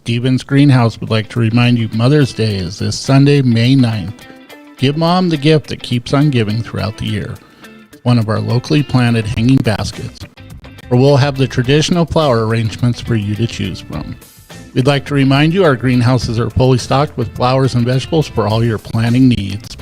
Stevens Greenhouse would like to remind you Mother's Day is this Sunday, May 9th. Give Mom the gift that keeps on giving throughout the year. One of our locally planted hanging baskets, or we'll have the traditional flower arrangements for you to choose from. We'd like to remind you our greenhouses are fully stocked with flowers and vegetables for all your planting needs.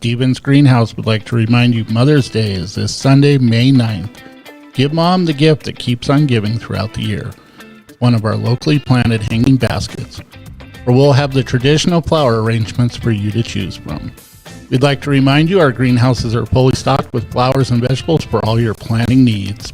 Stevens Greenhouse would like to remind you Mother's Day is this Sunday, May 9th. Give Mom the gift that keeps on giving throughout the year. One of our locally planted hanging baskets, or we'll have the traditional flower arrangements for you to choose from. We'd like to remind you our greenhouses are fully stocked with flowers and vegetables for all your planting needs.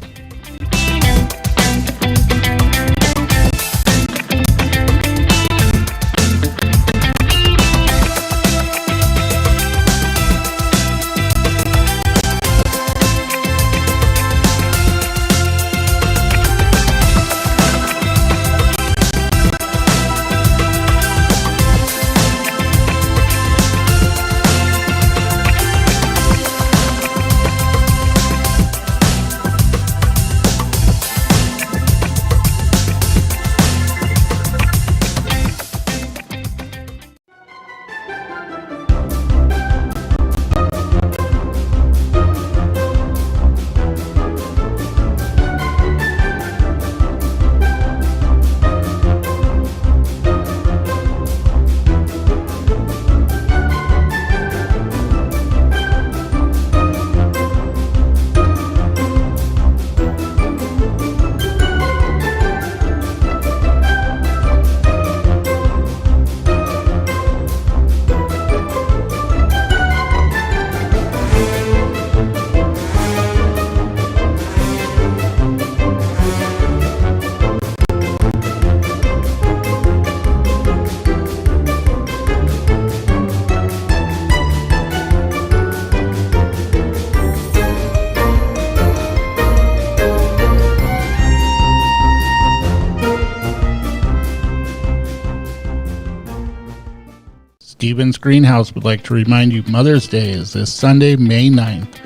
Stevens Greenhouse would like to remind you Mother's Day is this Sunday, May 9th.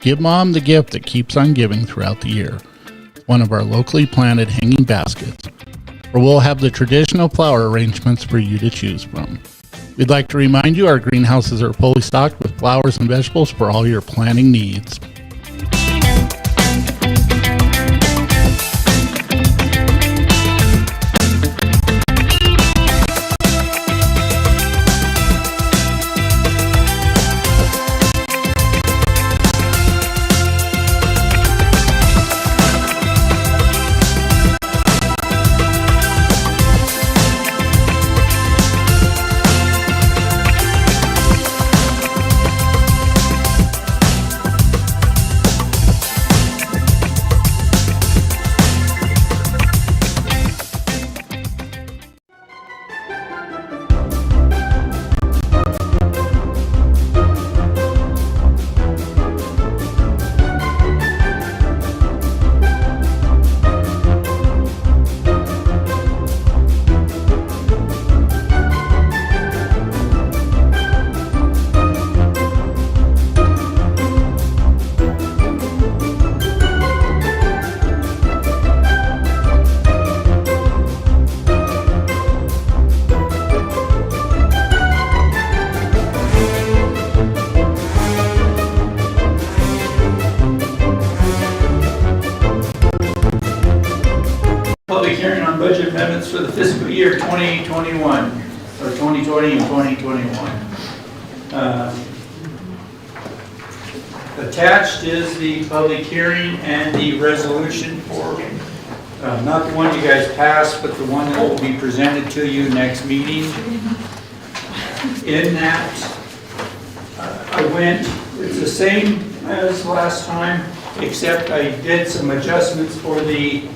Give Mom the gift that keeps on giving throughout the year. One of our locally planted hanging baskets, or we'll have the traditional flower arrangements for you to choose from. We'd like to remind you our greenhouses are fully stocked with flowers and vegetables for all your planting needs. for the fiscal year 2021, or 2020 and 2021. Attached is the public hearing and the resolution for, not the one you guys passed, but the one that will be presented to you next meeting. In that, it's the same as last time, except I did some adjustments for the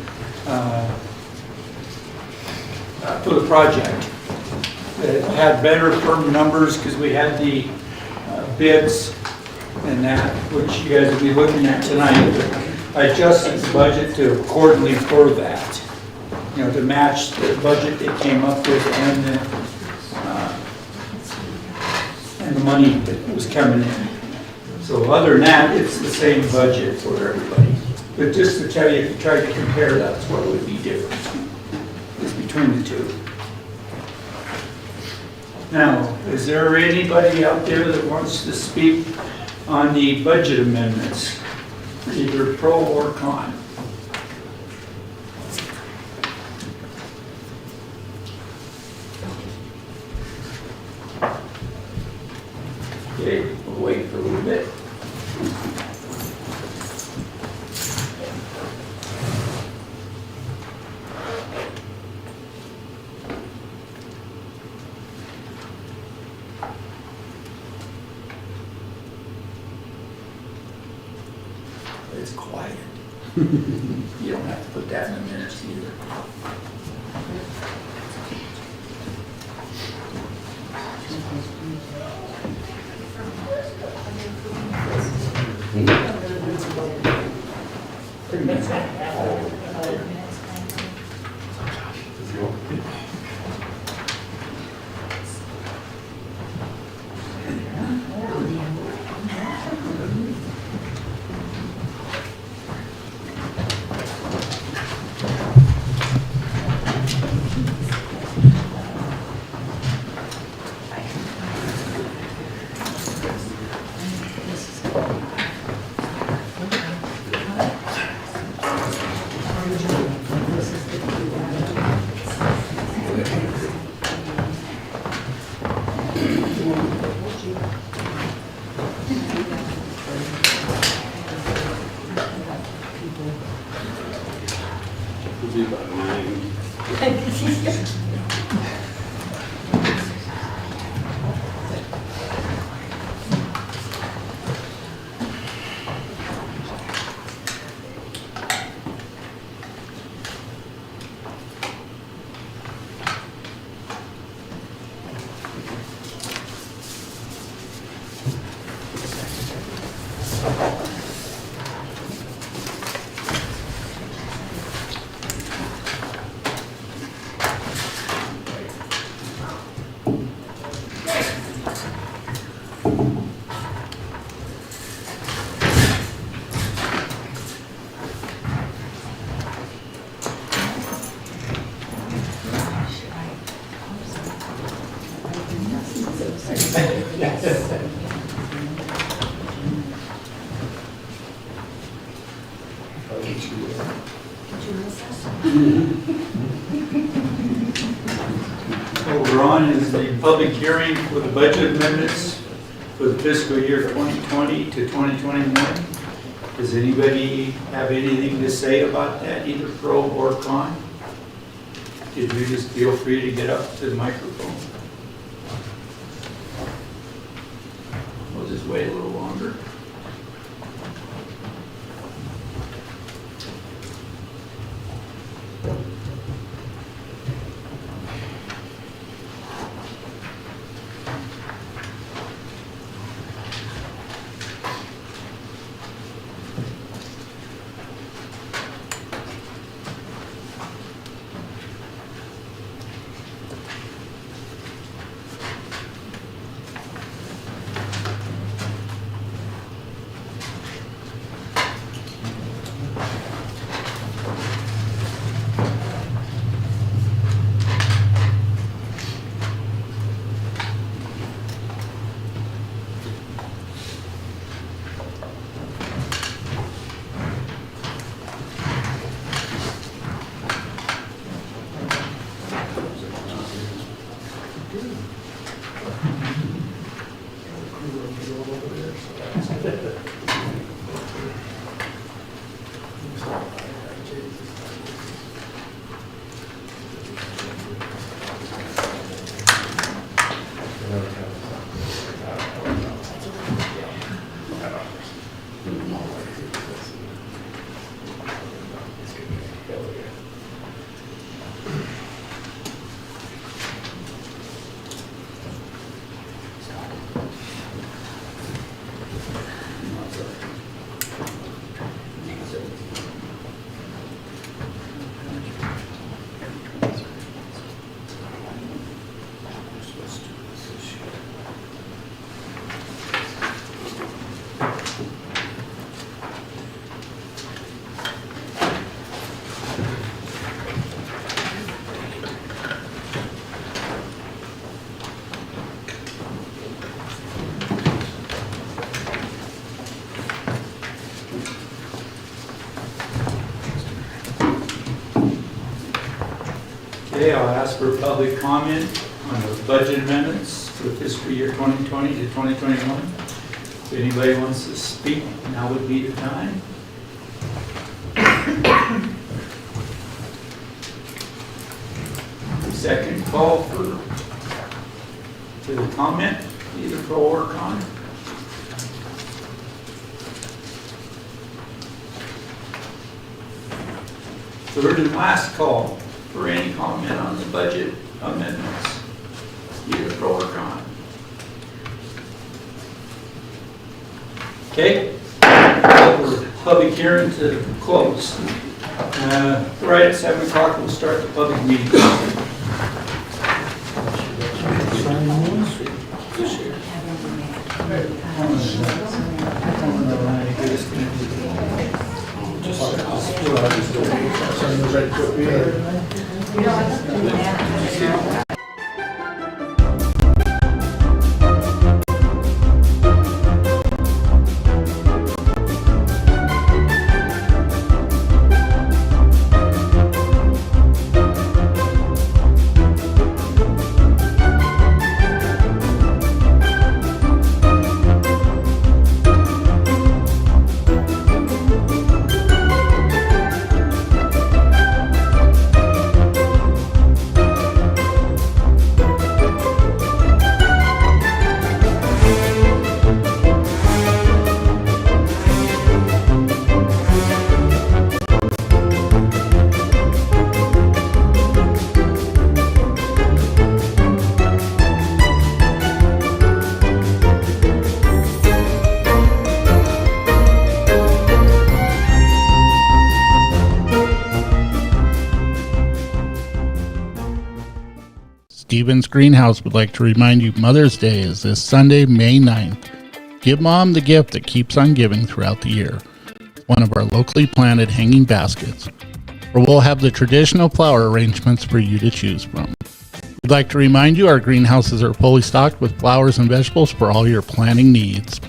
project. It had better firm numbers because we had the bids and that, which you guys will be looking at tonight. I adjusted the budget to accordingly for that, to match the budget they came up with and the money that was coming in. So other than that, it's the same budget for everybody. But just to tell you, if you try to compare, that's what would be different is between the two. Now, is there anybody out there that wants to speak on the budget amendments, either pro or con? Okay, we'll wait for a little bit. It's quiet. You don't have to put that in the minutes either. What we're on is the public hearing for the budget amendments for the fiscal year 2020 to 2021. Does anybody have anything to say about that, either pro or con? Did you just feel free to get up to the microphone? We'll just wait a little longer. Okay, I'll ask for public comment on the budget amendments for fiscal year 2020 to 2021. If anybody wants to speak, now would be the time. Second call for the comment, either pro or con. Third and last call for any comment on the budget amendments, either pro or con. Okay, call for public hearing to close. Right at 7 o'clock, we'll start the public meeting. Stevens Greenhouse would like to remind you Mother's Day is this Sunday, May 9th. Give Mom the gift that keeps on giving throughout the year. One of our locally planted hanging baskets, or we'll have the traditional flower arrangements for you to choose from. We'd like to remind you our greenhouses are fully stocked with flowers and vegetables for all your planting needs.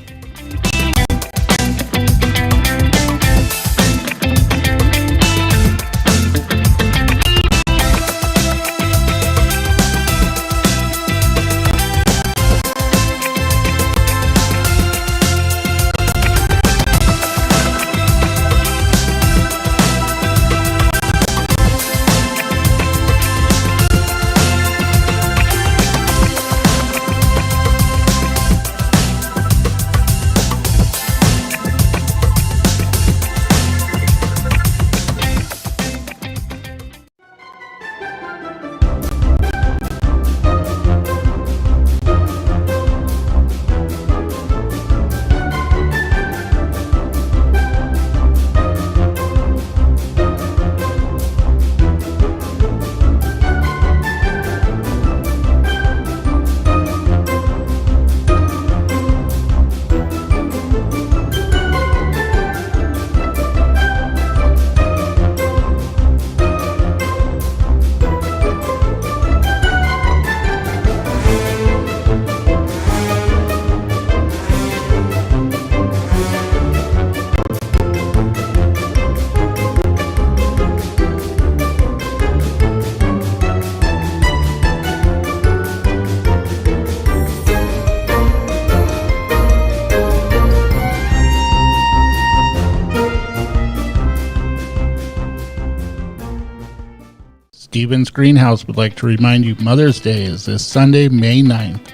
Stevens Greenhouse would like to remind you Mother's Day is this Sunday, May 9th.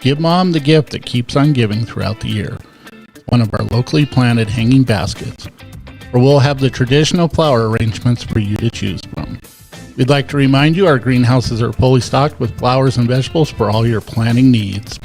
Give Mom the gift that keeps on giving throughout the year. One of our locally planted hanging baskets, or we'll have the traditional flower arrangements for you to choose from. We'd like to remind you our greenhouses are fully stocked with flowers and vegetables for all your planting needs.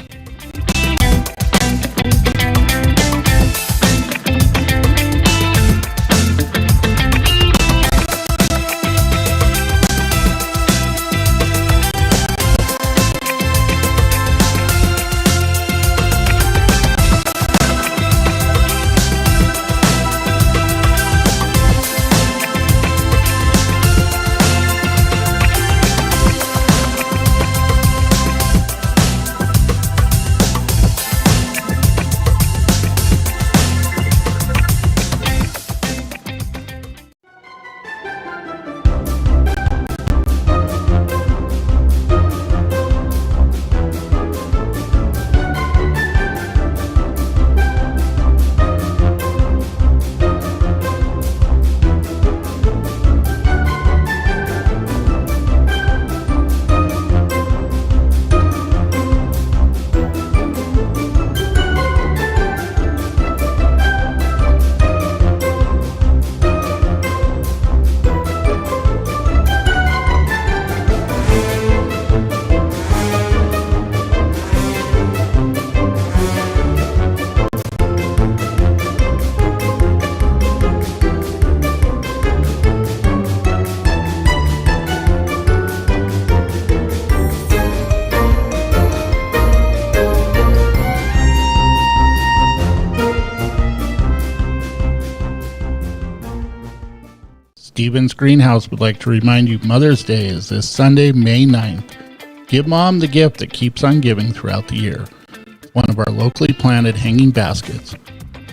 Stevens Greenhouse would like to remind you Mother's Day is this Sunday, May 9th. Give Mom the gift that keeps on giving throughout the year. One of our locally planted hanging baskets,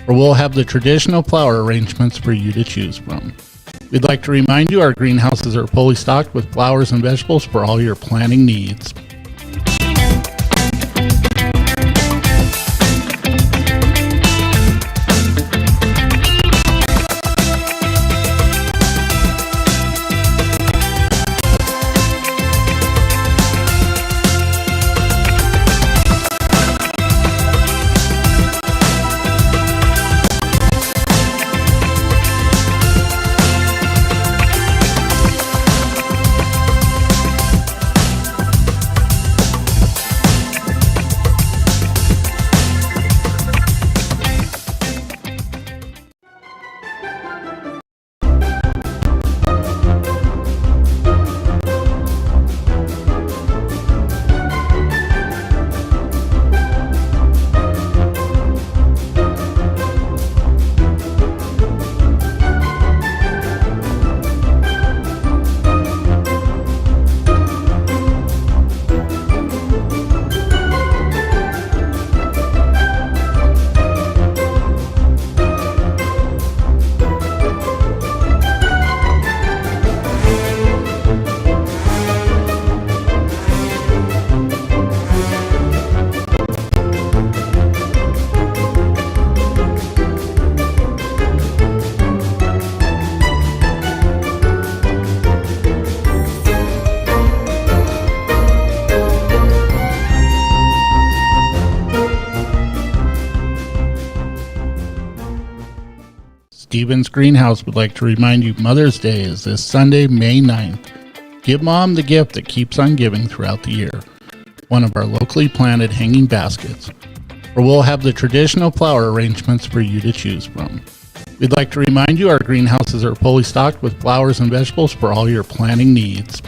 where we'll have the traditional flower arrangements for you to choose from. We'd like to remind you our greenhouses are fully stocked with flowers and vegetables for all your planting needs. Stevens Greenhouse would like to remind you Mother's Day is this Sunday, May 9th. Give Mom the gift that keeps on giving throughout the year. One of our locally planted hanging baskets, where we'll have the traditional flower arrangements for you to choose from. We'd like to remind you our greenhouses are fully stocked with flowers and vegetables for all your planting needs.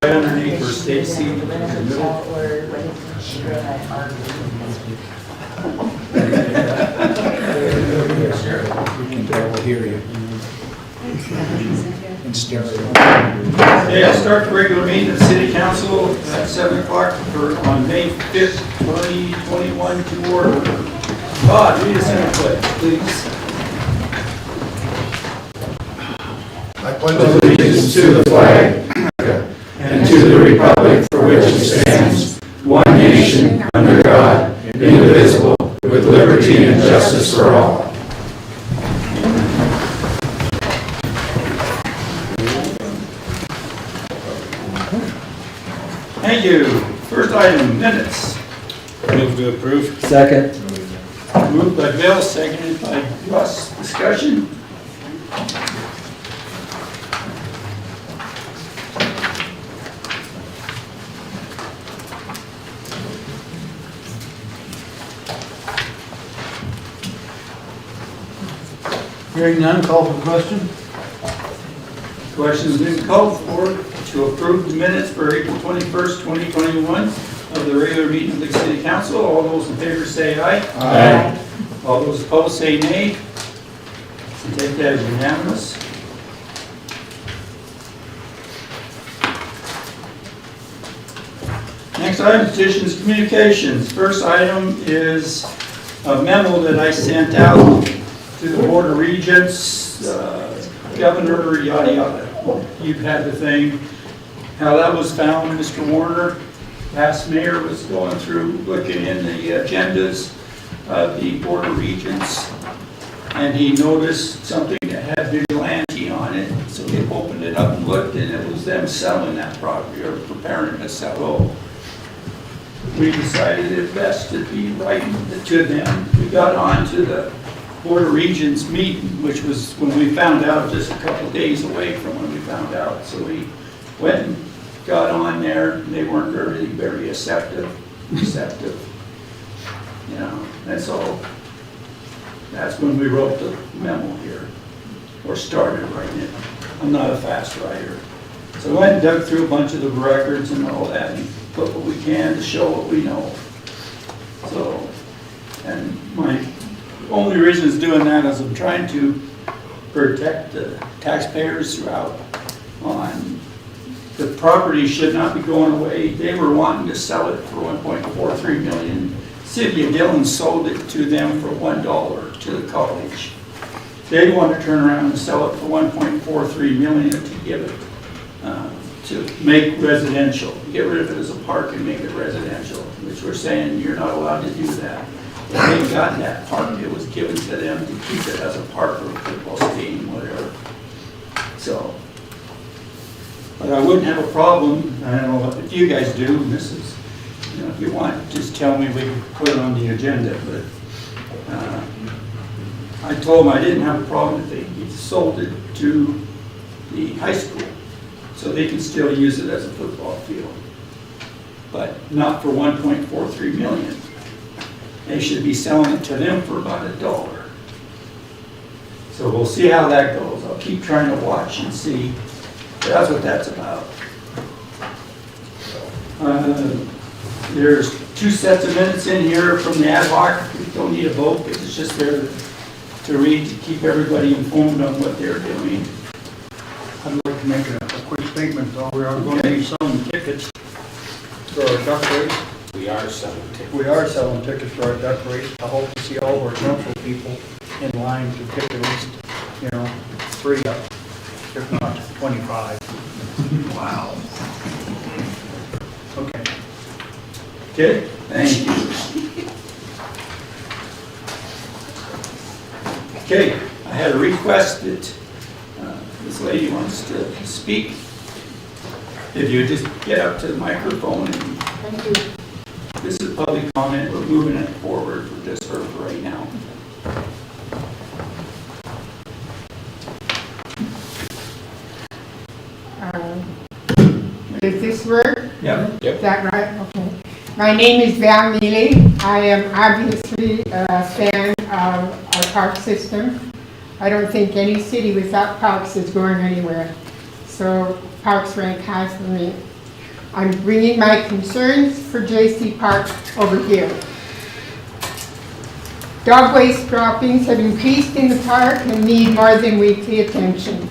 Underneath for Stacy in the middle. We can barely hear you. In stereo. Okay, I'll start the regular meeting of the City Council at 7 o'clock on May 5th, 2021 to order. Bob, read us in a pledge, please. I pledge allegiance to the flag and to the republic for which it stands, one nation, under God, indivisible, with liberty and justice for all. Thank you. First item, minutes. Move to approve. Second. Moved by Bill, seconded by Russ. Discussion? Hearing none, call for the question. Question's been called for to approve the minutes for April 21st, 2021 of the regular meeting of the City Council. All those in favor say aye. Aye. All those opposed say nay. So take that as unanimous. Next item, petitions, communications. First item is a memo that I sent out to the Board of Regents, Governor, yada yada. You've had the thing. How that was found, Mr. Warner, past mayor, was going through, looking in the agendas of the Board of Regents, and he noticed something that had vigilante on it, so he opened it up and looked, and it was them selling that property, or preparing to sell. We decided it best to be writing to them. We got on to the Board of Regents meeting, which was when we found out, just a couple days away from when we found out. So we went and got on there, and they weren't really very receptive. You know, and so that's when we wrote the memo here, or started writing it. I'm not a fast writer. So I went and dug through a bunch of the records and all that, and put what we can to show what we know. So, and my only reason is doing that is I'm trying to protect the taxpayers throughout on the property should not be going away. They were wanting to sell it for $1.43 million. City of Dillon sold it to them for $1 to the college. They want to turn around and sell it for $1.43 million to give it to make residential. Get rid of it as a park and make it residential, which we're saying you're not allowed to do that. They got that park. It was given to them to keep it as a park or a football stadium, whatever. So, but I wouldn't have a problem. I don't know if you guys do. And this is, you know, if you want, just tell me, we can put it on the agenda. But I told them I didn't have a problem if they sold it to the high school, so they can still use it as a football field, but not for $1.43 million. They should be selling it to them for about $1. So we'll see how that goes. I'll keep trying to watch and see. But that's what that's about. There's 2 sets of minutes in here from the ad hoc. We don't need a vote, because it's just there to read, to keep everybody informed on what they're doing. I'd like to make a quick statement, though. We are going to be selling tickets for our duck race. We are selling tickets. We are selling tickets for our duck race. I hope to see all of our council people in line to pick at least, 3 up, if not 25. Wow. Okay. Okay, thank you. Okay, I had a request that this lady wants to speak. If you just get up to the microphone and this is public comment, we're moving it forward for just for right now. Does this work? Yep. Is that right? Okay. My name is Val Neely. I am obviously a fan of our park system. I don't think any city without parks is going anywhere. So parks rank high for me. I'm bringing my concerns for J.C. Park over here. Dog waste droppings have increased in the park and need more than weekly attention.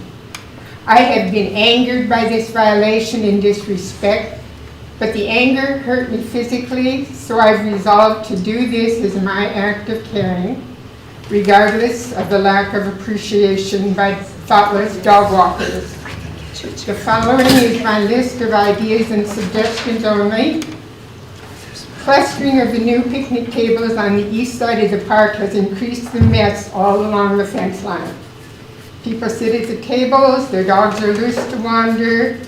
I have been angered by this violation and disrespect, but the anger hurt me physically, so I've resolved to do this as my act of caring, regardless of the lack of appreciation by thoughtless dog walkers. The following is my list of ideas and suggestions only. Clustering of the new picnic tables on the east side of the park has increased the mess all along the fence line. People sit at the tables, their dogs are loose to wander,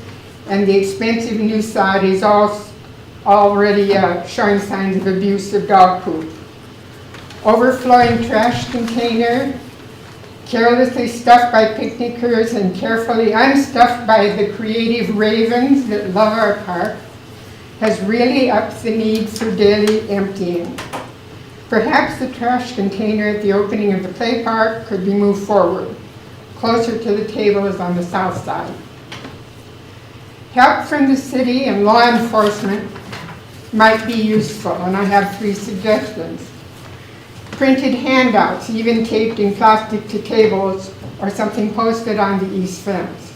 and the expensive new side is already showing signs of abuse of dog poop. Overflowing trash container, carelessly stuffed by picnickers and carefully unstuffed by the creative ravens that love our park, has really upped the need for daily emptying. Perhaps the trash container at the opening of the play park could be moved forward, closer to the tables on the south side. Help from the city and law enforcement might be useful, and I have 3 suggestions. Printed handouts, even taped in plastic to tables, or something posted on the east fence,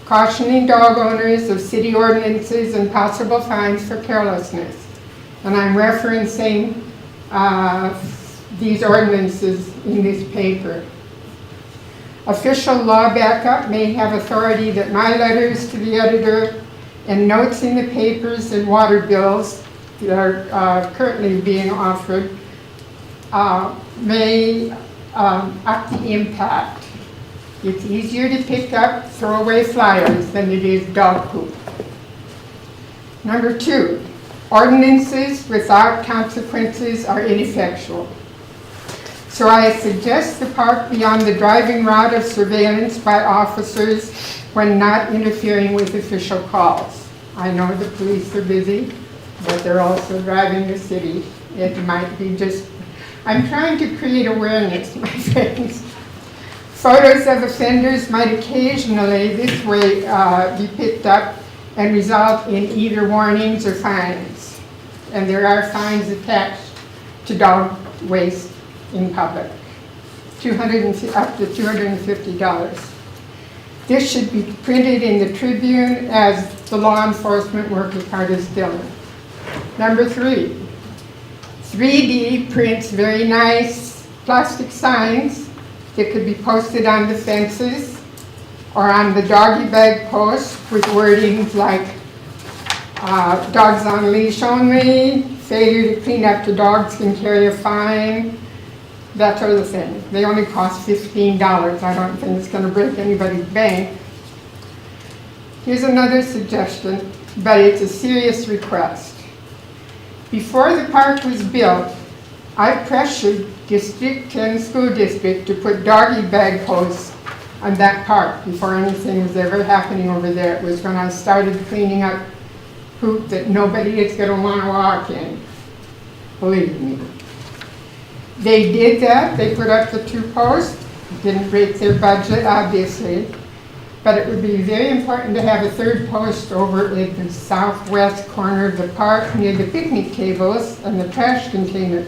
cautioning dog owners of city ordinances and possible fines for carelessness. And I'm referencing these ordinances in this paper. Official law backup may have authority that my letters to the editor and notes in the papers and water bills that are currently being offered may up the impact. It's easier to pick up throwaway flyers than it is dog poop. Number 2, ordinances without consequences are ineffectual. So I suggest the park be on the driving route of surveillance by officers when not interfering with official calls. I know the police are busy, but they're also driving the city. It might be just, I'm trying to create awareness, my friends. Photos of offenders might occasionally, this way, be picked up and result in either warnings or fines. And there are fines attached to dog waste in public, up to $250. This should be printed in the Tribune as the law enforcement worker card is Dillon. Number 3, 3D prints very nice plastic signs that could be posted on the fences or on the doggy bag post with wordings like dogs on leash only, failure to clean up the dogs can carry a fine, that sort of thing. They only cost $15. I don't think it's going to break anybody's bank. Here's another suggestion, but it's a serious request. Before the park was built, I pressured District 10 School District to put doggy bag posts on that park before anything was ever happening over there. It was when I started cleaning up poop that nobody is going to want to walk in. Believe me. They did that. They put up the 2 posts. Didn't break their budget, obviously. But it would be very important to have a 3rd post over in the southwest corner of the park near the picnic tables and the trash container,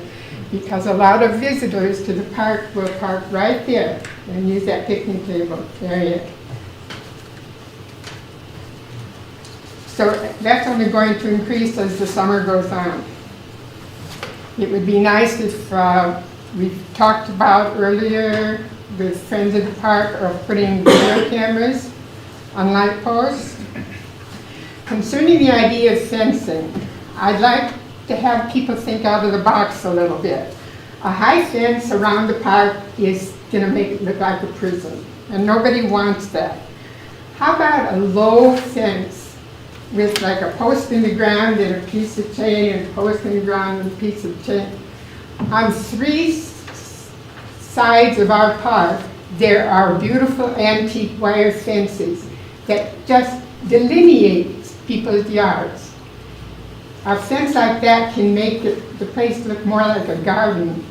because a lot of visitors to the park will park right there and use that picnic table area. So that's only going to increase as the summer goes on. It would be nice if we talked about earlier with Friends of the Park of putting video cameras on light posts. Concerning the idea of fencing, I'd like to have people think out of the box a little bit. A high fence around the park is going to make it look like a prison, and nobody wants that. How about a low fence with like a post in the ground and a piece of chain, and a post in the ground and a piece of chain? On 3 sides of our park, there are beautiful antique wire fences that just delineate people's yards. A fence like that can make the place look more like a garden.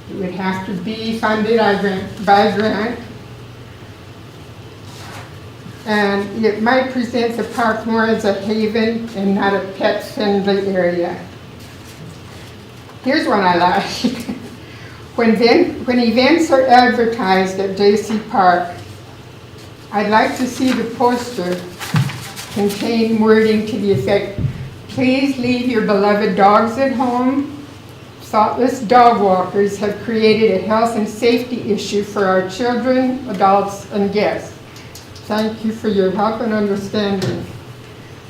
It would have to be funded by grant. And it might present the park more as a haven and not a pet-friendly area. Here's one I like. When events are advertised at J.C. Park, I'd like to see the poster contain wording to the effect, please leave your beloved dogs at home. Thoughtless dog walkers have created a health and safety issue for our children, adults, and guests. Thank you for your help and understanding.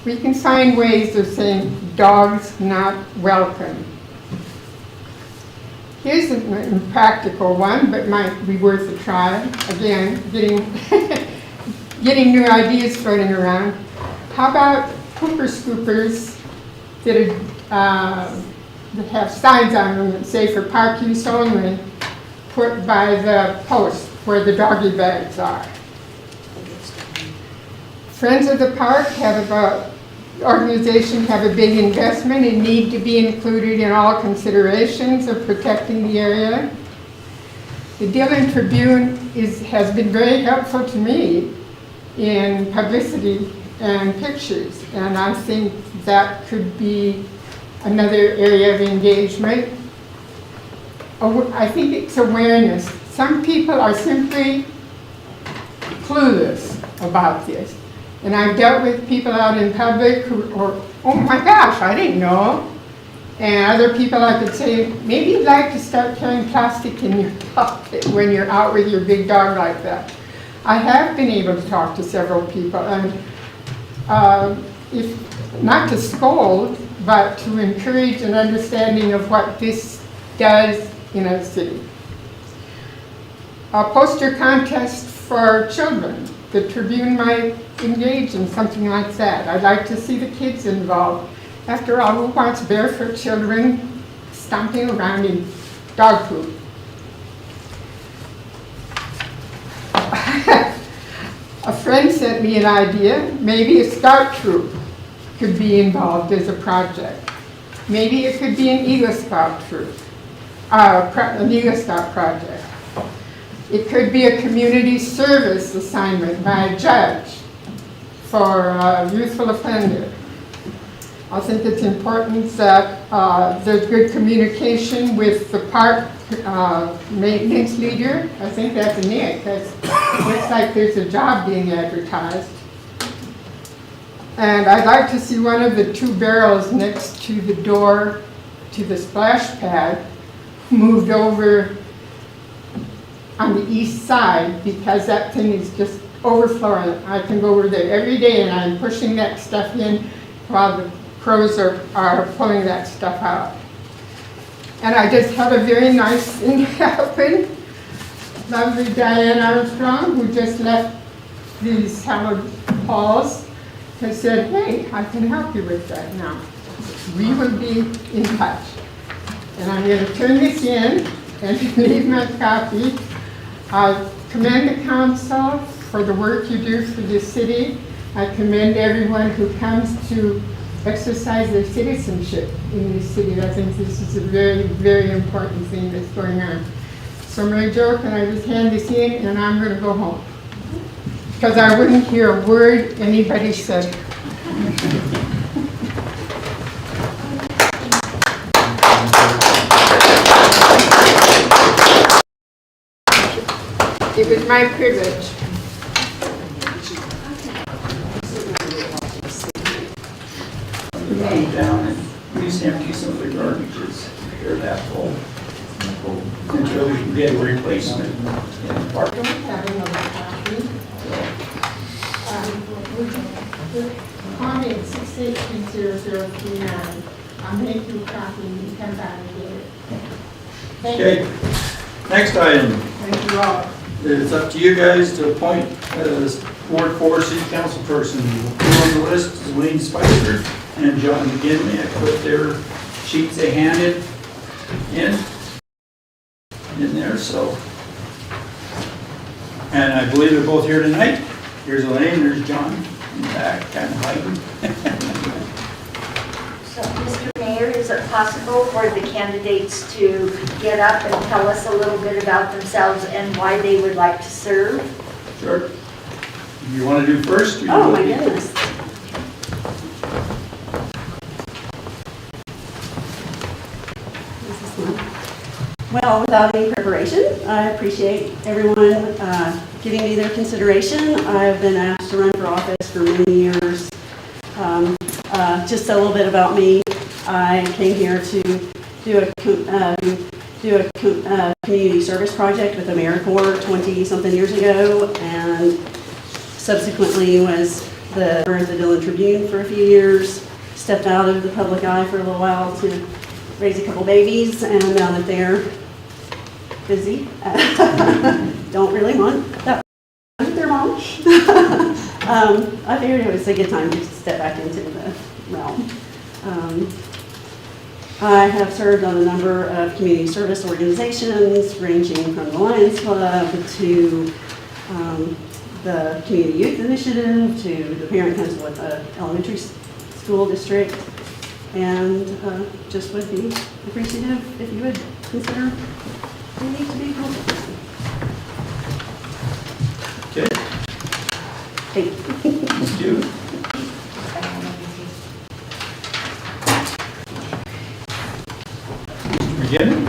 We can find ways of saying dogs not welcome. Here's a practical one, but might be worth a try. Again, getting new ideas floating around. How about pooper scoopers that have signs on them that say for park use only, put by the post where the doggy bags are. Friends of the Park organization have a big investment and need to be included in all considerations of protecting the area. The Dillon Tribune has been very helpful to me in publicity and pictures, and I think that could be another area of engagement. I think it's awareness. Some people are simply clueless about this. And I've dealt with people out in public who are, oh my gosh, I didn't know. And other people I could say, maybe you'd like to start carrying plastic in your pocket when you're out with your big dog like that. I have been able to talk to several people, and if not to scold, but to encourage an understanding of what this does in a city. A poster contest for children. The Tribune might engage in something like that. I'd like to see the kids involved. After all, who wants barefoot children stomping around in dog poop? A friend sent me an idea, maybe a scout troop could be involved as a project. Maybe it could be an Eagle Scout troop, an Eagle Scout project. It could be a community service assignment by a judge for a youthful offender. I think it's important that there's good communication with the park maintenance leader. I think that's Nick, because it looks like there's a job being advertised. And I'd like to see one of the 2 barrels next to the door to the splash pad moved over on the east side, because that thing is just overflowing. I can go over there every day and I'm pushing that stuff in while the pros are pulling that stuff out. And I just had a very nice thing happen. Lovely Diane Armstrong, who just left these hallowed halls, has said, hey, I can help you with that now. We will be in touch. And I'm going to turn this in and leave my copy. I commend the council for the work you do for the city. I commend everyone who comes to exercise their citizenship in this city. I think this is a very, very important thing that's going on. So Mary Jo, can I just hand this in and I'm going to go home? Because I wouldn't hear a word anybody said. It was my privilege. Lay down and please empty some of the garbages. Clear that hole. Until we can get a replacement in the park. I don't have another copy. Call me at 6830039. I'll make you a copy and you come back and get it. Thank Okay, you. next item. Thank you all. It's up to you guys to appoint Ward 4 City Council person. Who on the list is Wayne Spicer and John McGinley. I put their sheets they handed in there, so. And I believe they're both here tonight. Here's Elaine, there's John in the back, kind of hiding. So, Mr. Mayor, is it possible for the candidates to get up and tell us a little bit about themselves and why they would like to serve? Sure. You want to do first? Or you Oh, want my to- goodness. Well, without any preparation, I appreciate everyone giving me their consideration. I've been asked to run for office for many years. Just a little bit about me. I came here to do a community service project with AmeriCorps 20-something years ago, and subsequently was the editor of the Dillon Tribune for a few years. Stepped out of the public eye for a little while to raise a couple babies, and now that they're busy, don't really want that with their mom. I figured it was a good time to step back into the realm. I have served on a number of community service organizations, ranging from the Lions Club to the Community Youth Initiative to the Parent Council at the elementary school district, and just would be appreciative if you would consider the need to be council person. Okay, Thank you. let's do it. Begin.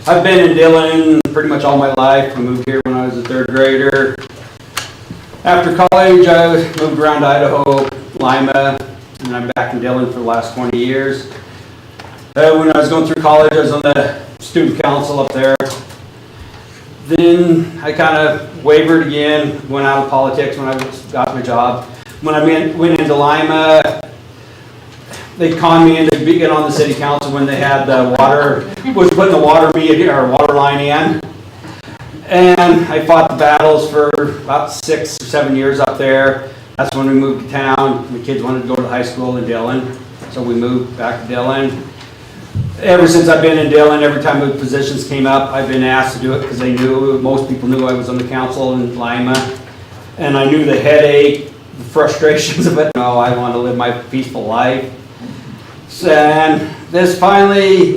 I've been in Dillon pretty much all my life. I moved here when I was a third grader. After college, I moved around to Idaho, Lima, and I'm back in Dillon for the last 20 years. When I was going through college, I was on the student council up there. Then I kind of wavered again, went out of politics when I got my job. When I went into Lima, they conned me into being on the city council when they had the water, was putting the water line in. And I fought the battles for about 6 or 7 years up there. That's when we moved to town. The kids wanted to go to high school in Dillon, so we moved back to Dillon. ever since I've been in Dillon, every time the positions came up, I've been asked to do it because most people knew I was on the council in Lima. And I knew the headache, the frustrations of it. No, I want to live my peaceful life. And this finally,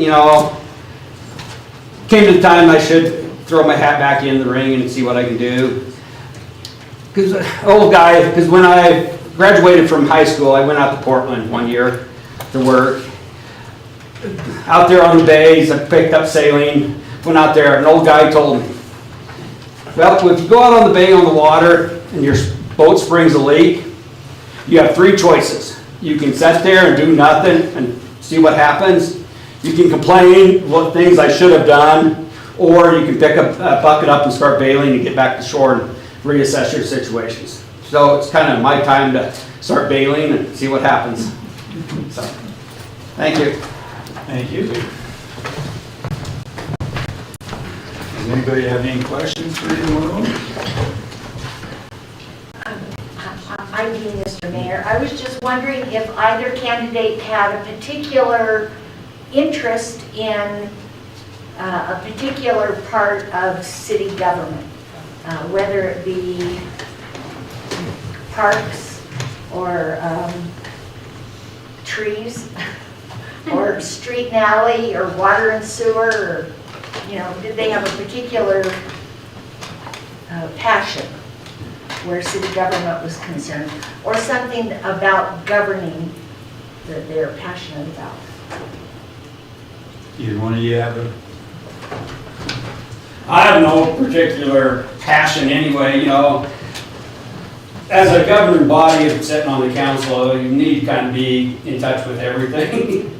came to the time I should throw my hat back in the ring and see what I can do. Because when I graduated from high school, I went out to Portland one year to work. Out there on the bays, I picked up sailing, went out there, an old guy told me, well, if you go out on the bay on the water and your boat springs a leak, you have three choices. You can sit there and do nothing and see what happens. You can complain what things I should have done, or you can pick up a bucket up and start bailing and get back to shore and reassess your situations. So it's kind of my time to start bailing and see what happens. So, thank you. Thank you. Does anybody have any questions for either one of them? I'm being Mr. Mayor. I was just wondering if either candidate had a particular interest in a particular part of city government, whether it be parks or trees or street and alley or water and sewer, or, did they have a particular passion where city government was concerned, or something about governing that they're passionate about? Either one of you have a... I have no particular passion anyway, As a governing body of sitting on the council, you need to kind of be in touch with everything.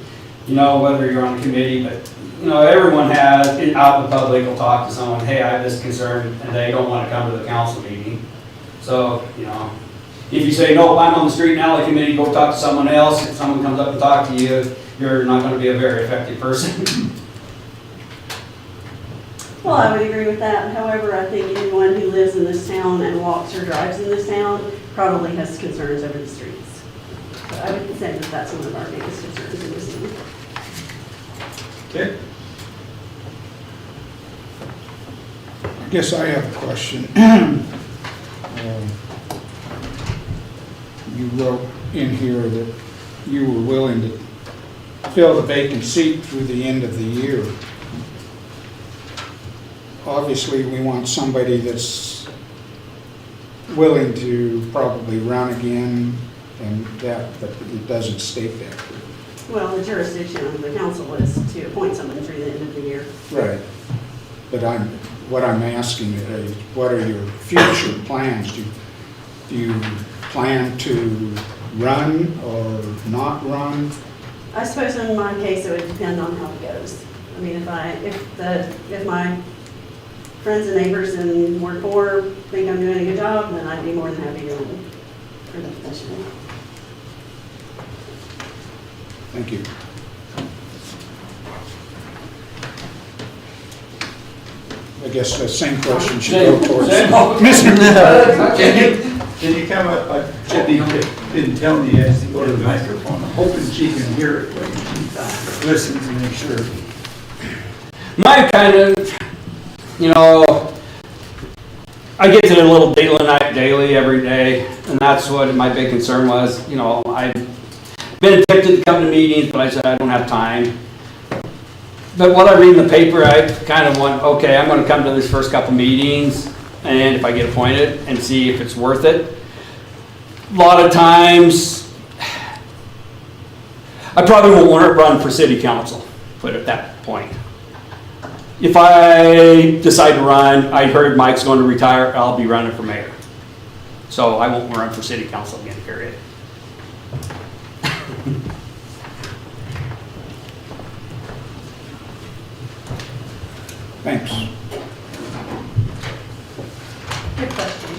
Whether you're on a committee, but everyone has, out in the public will talk to someone, hey, I have this concern, and they don't want to come to the council meeting. So, if you say, no, I'm on the street and alley committee, go talk to someone else. If someone comes up and talk to you, you're not going to be a very effective person. Well, I would agree with that. However, I think anyone who lives in this town and walks or drives in this town probably has concerns over the streets. So I would say that that's one of our biggest concerns in this town. Okay. I guess I have a question. You wrote in here that you were willing to fill the vacant seat through the end of the year. Obviously, we want somebody that's willing to probably run again, and that, but it doesn't state that. Well, the jurisdiction of the council is to appoint someone through the end of the year. Right. But what I'm asking is, what are your future plans? Do you plan to run or not run? I suppose in my case, it would depend on how it goes. I mean, if my friends and neighbors in Ward 4 think I'm doing a good job, then I'd be more than happy to run for the position. Thank you. I guess the same question should go towards Mr. Can you come up? Chippy didn't tell me he has to go to the microphone. I'm hoping she can hear it when she listens to make sure. My kind of, I get to the little Dillon daily every day, and that's what my big concern was. I've been tempted to come to meetings, but I said I don't have time. But what I read in the paper, I kind of went, okay, I'm going to come to these first couple meetings, and if I get appointed, and see if it's worth it. A lot of times, I probably won't want to run for city council, put it at that point. If I decide to run, I heard Mike's going to retire, I'll be running for mayor. So I won't run for city council again, period. Thanks. Good question.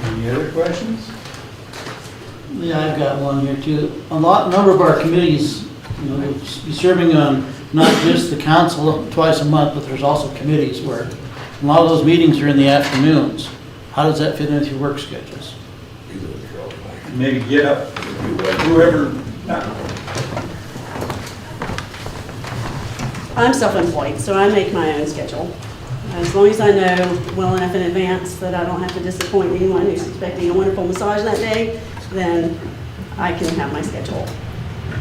Any other questions? Yeah, I've got one here too. Number of our committees, will be serving on not just the council twice a month, but there's also committees where a lot of those meetings are in the afternoons. How does that fit in with your work schedules? Maybe get up, whoever I'm self-employed, so I make my own schedule. As long as I know well enough in advance that I don't have to disappoint anyone who's expecting a wonderful massage that day, then I can have my schedule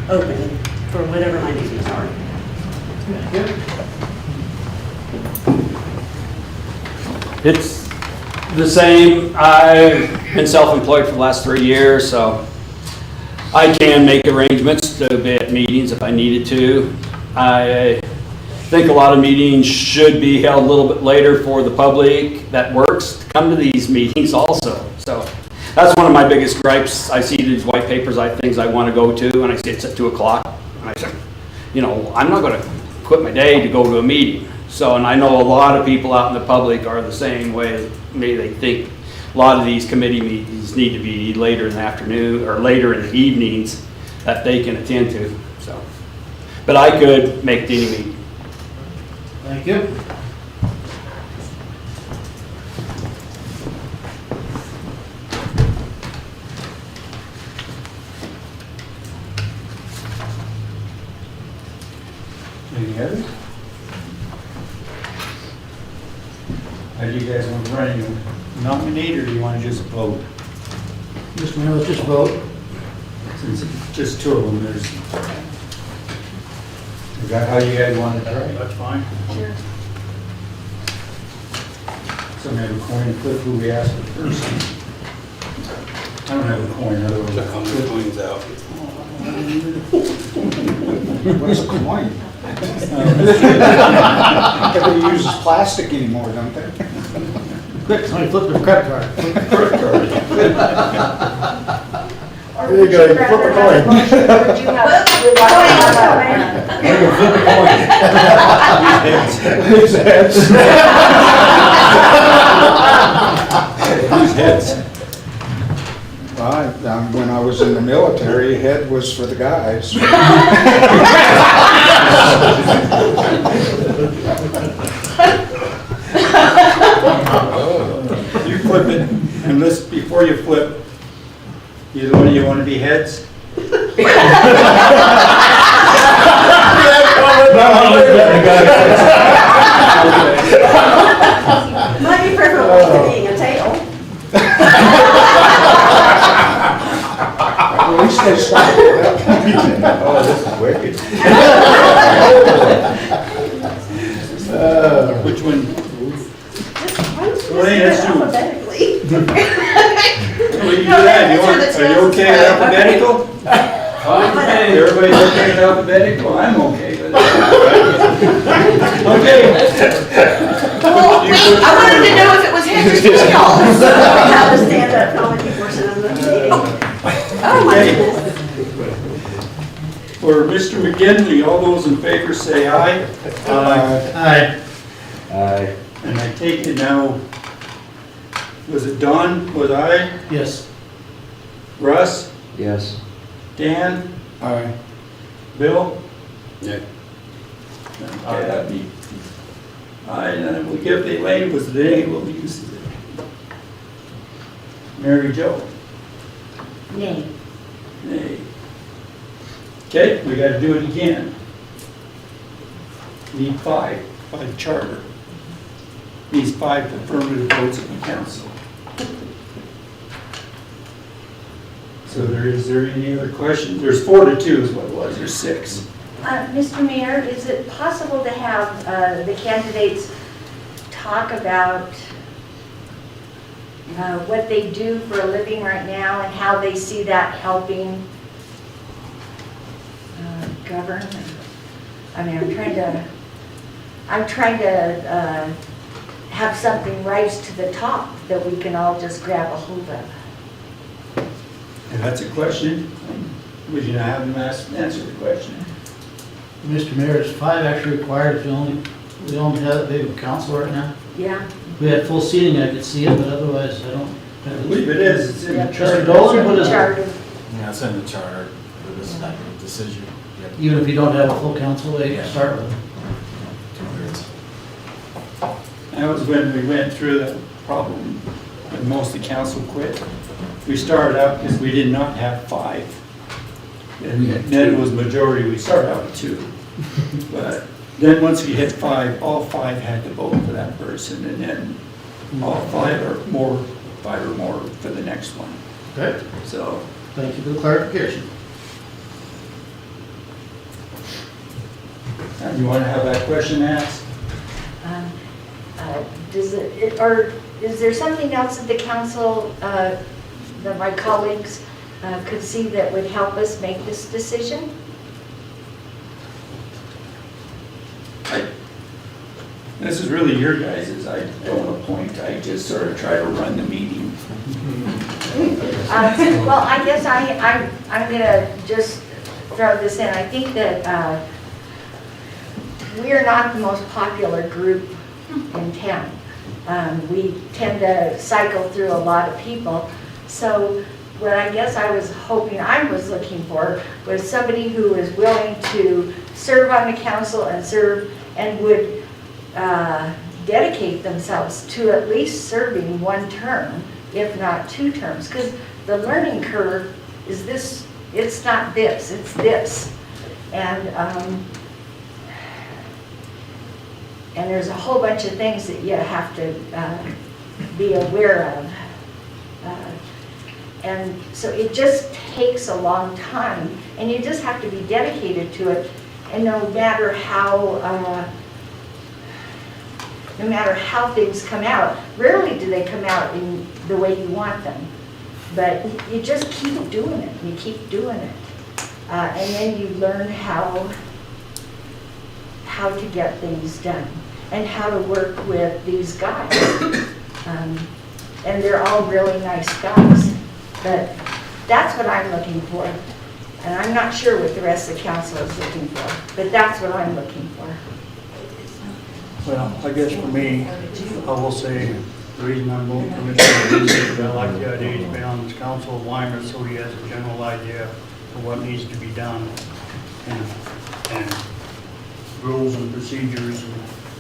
open for whatever my duties are. It's the same. I've been self-employed for the last 3 years, so I can make arrangements to be at meetings if I needed to. I think a lot of meetings should be held a little bit later for the public that works to come to these meetings also. So that's one of my biggest gripes. I see these white papers, things I want to go to, and I see it's at 2 o'clock. And I say, you know, I'm not going to quit my day to go to a meeting. So, and I know a lot of people out in the public are the same way as me. They think a lot of these committee meetings need to be later in the afternoon or later in the evenings that they can attend to. So, but I could make any meeting. Thank you. Any others? How do you guys want to run? You nominate, or do you want to just vote? Mr. Mayor, let's just vote. Since it's just 2 of them, there's... Is that how you guys want it? All right, that's fine. Sure. So we have a coin flip who we ask for first. I don't have a coin, otherwise I'll flip. The coin's out. What's a coin? Nobody uses plastic anymore, don't they? Quick, somebody flip their credit card. Or would you rather have a motion, or would you have? Whose heads? When I was in the military, head was for the guys. You flip it, and listen, before you flip, either one of you want to be heads? Might be preferable to being a tail. At least they stopped. Oh, this is wicked. Which one? I'm just Well, hey, let's do it. alphabetically. What do you do that? Are you okay with alphabetical? Everybody's okay with alphabetical? I'm okay with it. Okay. Well, wait, I wanted to know if it was heads or tails. Have the stand-up comedy portion of the meeting. Oh, my Okay. goodness. For Mr. McGinley, all those in favor say aye. Aye. And I take it now, was it Don? Was I? Yes. Russ? Yes. Dan? Aye. Bill? Yeah. Okay, that'd be, and we'll give the Elaine was the name we'll use it. Mary Jo? Nay. Nay. Okay, we gotta do it again. Need 5 by charter. Needs 5 affirmative votes of the council. So is there any other questions? There's 4 to 2 is what it was, there's 6. Mr. Mayor, is it possible to have the candidates talk about what they do for a living right now and how they see that helping govern? I mean, I'm trying to have something rise to the top that we can all just grab a hold of. And that's a question. Would you not have them answer the question? Mr. Mayor, is 5 actually required if we only have a council right now? Yeah? If we had full seating, I could see it, but otherwise I don't. I believe it is, it's in the charter. Mr. Dillon, what is it? Charter. Yeah, it's in the charter for this type of decision. You have Even if you don't have a full council, they Yeah. start with. 2/3. That was when we went through the problem, when most of the council quit. We started out because we did not have 5. And then it was majority, we started out with 2. But Then once we hit 5, all 5 had to vote for that person, and then all 5 or more for the next one. Okay, So, thank you for the clarification. you want to have that question asked? Or is there something else that the council, that my colleagues could see that would help us make this decision? This is really your guys's. I don't appoint. I just sort of try to run the meeting. Well, I guess I'm going to just throw this in. I think that we are not the most popular group in town. We tend to cycle through a lot of people. So what I guess I was hoping I was looking for was somebody who is willing to serve on the council and would dedicate themselves to at least serving 1 term, if not 2 terms. Because the learning curve is this, it's not this, it's this. And there's a whole bunch of things that you have to be aware of. And so it just takes a long time, and you just have to be dedicated to it. And no matter how things come out, rarely do they come out in the way you want them. But you just keep doing it, you keep doing it. And then you learn how to get things done and how to work with these guys. And they're all really nice guys. But that's what I'm looking for. And I'm not sure what the rest of the council is looking for, but that's what I'm looking for. Well, I guess for me, I will say the reason I'm voting for Mr. Dillon is I like the idea he's been on this council of Weimar, so he has a general idea of what needs to be done and rules and procedures. And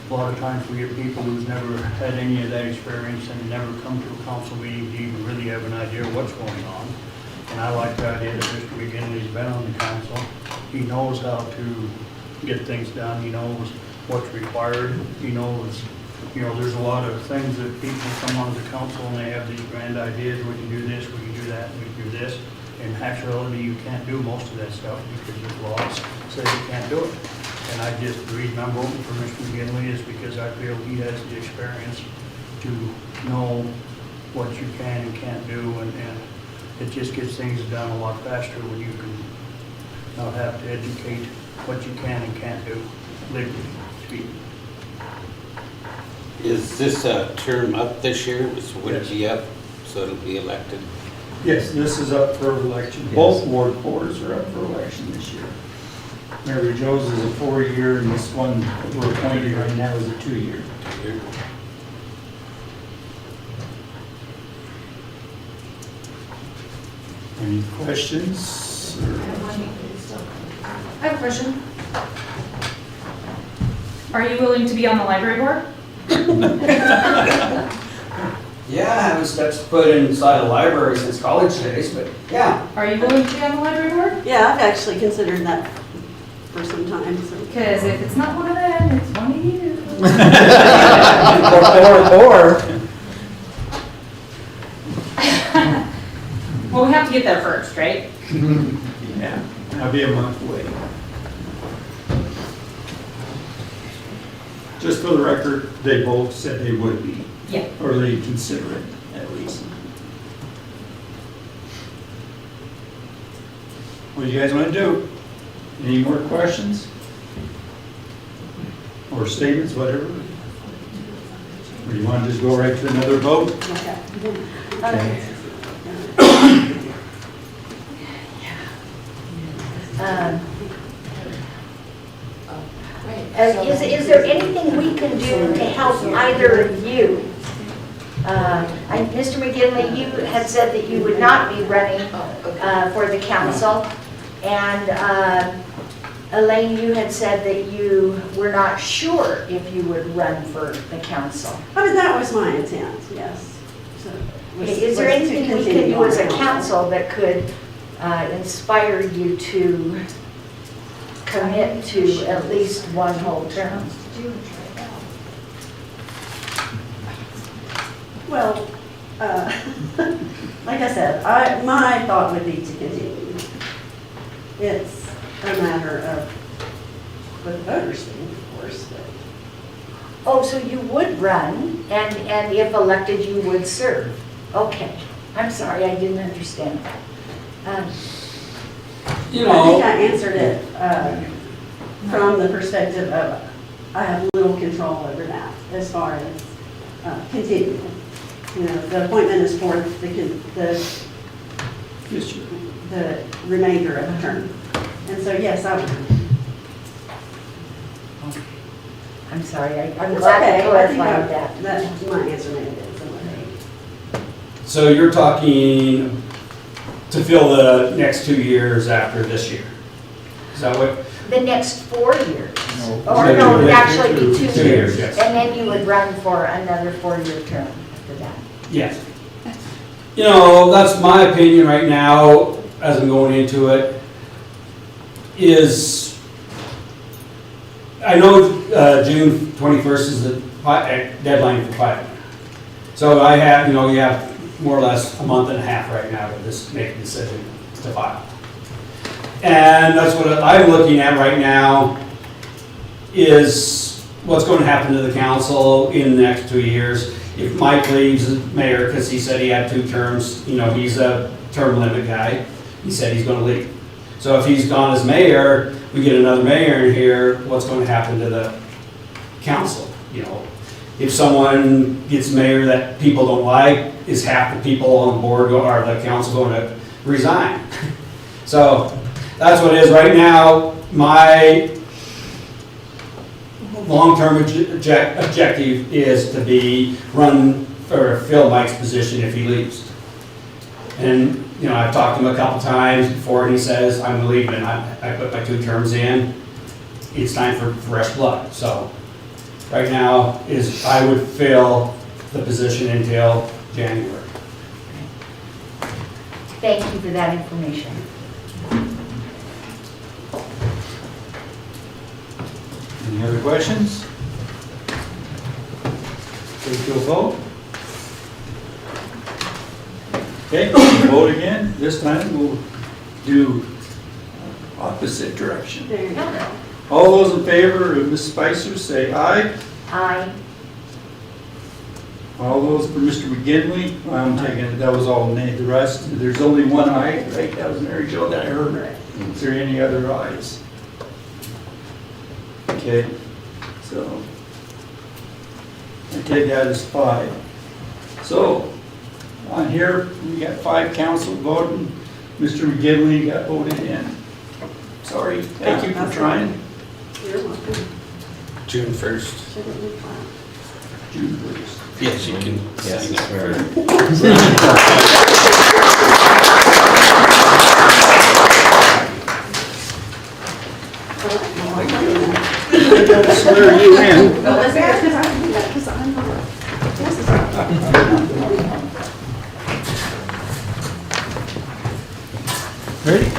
a lot of times we get people who's never had any of that experience and never come to a council meeting to even really have an idea of what's going on. And I like the idea that Mr. McGinley's been on the council. He knows how to get things done. He knows what's required. He knows, there's a lot of things that people come on the council and they have these grand ideas. We can do this, we can do that, we can do this. In actuality, you can't do most of that stuff because the laws say you can't do it. And the reason I'm voting for Mr. McGinley is because I feel he has the experience to know what you can and can't do, and it just gets things done a lot faster when you can not have to educate what you can and can't do legally speaking. Is this term up this year? Would it be up, so it'll be elected? Yes, this is up for election. Both Ward 4s are up for election this year. Mary Jo's is a 4-year, and this one that we're appointing right now is a 2-year. Any questions? I have a question. Are you willing to be on the library board? Yeah, I haven't stepped foot inside a library since college days, but yeah. Are you willing to be on the library board? Yeah, I've actually considered that for some time, so. Because if it's not one of them, it's one of you. Or. Well, we have to get there first, right? Yeah, I'll be a month away. Just for the record, they both said they would be. Yeah. Or they'd consider it, at least. What do you guys want to do? Any more questions? Or statements, whatever? Or do you want to just go right to another vote? Okay. Is there anything we can do to help either of you? Mr. McGinley, you had said that you would not be running for the council, and Elaine, you had said that you were not sure if you would run for the council. But that was my intent, yes. So, Is there anything we can do as a council that could inspire you to commit to at least one whole term? Well, like I said, my thought would be to continue. It's a matter of what the voters think, of course, but Oh, so you would run, and if elected, you would serve? Okay, I'm sorry, I didn't understand that. You I know. think I answered it from the perspective of I have little control over that as far as continuing. You know, the appointment is for the remainder of the term. And so, yes, I would. I'm sorry, I'm It's glad okay. you I think clarified that. That's my answer may have been somewhat vague. So you're talking to fill the next 2 years after this year? Is that what? The next 4 years? No. Or no, it'd actually be 2 2 years, yes. And then you would run for another 4-year term after that? Yes. You know, that's my opinion right now, as I'm going into it, is, I know June 21st is the deadline for filing. So I have, you have more or less a month and a half right now to just make a decision to file. And that's what I'm looking at right now, is what's going to happen to the council in the next 2 years. If Mike leaves as mayor, because he said he had 2 terms, he's a term limit guy, he said he's going to leave. So if he's gone as mayor, we get another mayor in here, what's going to happen to the council? If someone gets mayor that people don't like, is half the people on the board or the council going to resign? So that's what it is right now. My long-term objective is to run or fill Mike's position if he leaves. And, I've talked to him a couple times before, and he says, I'm leaving. I put my 2 terms in. It's time for fresh blood. So right now I would fill the position until January. Thank you for that information. Any other questions? Take your vote. Okay, we'll vote again. This time we'll do opposite direction. There you go. All those in favor of Ms. Spicer, say aye. Aye. All those for Mr. McGinley, I'm taking it, that was all nay. The rest, there's only one aye, right? That was Mary Jo that I heard. Is there any other ayes? Okay, so I take that as 5. So on here, we got 5 council voting. Mr. McGinley got voted in. Sorry, thank you for trying. You're welcome. June 1st. Shouldn't we file? June 1st. Yes, you can sign up for it. Swear you in. Well, that's because I do that, because I'm not Ready?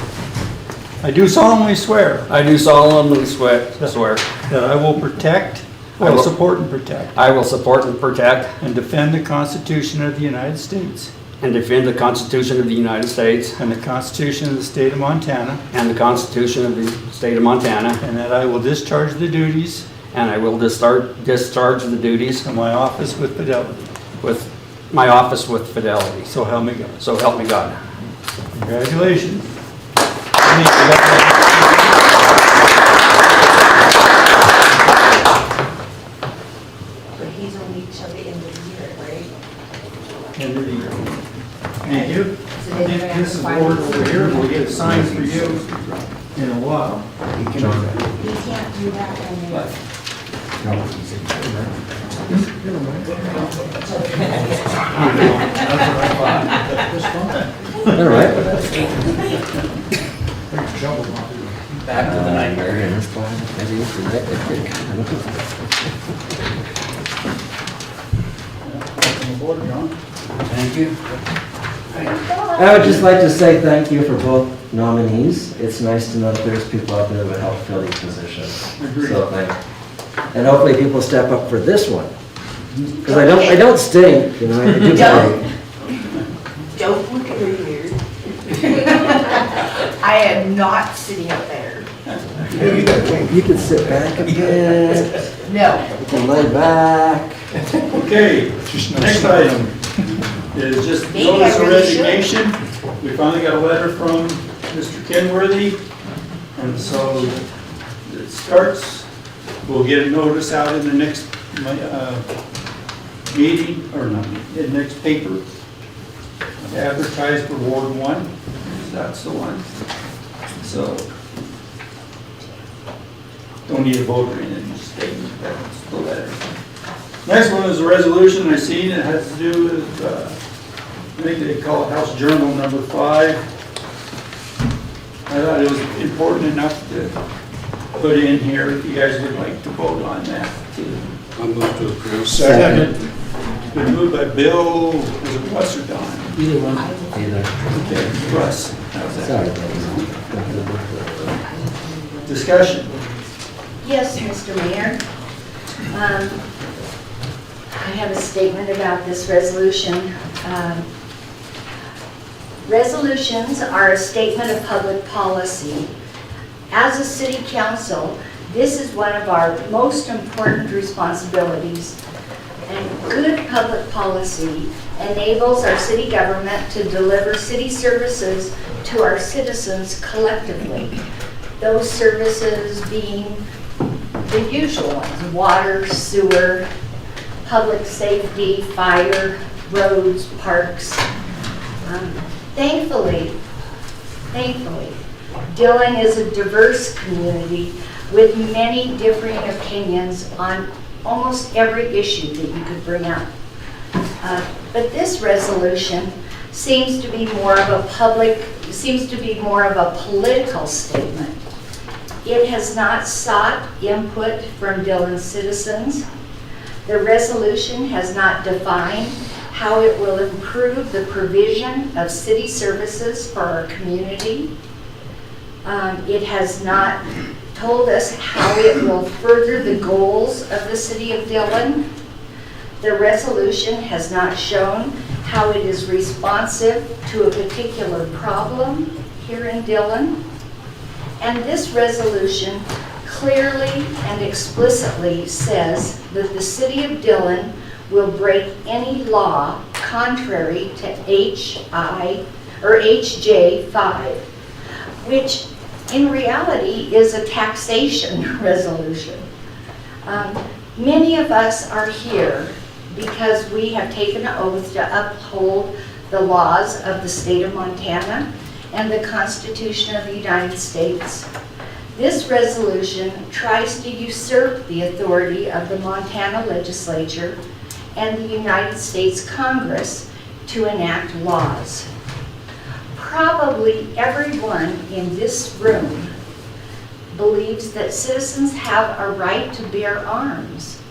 I do solemnly swear I do solemnly swear that I will protect, I will support and protect, I will support and protect and defend the Constitution of the United States and defend the Constitution of the United States and the Constitution of the State of Montana, and the Constitution of the State of Montana, and that I will discharge the duties and I will discharge the duties of my office with fidelity. with my office with fidelity. So help me God. So help me God. Congratulations. But he's only till the end of the year, right? End of the year. Thank you. So then you're gonna have This to is file board it. over here, we'll get a sign for you in a while. He can't do that when you're. All right. Back to the nightmare. Thank you. I would just like to say thank you for both nominees, it's nice to know that there's people out there that would help fill these positions. So and hopefully people step up for this one. Because I don't stink, you know, I do play. Don't look at me weird. I am not sitting up there. You can sit back a bit. No. You can lay back. Okay, next item is just Maybe I notice of really should. resignation. We finally got a letter from Mr. Kenworthy, and so it starts, we'll get a notice out in the next meeting, or not, in the next paper. Advertise for Ward 1, that's the one. So, don't need a vote or anything, just statement, that's the letter. Next one is a resolution I seen, it has to do with, I think they call it House Journal number 5. I thought it was important enough to put in here if you guys would like to vote on that too. I'll move to approve. Second. It's been moved by Bill, was it Russ or Don? Either one. Either. Okay, Russ, how's Sorry. that? Discussion. Yes, Mr. Mayor. I have a statement about this resolution. Resolutions are a statement of public policy. As a city council, this is one of our most important responsibilities. And good public policy enables our city government to deliver city services to our citizens collectively. Those services being the usual ones: water, sewer, public safety, fire, roads, parks. Thankfully, Dillon is a diverse community with many differing opinions on almost every issue that you could bring up. But this resolution seems to be more of a political statement. It has not sought input from Dillon citizens. The resolution has not defined how it will improve the provision of city services for our community. It has not told us how it will further the goals of the city of Dillon. The resolution has not shown how it is responsive to a particular problem here in Dillon. And this resolution clearly and explicitly says that the city of Dillon will break any law contrary to HJ 5, which in reality is a taxation resolution. Many of us are here because we have taken an oath to uphold the laws of the state of Montana and the Constitution of the United States. This resolution tries to usurp the authority of the Montana legislature and the United States Congress to enact laws. Probably everyone in this room believes that citizens have a right to bear arms.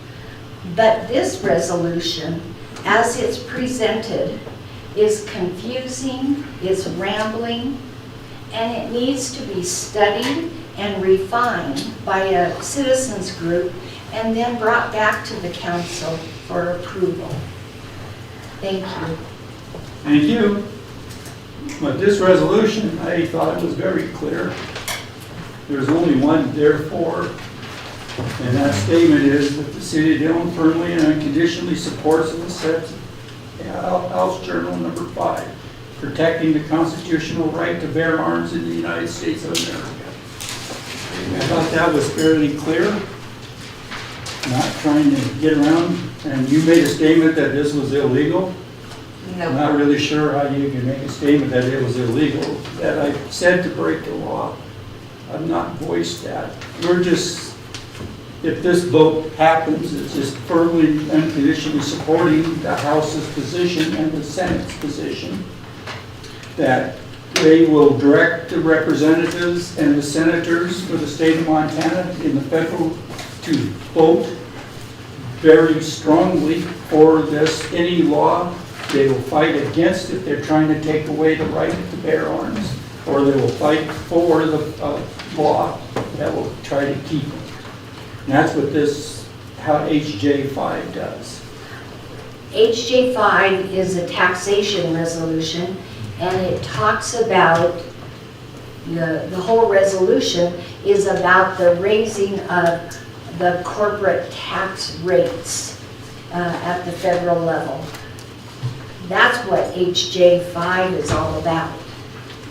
But this resolution, as it's presented, is confusing, is rambling, and it needs to be studied and refined by a citizens group and then brought back to the council for approval. Thank you. Thank you. But this resolution, I thought it was very clear. There's only one therefore, and that statement is that the city of Dillon firmly and unconditionally supports and accepts House Journal number 5, protecting the constitutional right to bear arms in the United States of America. I thought that was fairly clear. Not trying to get around, and you made a statement that this was illegal. No. I'm not really sure how you can make a statement that it was illegal, that I said to break the law. I've not voiced that. We're just, if this vote happens, it's just firmly and unconditionally supporting the House's position and the Senate's position that they will direct the representatives and the senators for the state of Montana in the federal to vote very strongly for this, any law they will fight against if they're trying to take away the right to bear arms. or they will fight for the law that will try to keep them. And that's what how HJ5 does. HJ5 is a taxation resolution, and it talks about, the whole resolution is about the raising of the corporate tax rates at the federal level. That's what HJ5 is all about.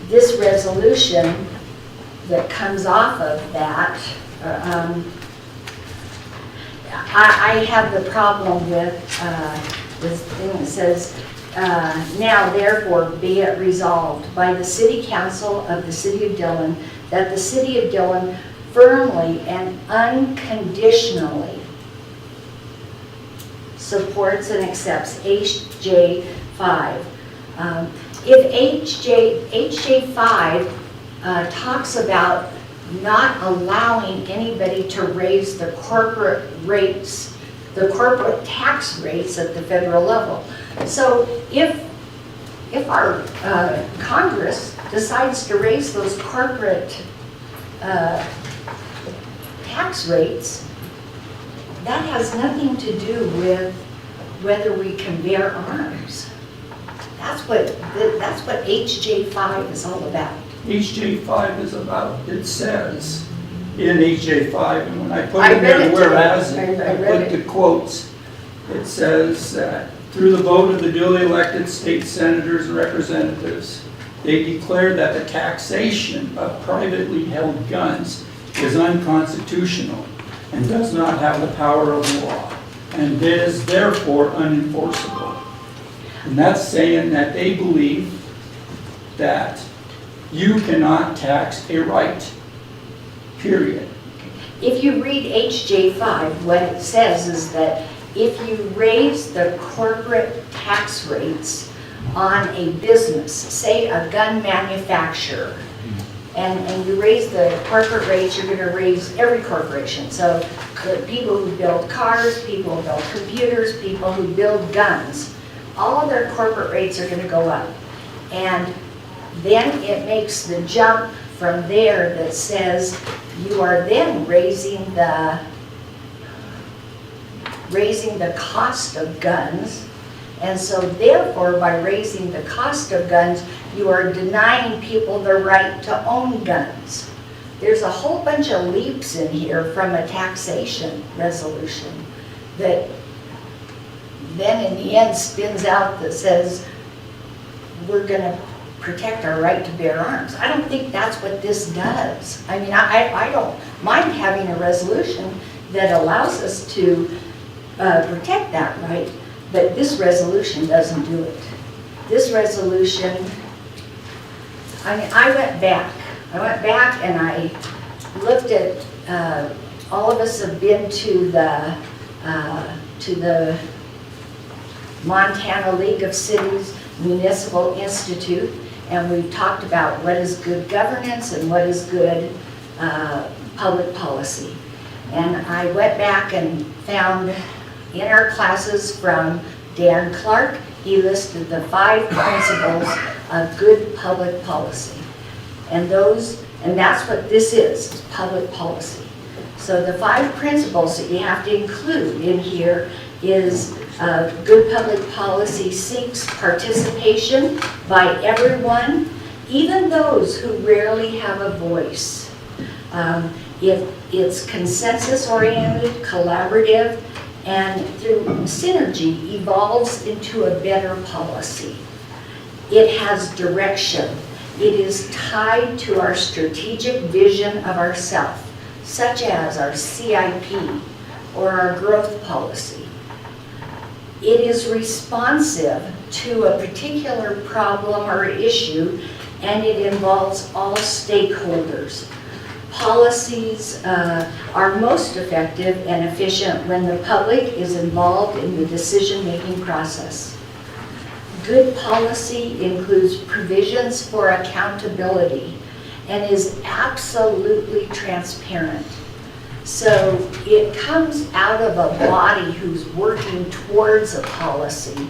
This resolution that comes off of that, I have the problem with this thing that says, now therefore be it resolved by the City Council of the City of Dillon that the City of Dillon firmly and unconditionally supports and accepts HJ5. If HJ5 talks about not allowing anybody to raise the corporate rates, the corporate tax rates at the federal level. So if our Congress decides to raise those corporate tax rates, that has nothing to do with whether we can bear arms. That's what HJ5 is all about. HJ5 is about, it says in HJ5, and when I put I it read there, it whereas today. I I read put the quotes, it says that through the vote of the duly elected state senators and representatives, they declare that the taxation of privately held guns is unconstitutional and does not have the power of law, and is therefore unenforceable. And that's saying that they believe that you cannot tax a right, period. If you read HJ5, what it says is that if you raise the corporate tax rates on a business, say a gun manufacturer, and you raise the corporate rates, you're going to raise every corporation. So people who build cars, people who build computers, people who build guns, all of their corporate rates are going to go up. And then it makes the jump from there that says you are then raising the cost of guns. And so therefore, by raising the cost of guns, you are denying people the right to own guns. There's a whole bunch of leaps in here from a taxation resolution that then in the end spins out that says we're going to protect our right to bear arms. I don't think that's what this does. I mean, I don't mind having a resolution that allows us to protect that right, but this resolution doesn't do it. This resolution, I mean, I went back and I looked at, all of us have been to the Montana League of Cities Municipal Institute, and we've talked about what is good governance and what is good public policy. And I went back and found in our classes from Dan Clark, he listed the 5 principles of good public policy. And that's what this is public policy. So the 5 principles that you have to include in here is good public policy seeks participation by everyone, even those who rarely have a voice. It's consensus-oriented, collaborative, and through synergy evolves into a better policy. It has direction. It is tied to our strategic vision of ourself, such as our CIP or our growth policy. It is responsive to a particular problem or issue, and it involves all stakeholders. Policies are most effective and efficient when the public is involved in the decision-making process. Good policy includes provisions for accountability and is absolutely transparent. So it comes out of a body who's working towards a policy,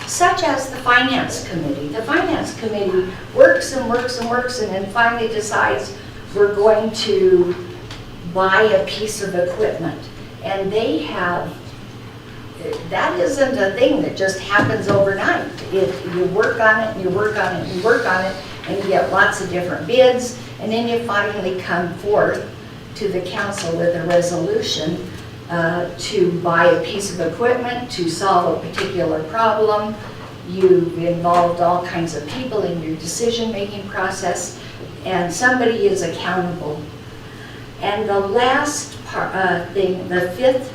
such as the finance committee. The finance committee works and works and works and then finally decides we're going to buy a piece of equipment. And they have, that isn't a thing that just happens overnight. You work on it, and you work on it, and you work on it, and you get lots of different bids, and then you finally come forth to the council with a resolution to buy a piece of equipment to solve a particular problem. You've involved all kinds of people in your decision-making process, and somebody is accountable. And the last thing, the fifth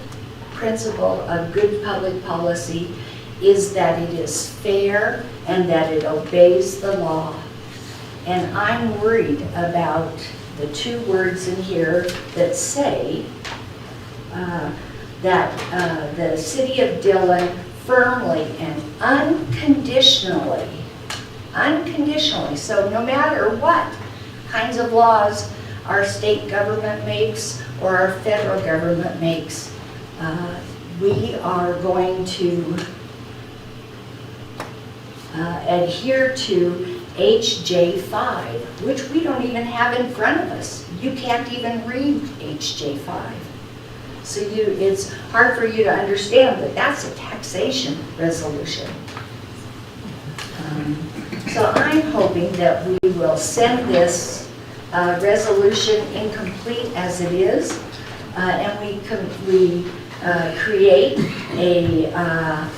principle of good public policy is that it is fair and that it obeys the law. And I'm worried about the two words in here that say that the city of Dillon firmly and unconditionally, so no matter what kinds of laws our state government makes or our federal government makes, we are going to adhere to HJ5, which we don't even have in front of us. You can't even read HJ5. So it's hard for you to understand that that's a taxation resolution. So I'm hoping that we will send this resolution incomplete as it is, and we create a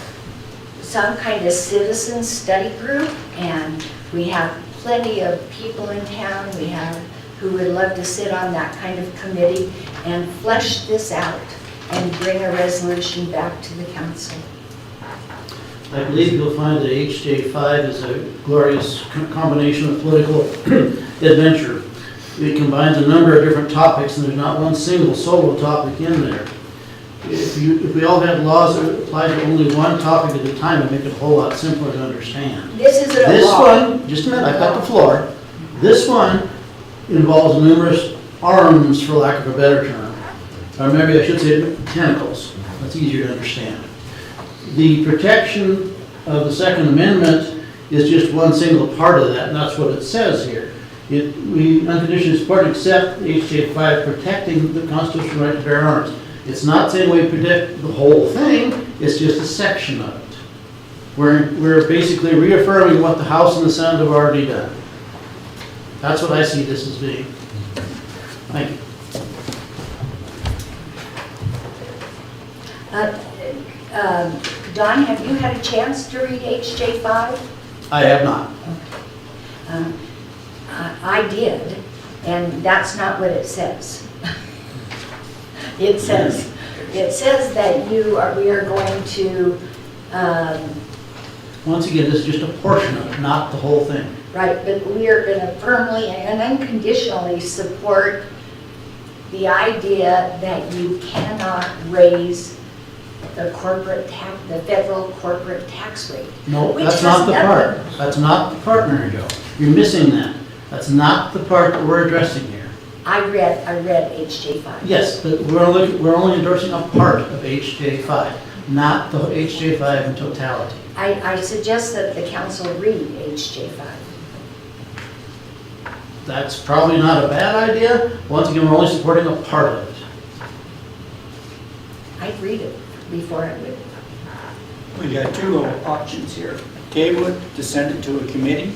some kind of citizen study group, and we have plenty of people in town who would love to sit on that kind of committee and flesh this out and bring a resolution back to the council. I believe you'll find that HJ5 is a glorious combination of political adventure. It combines a number of different topics, and there's not one single solo topic in there. If we all had laws that applied to only one topic at a time, it'd make it a whole lot simpler to understand. This isn't a This law. one, just a minute, I've got the floor. This one involves numerous arms, for lack of a better term. Or maybe I should say tentacles. That's easier to understand. The protection of the Second Amendment is just one single part of that, and that's what it says here. We unconditionally support and accept HJ5 protecting the constitutional right to bear arms. It's not saying we protect the whole thing, it's just a section of it. We're basically reaffirming what the House and the Senate have already done. That's what I see this as being. Thank you. Don, have you had a chance to read HJ5? I have not. I did, and that's not what it says. It says that we are going to. Once again, this is just a portion of it, not the whole thing. Right, but we are going to firmly and unconditionally support the idea that you cannot raise the federal corporate tax rate. No, Which that's has not the nothing- part. That's not the part, Mary Jo. You're missing that. That's not the part that we're addressing here. I read HJ5. Yes, but we're only endorsing a part of HJ5, not the HJ5 in totality. I suggest that the council read HJ5. That's probably not a bad idea. Once again, we're only supporting a part of it. I'd read it before I would. We got two options here. Table it to send it to a committee,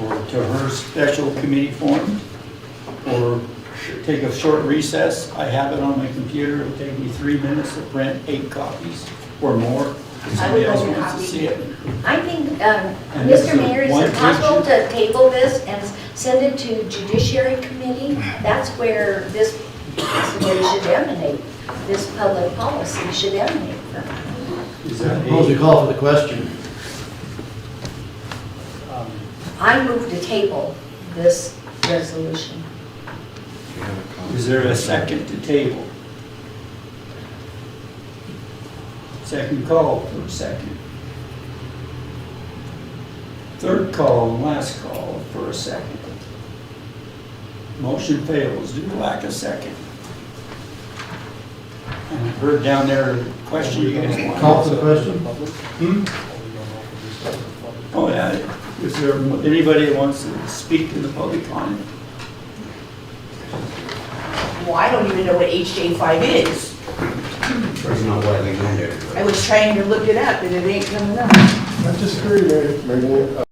or to her special committee form, or take a short recess. I have it on my computer. It'll take me 3 minutes to print 8 copies or more. If somebody else wants to see it. I think, And this Mr. is Mayor, is one it possible picture. to table this and send it to Judiciary Committee? That's where this possibly should emanate. This public policy should emanate from. Is that Suppose we call for the question. I move to table this resolution. Is there a second to table? Second call for a second. Third call and last call for a second. Motion fails due to lack of second. And I heard down there a question you guys want. Call for the question. Oh, yeah. Is there anybody that wants to speak to the public on it? Well, I don't even know what HJ5 is. It's not widely known there. I was trying to look it up and it ain't coming up. I'm just curious, Mary,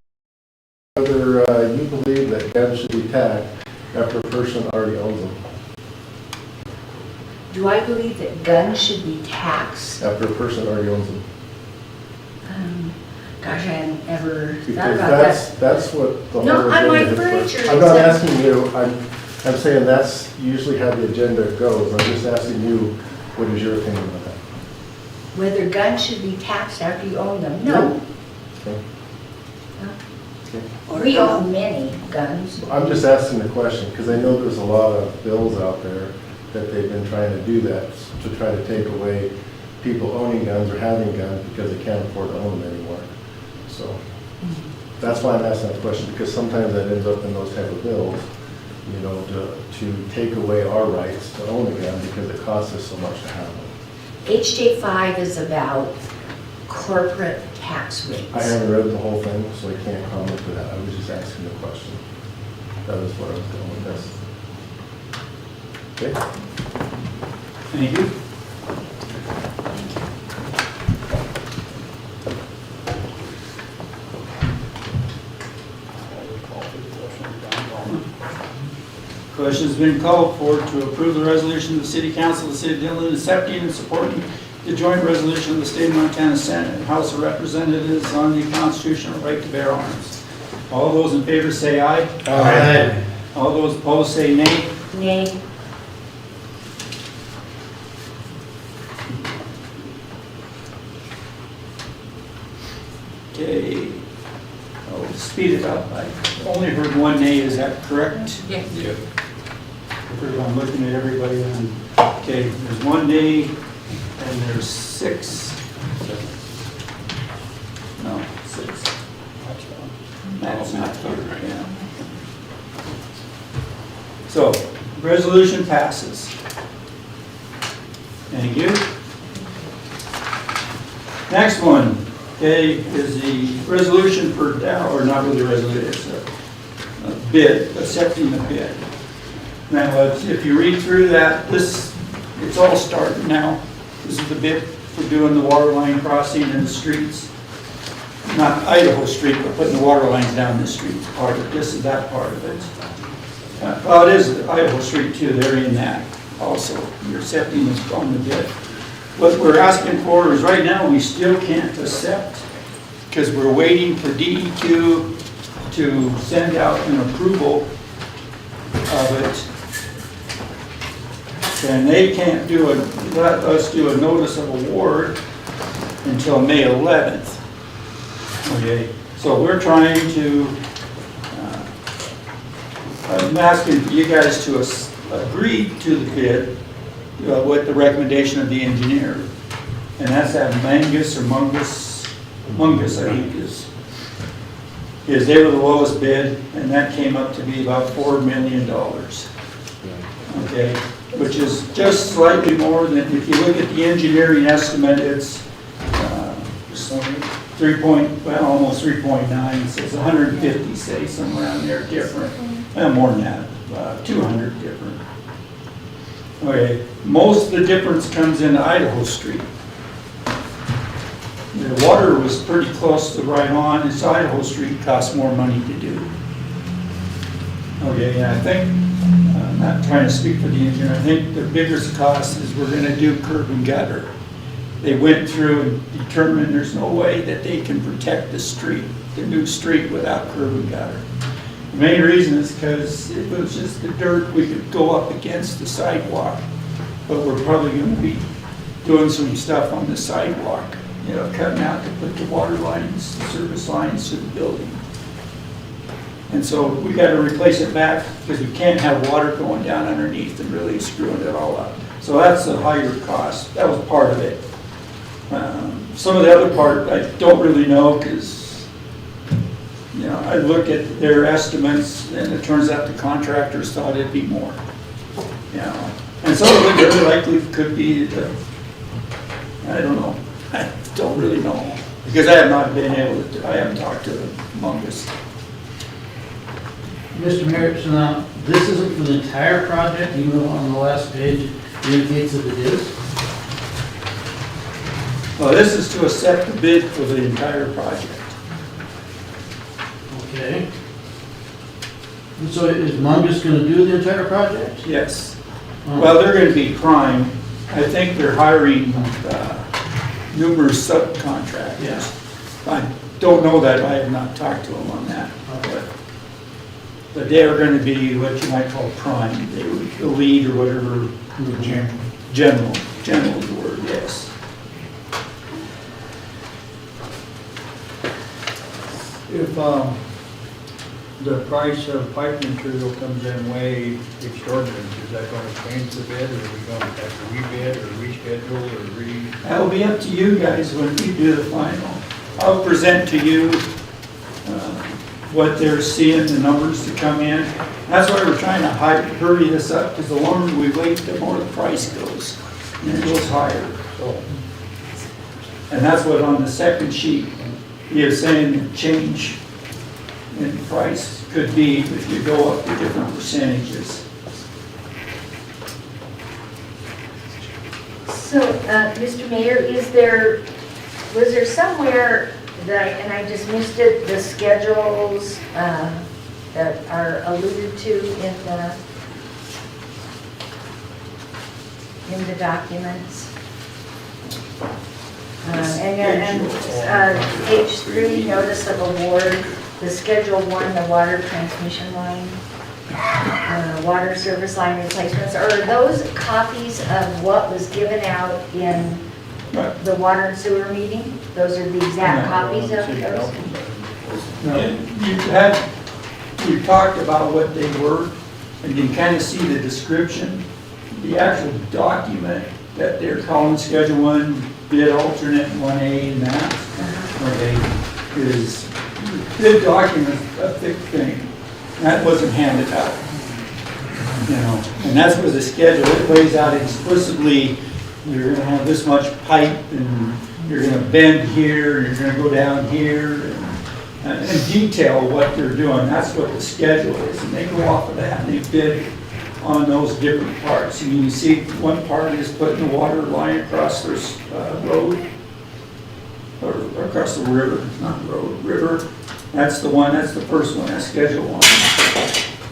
whether you believe that guns should be taxed after a person already owns them. Do I believe that guns should be taxed? After a person already owns them. Gosh, I hadn't ever thought Because about that. that's what the No, whole on my agenda is furniture, for. I'm not it says- asking you, I'm saying that's usually how the agenda goes. I'm just asking you, what is your opinion on that? Whether guns should be taxed after you own them? No. Okay. We own many guns. I'm just asking the question, because I know there's a lot of bills out there that they've been trying to do that, to try to take away people owning guns or having guns because they can't afford to own them anymore. So that's why I'm asking that question, because sometimes that ends up in those type of bills, you know, to take away our rights to own a gun because it costs us so much to have them. HJ5 is about corporate tax rates. I haven't read the whole thing, so I can't comment to that. I was just asking the question. That is what I was going with this. Okay? Thank you. Question's been called for to approve the resolution of the City Council of the City of Dillon accepting and supporting the joint resolution of the State of Montana Senate and House of Representatives on the constitutional right to bear arms. All those in favor say aye. Aye. All those opposed say nay. Nay. Okay. I'll speed it up. I only heard one nay, is that correct? Yes. Yep. I'm looking at everybody on, okay, there's one nay and there's 6. No, 6. That's not here, yeah. So, resolution passes. Thank you. Next one, okay, is the resolution for Dow, or not really a resolution, it's a bid, accepting the bid. Now, if you read through that, it's all started now. This is the bid for doing the water line crossing in the streets. Not Idaho Street, but putting the water lines down the street part of it. This is that part of it. Well, it is Idaho Street too, they're in that also. You're accepting this on the bid. What we're asking for is right now, we still can't accept because we're waiting for DEQ to send out an approval of it. And they can't let us do a notice of award until May 11th. Okay, so we're trying to, I'm asking you guys to agree to the bid with the recommendation of the engineer. And that's that Mangus or Mungus, I think is they were the lowest bid, and that came up to be about $4 million. Okay, which is just slightly more than, if you look at the engineering estimate, it's almost 3.9, so it's 150, say, somewhere around there, different. More than that, 200 different. Okay, most of the difference comes in Idaho Street. The water was pretty close to right on, it's Idaho Street costs more money to do. Okay, and I think, I'm not trying to speak for the engineer, I think the biggest cost is we're gonna do curb and gutter. They went through and determined there's no way that they can protect the street, the new street, without curb and gutter. The main reason is because if it was just the dirt, we could go up against the sidewalk, but we're probably gonna be doing some stuff on the sidewalk, you know, cutting out to put the water lines, the service lines to the building. And so we got to replace it back because we can't have water going down underneath and really screwing it all up. So that's a higher cost. That was part of it. Some of the other part I don't really know because, you know, I look at their estimates and it turns out the contractors thought it'd be more. You know, and some of it very likely could be, I don't know. I don't really know. Because I have not been able to, I haven't talked to Mungus. Mr. Mayor, so now, this isn't for the entire project, even though on the last page it indicates that it is? Well, this is to accept the bid for the entire project. Okay. So is Mungus gonna do the entire project? Yes. Oh. Well, they're gonna be prime. I think they're hiring numerous subcontractors. Yeah. I don't know that, I have not talked to them on that. Okay. But they are gonna be what you might call prime, they would, the lead or whatever. General is the word, yes. If the price of pipe material comes in way exorbitant, is that going to change the bid, or are we going to have to rebid, or reschedule, or That'll be up to you guys when you do the final. I'll present to you what they're seeing, the numbers to come in. That's why we're trying to hurry this up, because the longer we wait, the more the price goes. And it goes higher. And that's what on the second sheet, you're saying the change in price could be if you go up to different percentages. So, Mr. Mayor, was there somewhere that, and I just missed it, the schedules that are alluded to in the documents? And page 3, notice of award, the Schedule 1, the water transmission line, water service line replacements. Are those copies of what was given out in the water and sewer meeting? Those are the exact copies of those? You talked about what they were, and you can kind of see the description. The actual document that they're calling Schedule 1, bid alternate 1A and that, okay, is, bid document, a thick thing. That wasn't handed out. And that's where the schedule, it lays out explicitly, you're gonna have this much pipe, and you're gonna bend here, and you're gonna go down here, and detail what they're doing. That's what the schedule is, and they go off of that, and they bid on those different parts. And you can see one part is putting the water line across this road, or across the river, not road, river. That's the one, that's the first one, that's Schedule 1.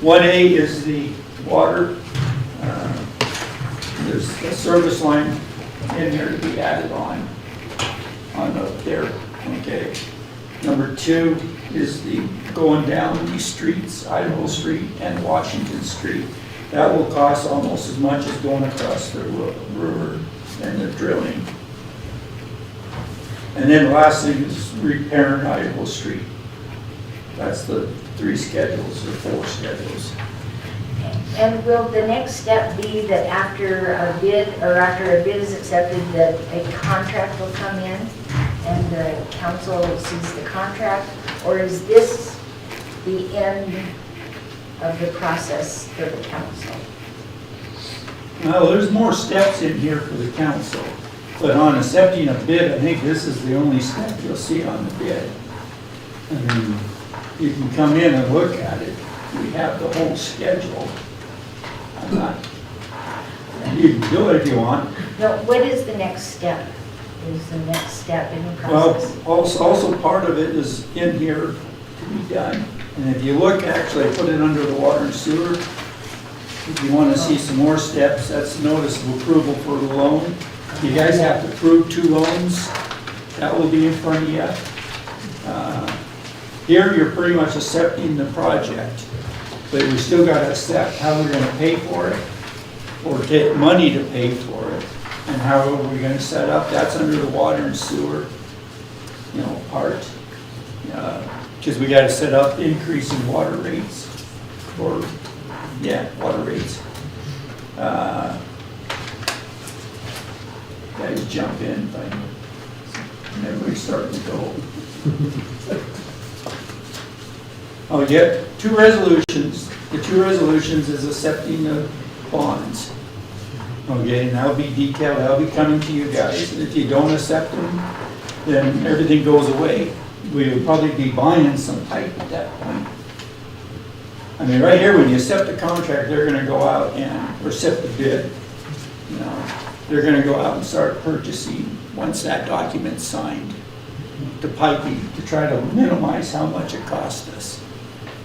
1A is the water. There's a service line in there to be added on up there, okay. Number 2 is the going down these streets, Idaho Street and Washington Street. That will cost almost as much as going across the river and the drilling. And then lastly is repairing Idaho Street. That's the 3 schedules or 4 schedules. And will the next step be that after a bid, or after a bid is accepted, that a contract will come in and the council sees the contract? Or is this the end of the process for the council? Well, there's more steps in here for the council, but on accepting a bid, I think this is the only step you'll see on the bid. I mean, you can come in and look at it. We have the whole schedule. You can do it if you want. No, what is the next step? Is the next step in the Well, process? also part of it is in here to be done. And if you look, actually, I put it under the water and sewer. If you want to see some more steps, that's notice of approval for the loan. You guys have to approve 2 loans. That will be in front of you. Here, you're pretty much accepting the project, but we still got to accept how we're going to pay for it, or get money to pay for it, and how are we going to set up. That's under the water and sewer, part. Because we got to set up increasing water rates, water rates. Guys jump in, but everybody's starting to go. Oh, yeah, 2 resolutions. The 2 resolutions is accepting the bonds. Okay, and that'll be detailed, that'll be coming to you guys. And if you don't accept them, then everything goes away. We would probably be buying some pipe at that point. I mean, right here, when you accept the contract, they're gonna go out and, or accept the bid, you know, they're gonna go out and start purchasing, once that document's signed, the piping, to try to minimize how much it costs us,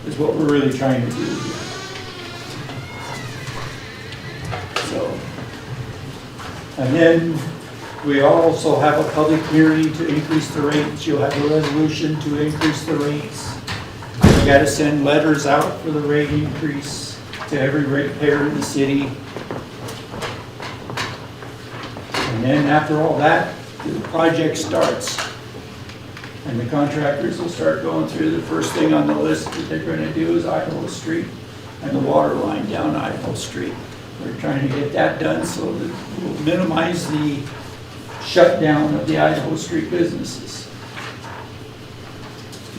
is what we're really trying to do here. So, and then we also have a public hearing to increase the rates. You'll have a resolution to increase the rates. You gotta send letters out for the rate increase to every ratepayer in the city. And then after all that, the project starts. And the contractors will start going through. The first thing on the list that they're gonna do is Idaho Street and the water line down Idaho Street. We're trying to get that done so that we'll minimize the shutdown of the Idaho Street businesses.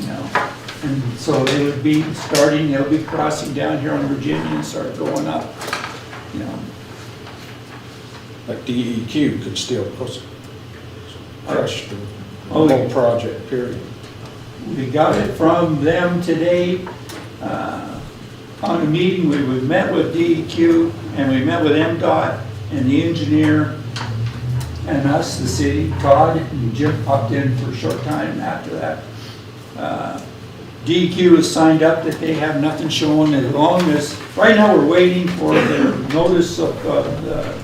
You know, and so they would be starting, they'll be crossing down here on Virginia and start going up, you know. But DEQ could still crush the Oh, whole project, period. We got it from them today, on a meeting. We met with DEQ and we met with MDOT and the engineer and us, the city. Todd and Jim popped in for a short time after that. DEQ has signed up that they have nothing showing as long as, right now we're waiting for their notice of the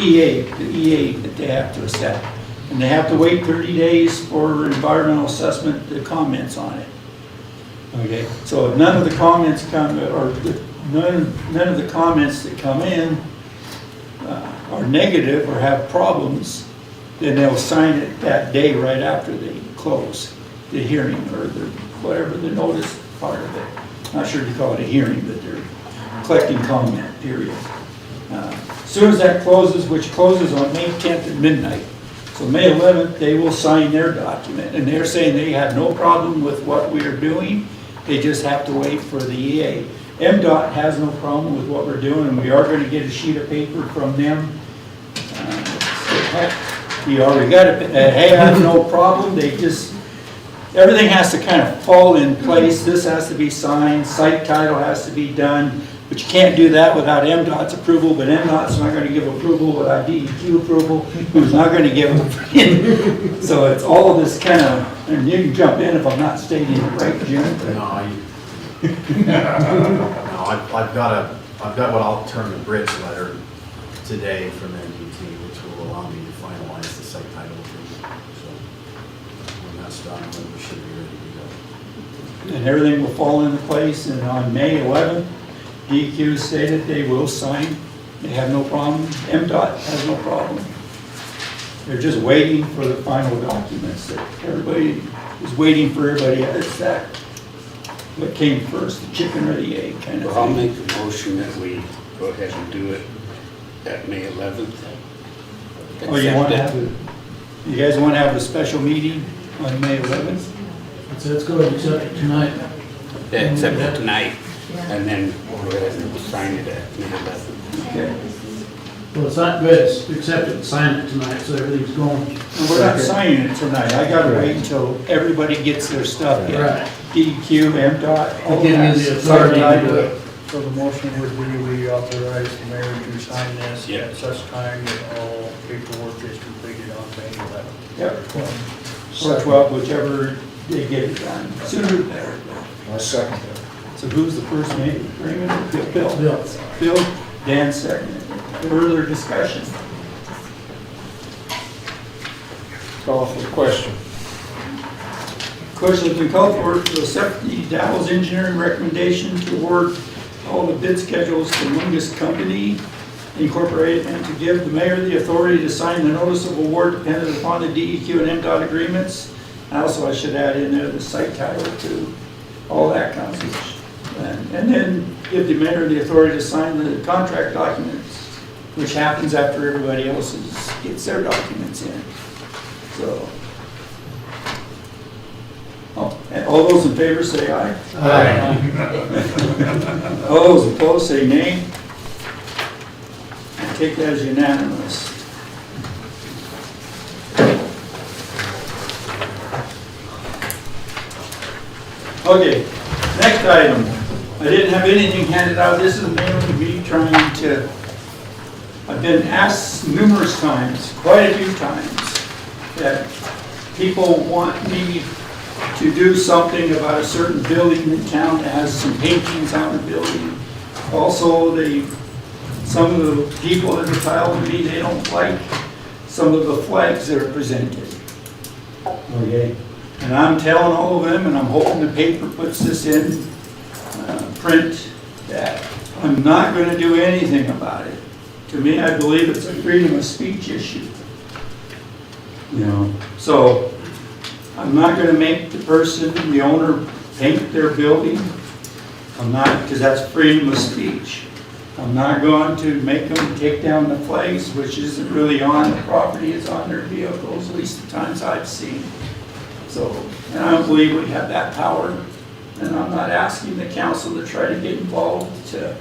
EA that they have to accept. And they have to wait 30 days for environmental assessment, the comments on it. Okay, so if none of the comments come, or none of the comments that come in are negative or have problems, then they'll sign it that day right after they close the hearing, or the, whatever the notice part of it. Not sure to call it a hearing, but they're collecting comment, period. As soon as that closes, which closes on May 10th at midnight, so May 11th, they will sign their document, and they're saying they have no problem with what we are doing. They just have to wait for the EA. MDOT has no problem with what we're doing, and we are going to get a sheet of paper from them. We already got it. Hey, I have no problem. They just, everything has to kind of fall in place. This has to be signed. Site title has to be done. But you can't do that without MDOT's approval, but MDOT's not going to give approval without DEQ approval, who's not going to give it. So it's all of this kind of, and you can jump in if I'm not stating it right, Jim. No, I've got what I'll term a bridge letter today from NDT, which will allow me to finalize the site title agreement. So when that's done, then we should be ready to go. And everything will fall into place, and on May 11th, DEQ stated they will sign. They have no problem. MDOT has no problem. They're just waiting for the final documents that everybody is waiting for. Everybody has that. What came first, the chicken or the egg kind of Well, I'll thing. make a motion that we go ahead and do it at May 11th. Oh, you want to have a, you guys want to have a special meeting on May 11th? So let's go and accept it tonight. Yeah, accept it tonight, and then we'll go ahead and sign it at May 11th. Okay. Well, it's not good, it's accept it and sign it tonight, so everything's going. And we're not signing it tonight. I got to wait until everybody gets their stuff in. Right. DEQ, MDOT, all Give you that. the authority to do it. So the motion would be we authorize the mayor to sign this Yeah. at such time that all paperwork is completed on May 11th. Yep. Or 12, whichever they get it done. Sooner the better. I second that. So who's the first name? Raymond? Bill. Bill. Bill, Dan seconded. Further discussion? Call for the question. Question has been called for to accept the Dowell's engineering recommendation to award all the bid schedules to Mungus Company Incorporated, and to give the mayor the authority to sign the notice of award dependent upon the DEQ and MDOT agreements. Also, I should add in there the site title to all that kind of stuff. And then give the mayor the authority to sign the contract documents, which happens after everybody else gets their documents in. So, and all those in favor say aye. Aye. All those opposed say nay. I take that as unanimous. Okay, next item. I didn't have anything handed out. This is mainly me trying to, I've been asked numerous times, quite a few times, that people want me to do something about a certain building in town that has some paintings on the building. Also, some of the people that are telling me they don't like some of the flags that are presented. Okay, and I'm telling all of them, and I'm hoping the paper puts this in print, that I'm not going to do anything about it. To me, I believe it's a freedom of speech issue. You know, so I'm not going to make the person, the owner, paint their building. I'm not, because that's freedom of speech. I'm not going to make them take down the flags, which isn't really on the property, it's on their vehicles, at least the times I've seen. So, and I don't believe we have that power, and I'm not asking the council to try to get involved to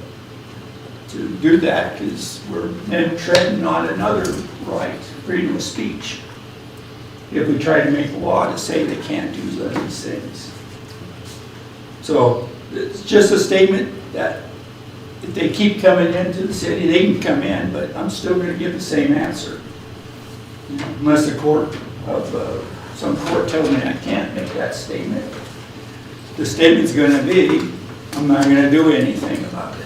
do that, because we're then treading on another right, freedom of speech, if we try to make a law to say they can't do these things. So, it's just a statement that if they keep coming into the city, they can come in, but I'm still going to give the same answer. You know, unless the court some court tells me I can't make that statement. The statement's going to be, I'm not going to do anything about it.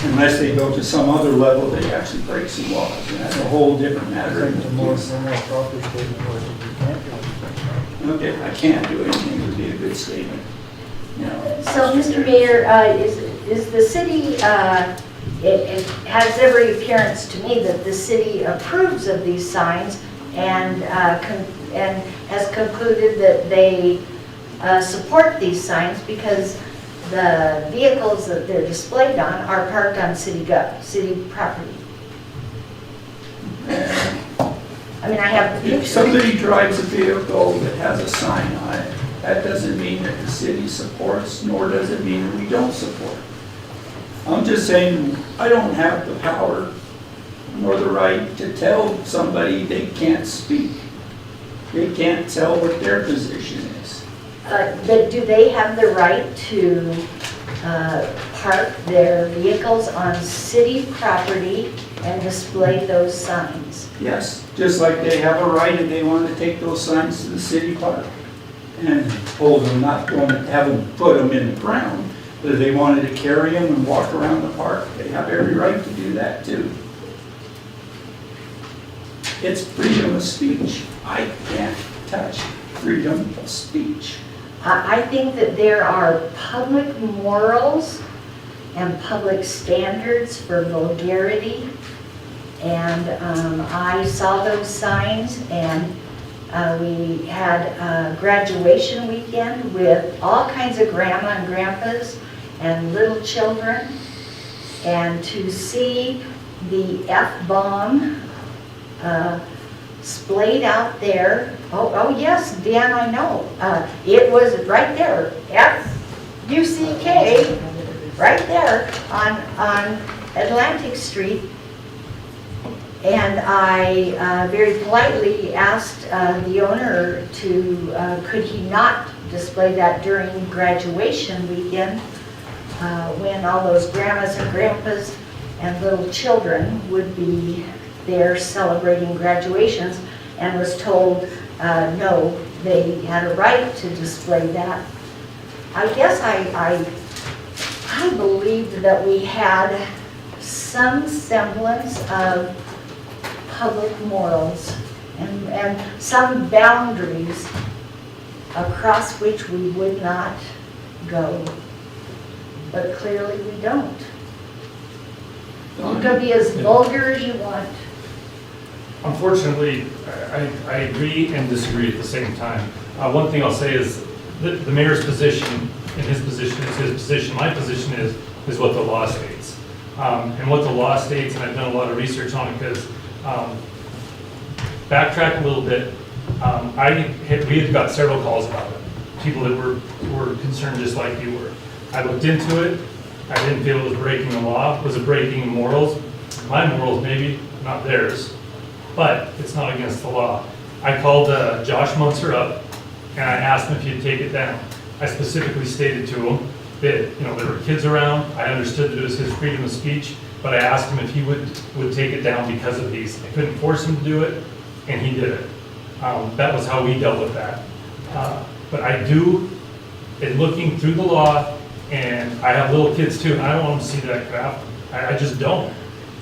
Unless they go to some other level, they actually break some laws, and that's a whole different matter. The more proper statement was that you can't do anything. Okay, I can't do anything would be a good statement. You know. So, Mr. Mayor, is the city, it has every appearance to me that the city approves of these signs and has concluded that they support these signs because the vehicles that they're displayed on are parked on city property. I mean, I have the If picture. somebody drives a vehicle that has a sign on it, that doesn't mean that the city supports, nor does it mean that we don't support. I'm just saying, I don't have the power nor the right to tell somebody they can't speak. They can't tell what their position is. But do they have the right to park their vehicles on city property and display those signs? Yes, just like they have a right if they want to take those signs to the city park and hold them, not going to have them put them in the ground, but if they wanted to carry them and walk around the park, they have every right to do that too. It's freedom of speech. I can't touch freedom of speech. I think that there are public morals and public standards for vulgarity. And I saw those signs, and we had a graduation weekend with all kinds of grandma and grandpas and little children. And to see the F-bomb splayed out there. Oh yes, Dan, I know. It was right there, F-U-C-K, right there on Atlantic Street. And I very politely asked the owner to, could he not display that during graduation weekend when all those grandmas and grandpas and little children would be there celebrating graduations, and was told no, they had a right to display that. I guess I believed that we had some semblance of public morals and some boundaries across which we would not go. But clearly we don't. You can be as vulgar as you want. Unfortunately, I agree and disagree at the same time. One thing I'll say is the mayor's position, and his position is his position, my position is what the law states. And what the law states, and I've done a lot of research on it because, backtrack a little bit, we had got several calls about it. People that were concerned just like you were. I looked into it. I didn't feel it was breaking the law. Was it breaking morals? My morals, maybe, not theirs. But it's not against the law. I called Josh Munzer up, and I asked him if he'd take it down. I specifically stated to him that, there were kids around. I understood that it was his freedom of speech, but I asked him if he would take it down because of these. I couldn't force him to do it, and he did it. That was how we dealt with that. But I do, in looking through the law, and I have little kids too, and I don't want them to see that crap. I just don't.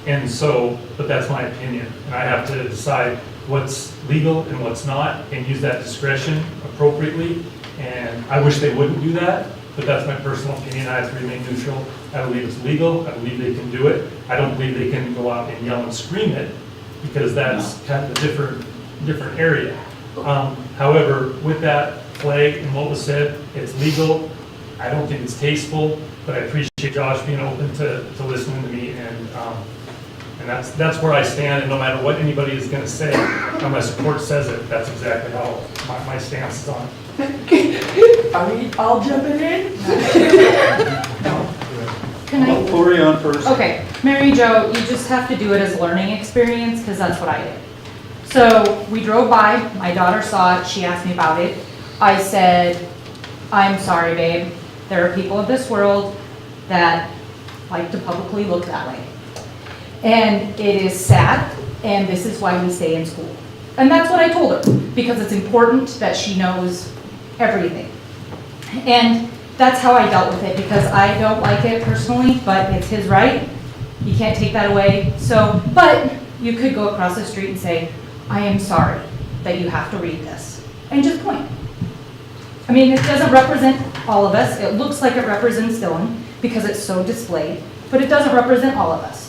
And so, but that's my opinion, and I have to decide what's legal and what's not, and use that discretion appropriately. And I wish they wouldn't do that, but that's my personal opinion. I have to remain neutral. I believe it's legal. I believe they can do it. I don't believe they can go out and yell and scream it, because that's kind of a different area. However, with that flag and what was said, it's legal. I don't think it's tasteful, but I appreciate Josh being open to listening to me, and that's where I stand. And no matter what anybody is going to say, and my support says it, that's exactly how my stance is on it. Are we all jumping in? Can I? Lori on first. Okay, Mary Jo, you just have to do it as a learning experience, because that's what I did. So we drove by, my daughter saw it, she asked me about it. I said, I'm sorry, babe. There are people of this world that like to publicly look that way. And it is sad, and this is why we stay in school. And that's what I told her, because it's important that she knows everything. And that's how I dealt with it, because I don't like it personally, but it's his right. You can't take that away. So, but you could go across the street and say, I am sorry that you have to read this, and just point. I mean, it doesn't represent all of us. It looks like it represents Dillon because it's so displayed, but it doesn't represent all of us.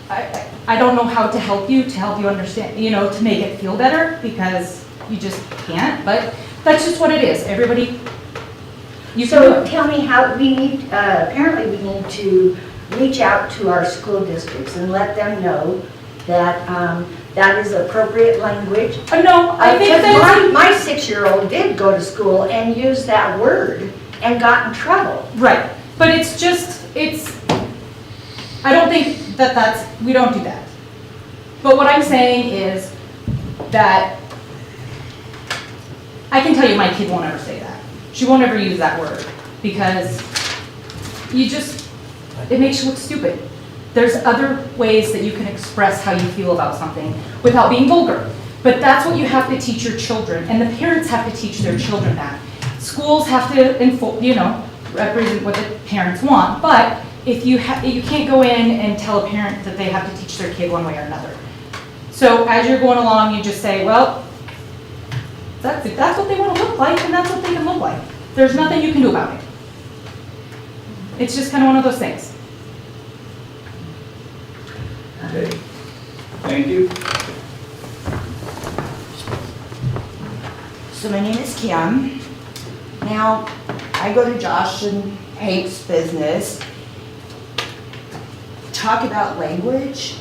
I don't know how to help you understand, to make it feel better, because you just can't, but that's just what it is. Everybody, So tell me how we need, apparently we need to reach out to our school districts and let them know that that is appropriate language. No, I think that my 6-year-old did go to school and use that word and got in trouble. Right, but I don't think we don't do that. But what I'm saying is that I can tell you my kid won't ever say that. She won't ever use that word, because it makes you look stupid. There's other ways that you can express how you feel about something without being vulgar. But that's what you have to teach your children, and the parents have to teach their children that. Schools have to, represent what the parents want, but if you can't go in and tell a parent that they have to teach their kid one way or another. So as you're going along, you just say, well, if that's what they want to look like, then that's what they can look like. There's nothing you can do about it. It's just kind of one of those things. Okay. Thank you. So my name is Kim. Now, I go to Josh and Hank's business. Talk about language.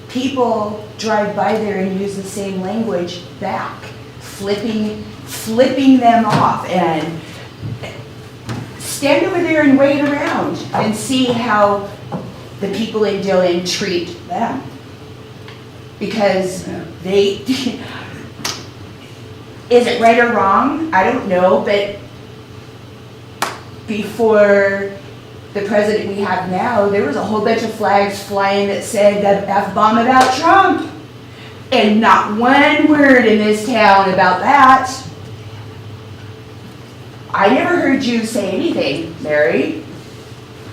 People drive by there and use the same language back, flipping them off, and stand over there and wait around and see how the people in Dillon treat them. Because is it right or wrong? I don't know, but before the president we have now, there was a whole bunch of flags flying that said that F-bomb about Trump. And not one word in this town about that. I never heard you say anything, Mary.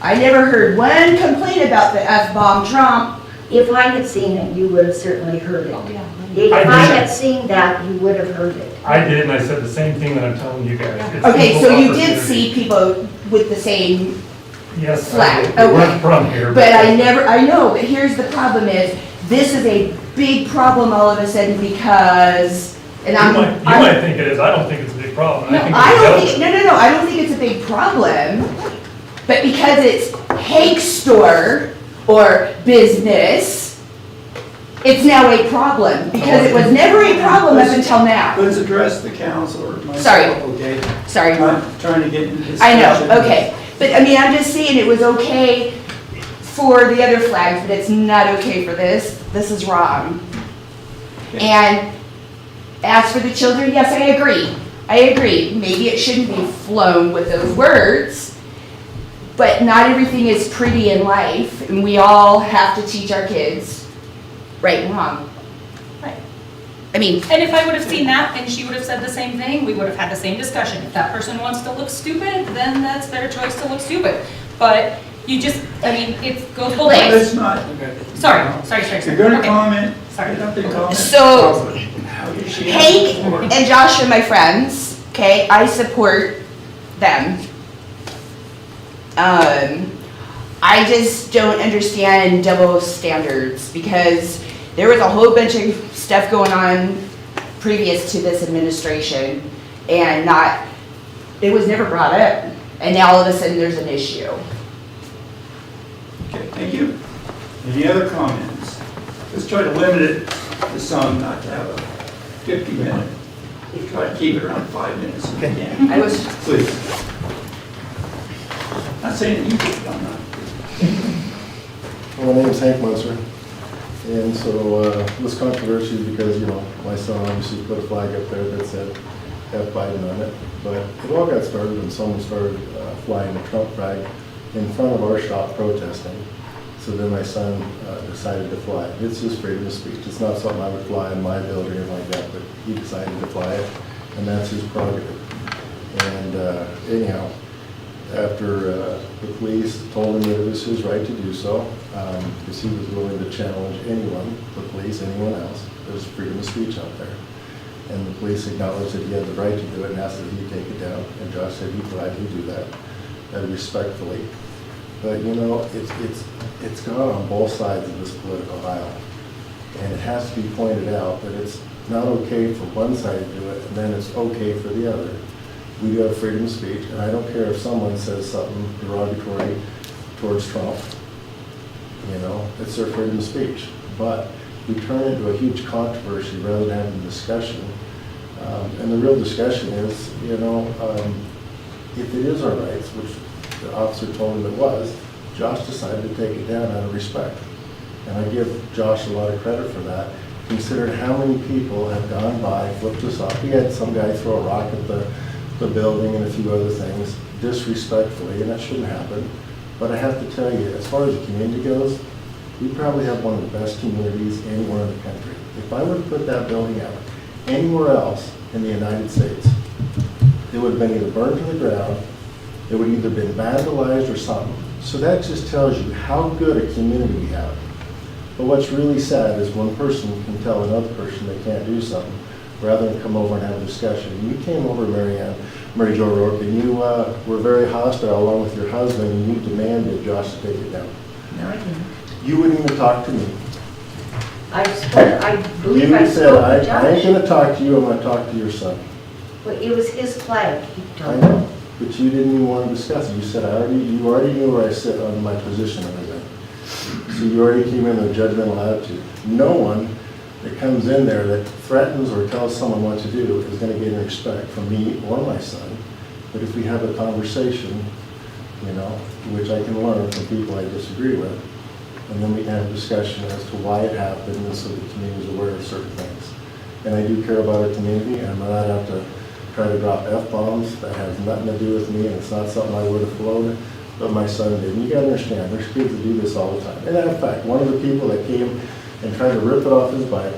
I never heard one complaint about the F-bomb Trump. If I had seen it, you would have certainly heard it. Oh, yeah. If I had seen that, you would have heard it. I did, and I said the same thing that I'm telling you guys. It's Okay, equal so you opportunity. did see people with the same Yes, I flag. did. They weren't from here. But I know, but here's the problem is, this is a big problem all of a sudden because, and You might think it is, I don't think it's a big problem. No, think I it's don't dealt think, no, I don't think it's a big problem. But because it's Hank's store or business, it's now a problem, because it was never a problem up until now. Let's address the council or myself, Sorry. okay? Sorry. I'm trying to get into this. I know, okay. But I mean, I'm just saying it was okay for the other flags, but it's not okay for this. This is wrong. And as for the children, yes, I agree. I agree, maybe it shouldn't be flown with those words, but not everything is pretty in life, and we all have to teach our kids right and wrong. Right. I mean, And if I would have seen that and she would have said the same thing, we would have had the same discussion. If that person wants to look stupid, then that's their choice to look stupid. But you just, I mean, it goes both ways. Let's not. Sorry. You're gonna Okay. comment. Sorry. Get up and comment. So, How is she- Hank and Josh are my friends, okay? I support them. I just don't understand double standards because there was a whole bunch of stuff going on previous to this administration and it was never brought up. And now all of a sudden there's an issue. Okay, thank you. Any other comments? Let's try to limit it to some, not to have a 50-minute. We'll try to keep it around 5 minutes if we can. I was, Please. Not saying that you did, I'm not. My name's Hank Munzer, and so this controversy is because, you know, my son obviously put a flag up there that said F Biden on it, but it all got started when someone started flying a Trump flag in front of our shop protesting. So then my son decided to fly it. It's just freedom of speech. It's not something I would fly in my building or like that, but he decided to fly it, and that's his prerogative. And anyhow, after the police told him that it was his right to do so, because he was willing to challenge anyone, the police, anyone else, there's freedom of speech out there. And the police acknowledged that he had the right to do it and asked that he take it down. And Josh said he'd gladly do that, respectfully. But you know, it's gone on both sides of this political aisle. And it has to be pointed out that it's not okay for one side to do it, and then it's okay for the other. We do have freedom of speech, and I don't care if someone says something derogatory towards Trump. You know, it's their freedom of speech. But we turn into a huge controversy rather than having a discussion. And the real discussion is, you know, if it is our rights, which the officer told him it was, Josh decided to take it down out of respect. And I give Josh a lot of credit for that, considering how many people have gone by, flipped us off. He had some guy throw a rock at the building and a few other things, disrespectfully, and that shouldn't happen. But I have to tell you, as far as the community goes, we probably have one of the best communities anywhere in the country. If I were to put that building out anywhere else in the United States, it would have been either burned to the ground, it would either been vandalized or something. So that just tells you how good a community we have. But what's really sad is one person can tell another person they can't do something, rather than come over and have a discussion. You came over, Mary Jo Rourke, and you were very hostile along with your husband, and you demanded Josh to take it down. No, I didn't. You wouldn't even talk to me. I believe I You said, spoke I to ain't Josh. gonna talk to you, I'm gonna talk to your son. Well, it was his flag, he I told me. know, but you didn't even want to discuss it. You said, you already knew where I sit on my position and everything. So you already came in with a judgmental attitude. No one that comes in there that threatens or tells someone what to do is gonna gain respect from me or my son. But if we have a conversation, you know, which I can learn from people I disagree with, and then we can have a discussion as to why it happened, and so the community is aware of certain things. And I do care about our community, and I'm not out to try to drop F-bombs. That has nothing to do with me, and it's not something I would have flown, but my son did. And you gotta understand, there's kids that do this all the time. And in fact, one of the people that came and tried to rip it off his bike,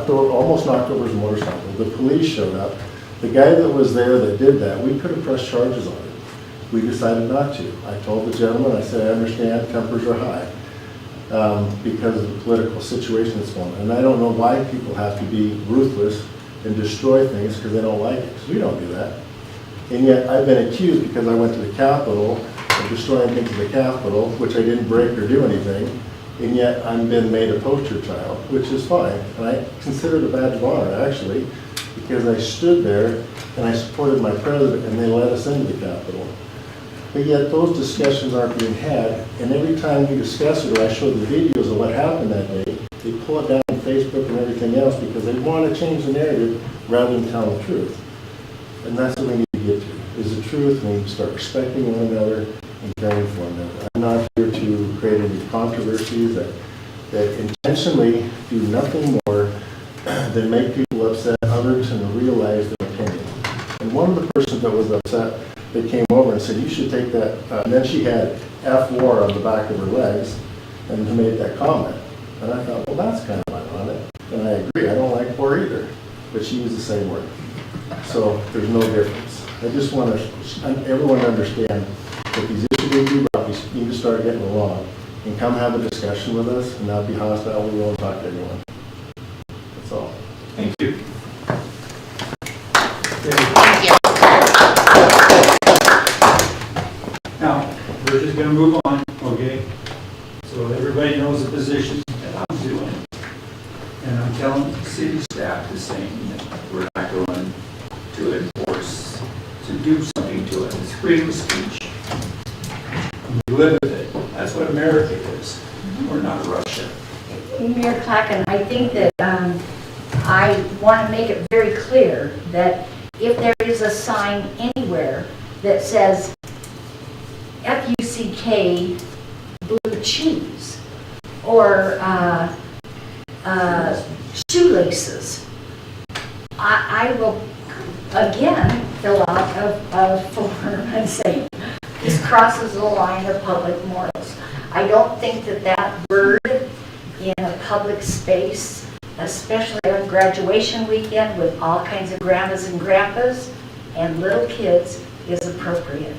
almost knocked over his motorcycle. The police showed up. The guy that was there that did that, we could have pressed charges on him. We decided not to. I told the gentleman, I said, I understand tempers are high. Because of the political situation that's going on. And I don't know why people have to be ruthless and destroy things because they don't like it, because we don't do that. And yet I've been accused because I went to the Capitol of destroying things at the Capitol, which I didn't break or do anything, and yet I've been made a poster child, which is fine. And I consider it a badge of honor, actually, because I stood there and I supported my president and they let us into the Capitol. But yet those discussions aren't being had, and every time we discuss it or I show the videos of what happened that day, they pull it down on Facebook and everything else because they want to change the narrative rather than tell the truth. And that's what we need to get to, is the truth. We need to start respecting one another and caring for one another. I'm not here to create any controversies that intentionally do nothing more than make people upset other than to realize their opinion. And one of the persons that was upset, they came over and said, you should take that, and then she had F war on the back of her legs, and made that comment. And I thought, well, that's kind of ironic. And I agree, I don't like war either, but she used the same word. So there's no difference. I just want everyone to understand that these issues need to be brought, we need to start getting along, and come have a discussion with us, and not be hostile, we won't talk to anyone. That's all. Thank you. Now, we're just gonna move on, okay? So everybody knows the position that I'm doing. And I'm telling the city staff the same, that we're not going to enforce, to do something to it. It's freedom of speech. We live with it. That's what America is. We're not Russia. Mayor Clacken, I think that I want to make it very clear that if there is a sign anywhere that says FUCK blue cheese or shoelaces, I will again fill out a form and say this crosses the line of public morals. I don't think that that word in a public space, especially on graduation weekend with all kinds of grandmas and grandpas and little kids, is appropriate.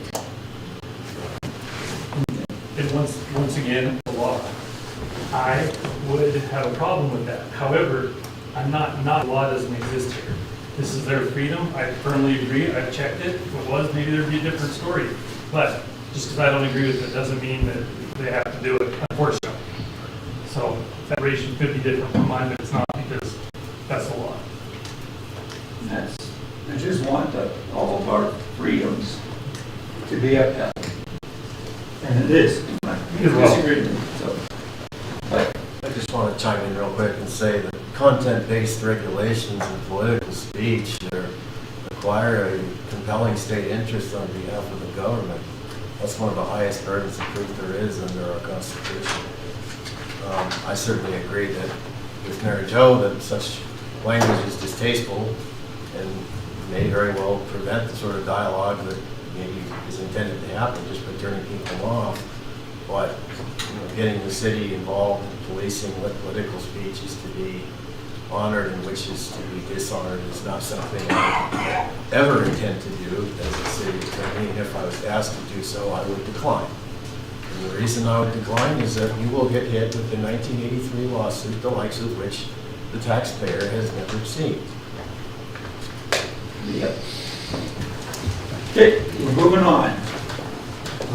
And once again, the law. I would have a problem with that. However, the law doesn't exist here. This is their freedom. I firmly agree. I've checked it. If it was, maybe there'd be a different story. But just because I don't agree with it doesn't mean that they have to do it, unfortunately. So federation could be different from mine, but it's not, because that's the law. I just want all of our freedoms to be upheld. And it is. Disagreement. So, I just want to chime in real quick and say that content-based regulations in political speech require a compelling state interest on behalf of the government. That's one of the highest burdens of proof there is under our Constitution. I certainly agree that with Mary Jo that such language is distasteful and may very well prevent the sort of dialogue that maybe is intended to happen just by turning people off. But getting the city involved in policing what political speech is to be honored and which is to be dishonored is not something I ever intend to do as a city attorney. And if I was asked to do so, I would decline. And the reason I would decline is that you will get hit with the 1983 lawsuit, the likes of which the taxpayer has never seen. Yep. Okay, we're moving on.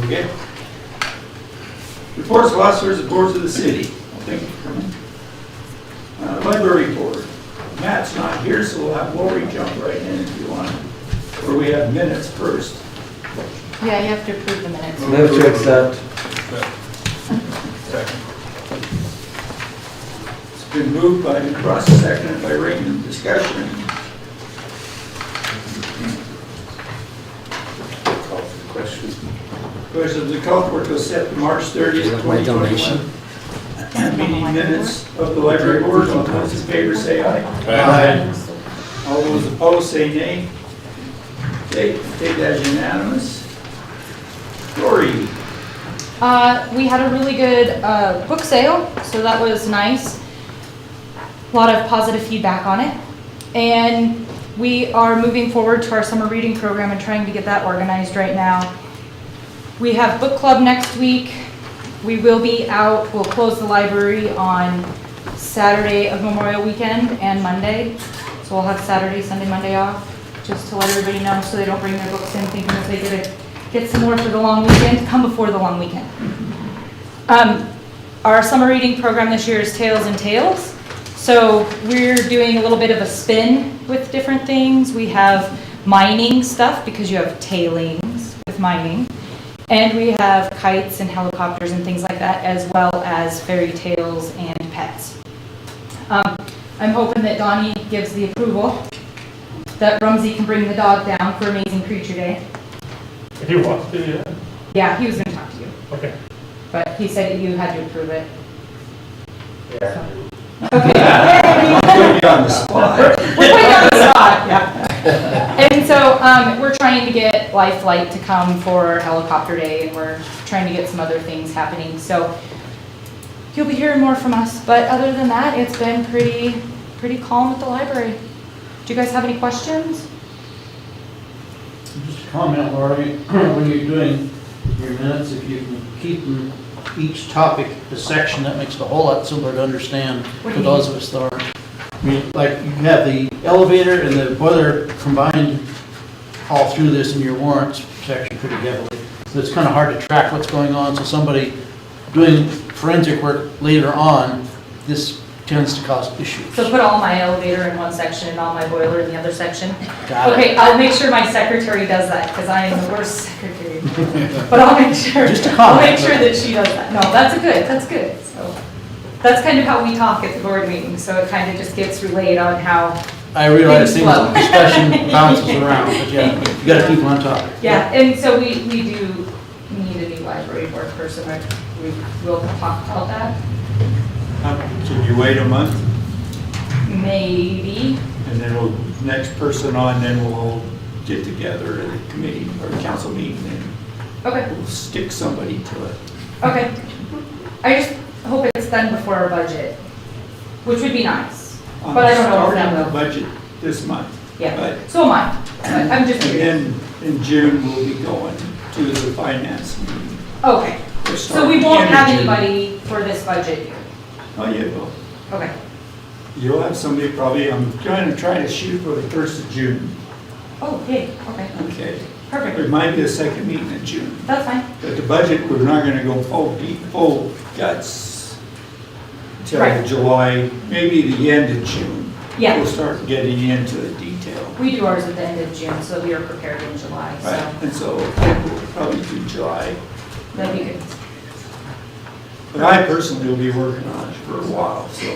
Okay. Reports of officers and boards of the city. Thank you for coming. Library board. Matt's not here, so we'll have Lori jump right in if you want. Or we have minutes first. Yeah, you have to approve the minutes. Move to accept. Second. It's been moved by Cross, seconded by Raymond. Discussion. Question of the call for to set the March 30th, 2021 meeting minutes of the library board. All those in favor say aye. Aye. All those opposed say nay. Okay, take that as unanimous. Lori. We had a really good book sale, so that was nice. A lot of positive feedback on it. And we are moving forward to our summer reading program and trying to get that organized right now. We have book club next week. We will be out, we'll close the library on Saturday of Memorial Weekend and Monday. So we'll have Saturday, Sunday, Monday off, just to let everybody know so they don't bring their books in thinking that they get some more for the long weekend, come before the long weekend. Our summer reading program this year is Tales and Tales. So we're doing a little bit of a spin with different things. We have mining stuff because you have tailings with mining. And we have kites and helicopters and things like that, as well as fairy tales and pets. I'm hoping that Donnie gives the approval that Rumsey can bring the dog down for Amazing Creature Day. If he wants to do that. Yeah, he was going to talk to you. Okay. But he said that you had to approve it. Yeah. Okay. Put you on the spot. We're putting you on the spot, yeah. And so we're trying to get Life Flight to come for helicopter day, and we're trying to get some other things happening, so you'll be hearing more from us, but other than that, it's been pretty calm at the library. Do you guys have any questions? Just a comment, Lori, when you're doing your minutes, if you can keep them, each topic, the section, that makes it a whole lot simpler to understand for those of us that aren't. I mean, like, you have the elevator and the boiler combined all through this in your warrants section pretty heavily. So it's kind of hard to track what's going on, so somebody doing forensic work later on, this tends to cause issues. So put all my elevator in one section and all my boiler in the other section? Got it. Okay, I'll make sure my secretary does that, because I am the worst secretary. But I'll make sure, Just a I'll comment. make sure that she does that. No, that's good. So that's kind of how we talk at the board meeting, so it kind of just gets relayed on how I realize things things, flow. discussion bounces around, but yeah, you gotta keep them on topic. Yeah, and so we do need a new library board person, right? We'll talk about that, Can you wait a month? maybe. And then we'll, next person on, then we'll all get together at a committee or council meeting and Okay, we'll stick somebody to it. okay. I just hope it's done before our budget, which would be nice, but I don't know if that Starting the will. budget this month. Yeah, But- so am I. But I'm just And curious. then in June, we'll be going to the finance meeting. Okay, We're so we starting won't in have June. anybody for this budget year. Oh, you will. Okay, You'll have somebody probably, I'm going to try to shoot for the 1st of June. oh, yay, okay, Okay. perfect, There might be a second meeting in June. that's fine. But the budget, we're not gonna go full guts till Right. July, maybe the end of June. Yeah. We'll start getting into the detail. We do ours at the end of June, so we are prepared in July, Right, so and so we'll probably do July. that'll be good. But I personally will be working on it for a while, so.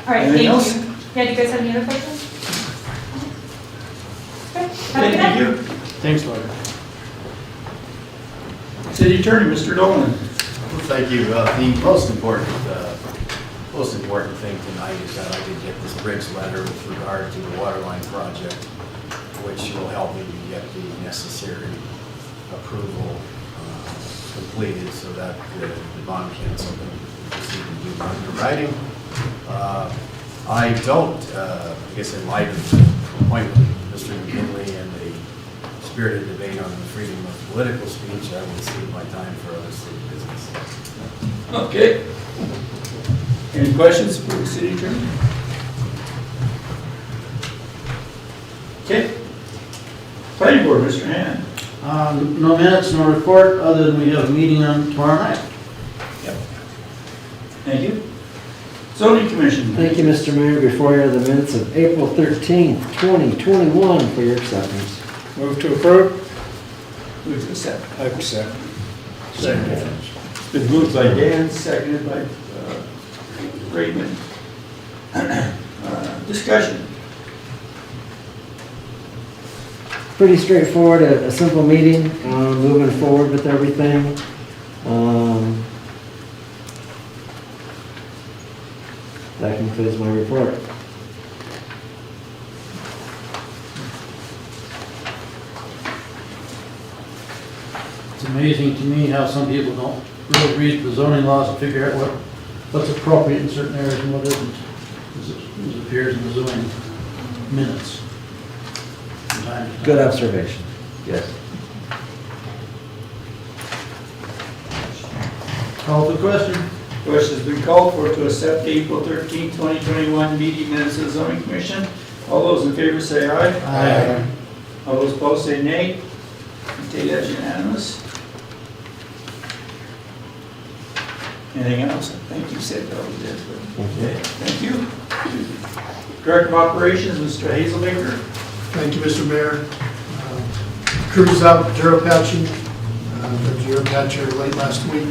All right, Anything thank else? you. Yeah, do you guys have any other questions? Okay, have a good Thank night. you. Thanks, Lori. City Attorney, Mr. Dillon. Thank you. The most important thing tonight is that I did get this bridge letter with regard to the water line project, which will help me to get the necessary approval completed so that the bond council can proceed and do underwriting. I don't, I guess in light of the appointment of Mr. McKinley and the spirited debate on the freedom of political speech, I will cede my time for other city business. Okay. Any questions for the city attorney? Okay. Planning board, Mr. Hand. No minutes, no report, other than we have a meeting on tomorrow night. Yep. Thank you. Zoning commission. Thank you, Mr. Mayor. Before you are the minutes of April 13th, 2021 for your acceptance. Move to approve? Move to accept. Accept. Second. It's been moved by Dan, seconded by Raymond. Discussion. Pretty straightforward, a simple meeting, moving forward with everything. That concludes my report. It's amazing to me how some people don't really read the zoning laws and figure out what's appropriate in certain areas and what isn't, as it appears in the zoning minutes. from time to time. Good observation, yes. Call for the question. Question's been called for to accept the April 13, 2021 meeting minutes of the zoning commission. All those in favor say aye. Aye. All those opposed say nay. Take that as unanimous. Anything else? I think you said that we did. but- Okay, thank you. Director of Operations, Mr. Hazelbaker. Thank you, Mr. Mayor. Crews out geopatching, the geopatcher late last week,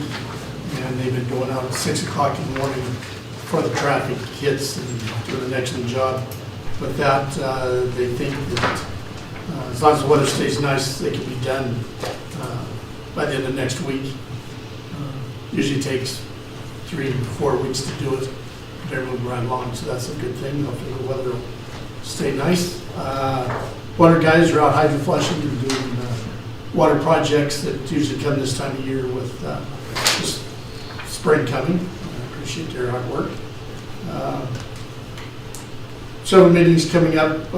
and they've been going out at 6 o'clock in the morning before the traffic hits and doing an excellent job. With that, they think that as long as the weather stays nice, they can be done by the end of next week. Usually takes 3 to 4 weeks to do it. They're moving right along, so that's a good thing. Hopefully the weather will stay nice. Water guys are out hydro flushing and doing water projects that usually come this time of year with just spring coming. I appreciate their hard work. Several meetings coming up,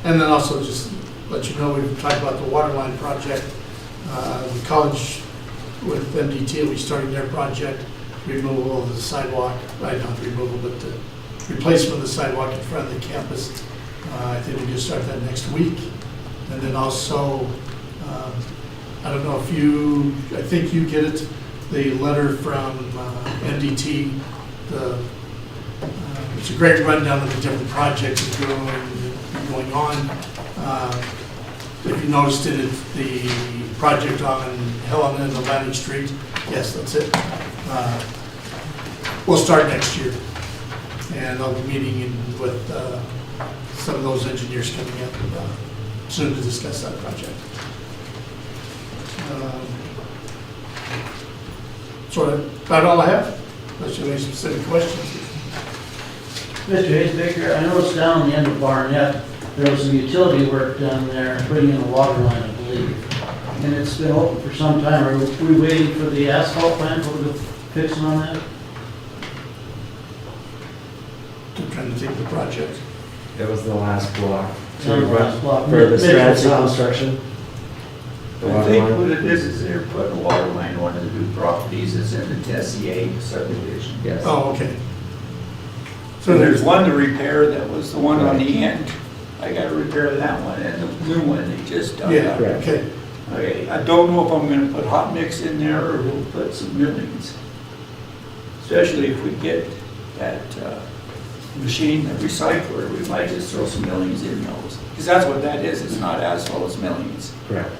and then also just let you know, we've talked about the water line project. The college with MDT will be starting their project, removal of the sidewalk, right, not removal, but the replacement of the sidewalk in front of the campus. I think we just start that next week. And then also, I don't know if you, I think you get it, the letter from MDT, it's a great rundown of the different projects that are going on. If you noticed it, it's the project on Helen and Atlantic Street. Yes, that's it. We'll start next year. And I'll be meeting with some of those engineers coming up soon to discuss that project. So about all I have. Unless you have any specific questions. Mr. Hayes-Baker, I noticed down on the end of Barnett, there was some utility work down there, bringing in a water line, I believe. And it's been open for some time. Are we waiting for the asphalt plant to fix on that? I'm trying to think of the project. It was the last block. The last block. For the Stratton construction. The I water think line. what it is they're putting a water line on one of the new properties that's in the Tessier subdivision. Yes. Oh, okay. So there's one to repair, that was the one on the end. I gotta repair that one, and the new one they just done. Yeah, up. okay. Okay, I don't know if I'm gonna put hot mix in there or we'll put some millings. Especially if we get that machine, the recycler, we might just throw some millings in those. Because that's what that is, it's not asphalt, it's millings. Correct.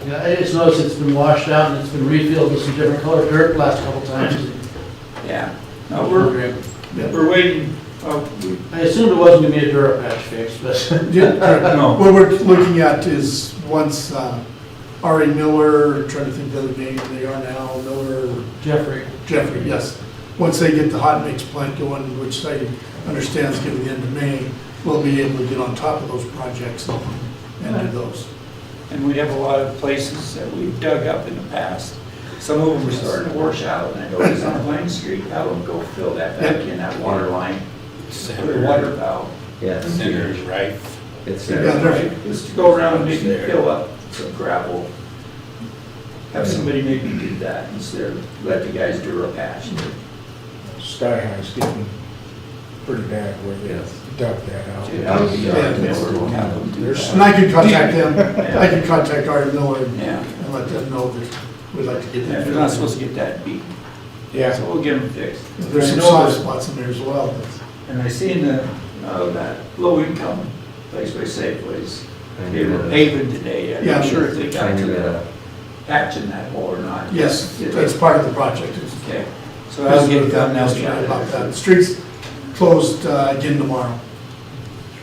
Yeah, I just noticed it's been washed out and it's been refilled with some different colored dirt the last couple times. Yeah, no, we're waiting. I assumed it wasn't gonna be a Durapatch fix, but. No. What we're looking at is once Ari Miller, trying to think of the other name they are now, Miller. Jeffrey, yes. Once they get the hot mix plant going, which I understand is going to be the end of May, we'll be able to get on top of those projects and do those. And we have a lot of places that we've dug up in the past. Some of them are starting to wash out, and I noticed on Plain Street, have them go fill that back in, that water line, for the water valve. Yes. Center's right. It's Yeah, there. Just to go around and maybe fill up some gravel. Have somebody maybe do that instead of let the guys do a patch. Sky High's getting pretty bad where they dug that out. That would be our Miller, we'll have them do that. And I can contact them, I can contact Ari Miller Yeah. and let them know that we'd like to get Yeah, that. they're not supposed to get that beat. Yeah. So we'll get them fixed. There's some I know soft that- spots in there as well. And I seen that low income place by Safeways, they were paving today. I'm Yeah. not sure if they got Trying to to get the a, patching that hole or not. Yes, Did that's they? part of the project. Okay, so that'll get done now. Yesterday about that. The street's closed again tomorrow.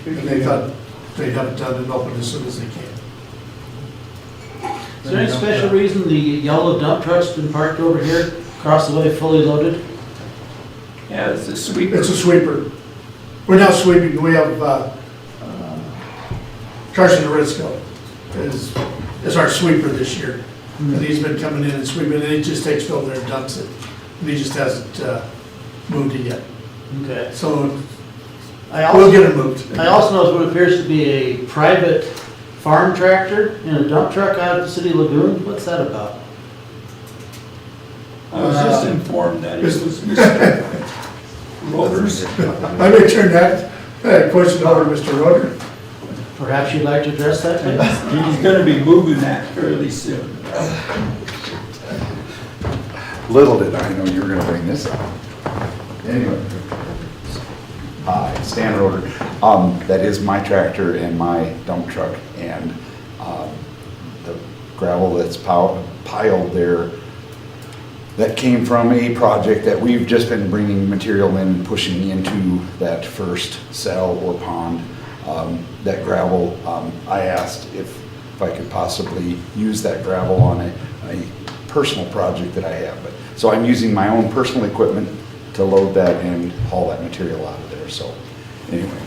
And they thought they'd have it done and open as soon as they can. is there any special reason the yellow dump truck's been parked over here, across the way, fully loaded? Yeah, it's a sweeper. It's a sweeper. We're now sweeping, we have Carson Orisco is our sweeper this year. And he's been coming in and sweeping, and he just takes it over there and dumps it. And he just hasn't moved it yet. Okay. So I we'll also, get it moved. I also noticed what appears to be a private farm tractor and a dump truck out at the city lagoon. What's that about? I was just informed that it was Mr. Roder's. I may turn that question over to Mr. Roder. Perhaps you'd like to address that, please? He's gonna be moving that fairly soon. Little did I know you were gonna bring this up. Anyway. Hi, Stan Roder. That is my tractor and my dump truck, and the gravel that's piled there, that came from a project that we've just been bringing material in and pushing into that first cell or pond. That gravel, I asked if I could possibly use that gravel on a personal project that I have. So I'm using my own personal equipment to load that and haul that material out of there. So anyway.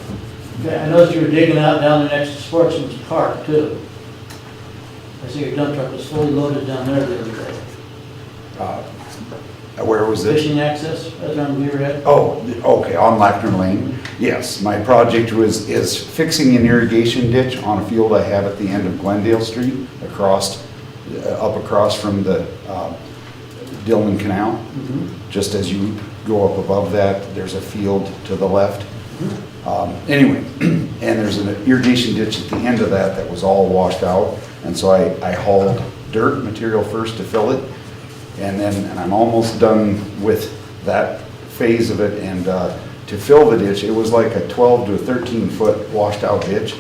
Okay, I noticed you were digging out down there next to Sportsman's Park too. I see your dump truck was fully loaded down there the other day. Where was it? Fishing access, that's on Beaverhead. Oh, okay, on Lackner Lane. Yes, my project is fixing an irrigation ditch on a field I have at the end of Glendale Street, up across from the Dillon Canal. Just as you go up above that, there's a field to the left. Anyway, and there's an irrigation ditch at the end of that was all washed out. And so I hauled dirt material first to fill it. And I'm almost done with that phase of it. And to fill the ditch, it was like a 12 to a 13 foot washed out ditch.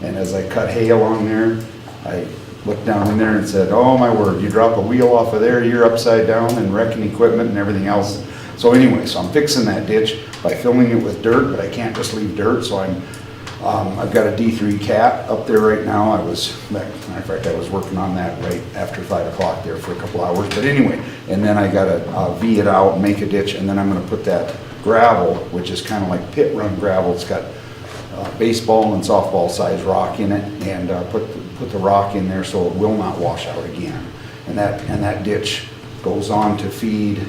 And as I cut hay along there, I looked down in there and said, oh my word, you drop a wheel off of there, you're upside down and wrecking equipment and everything else. So anyway, so I'm fixing that ditch by filling it with dirt, but I can't just leave dirt. So I've got a D3 cat up there right now. Matter of fact, I was working on that right after 5 o'clock there for a couple hours. But anyway, and then I got to V it out, make a ditch, and then I'm going to put that gravel, which is kind of like pit run gravel. It's got baseball and softball size rock in it, and put the rock in there so it will not wash out again. And that ditch goes on to feed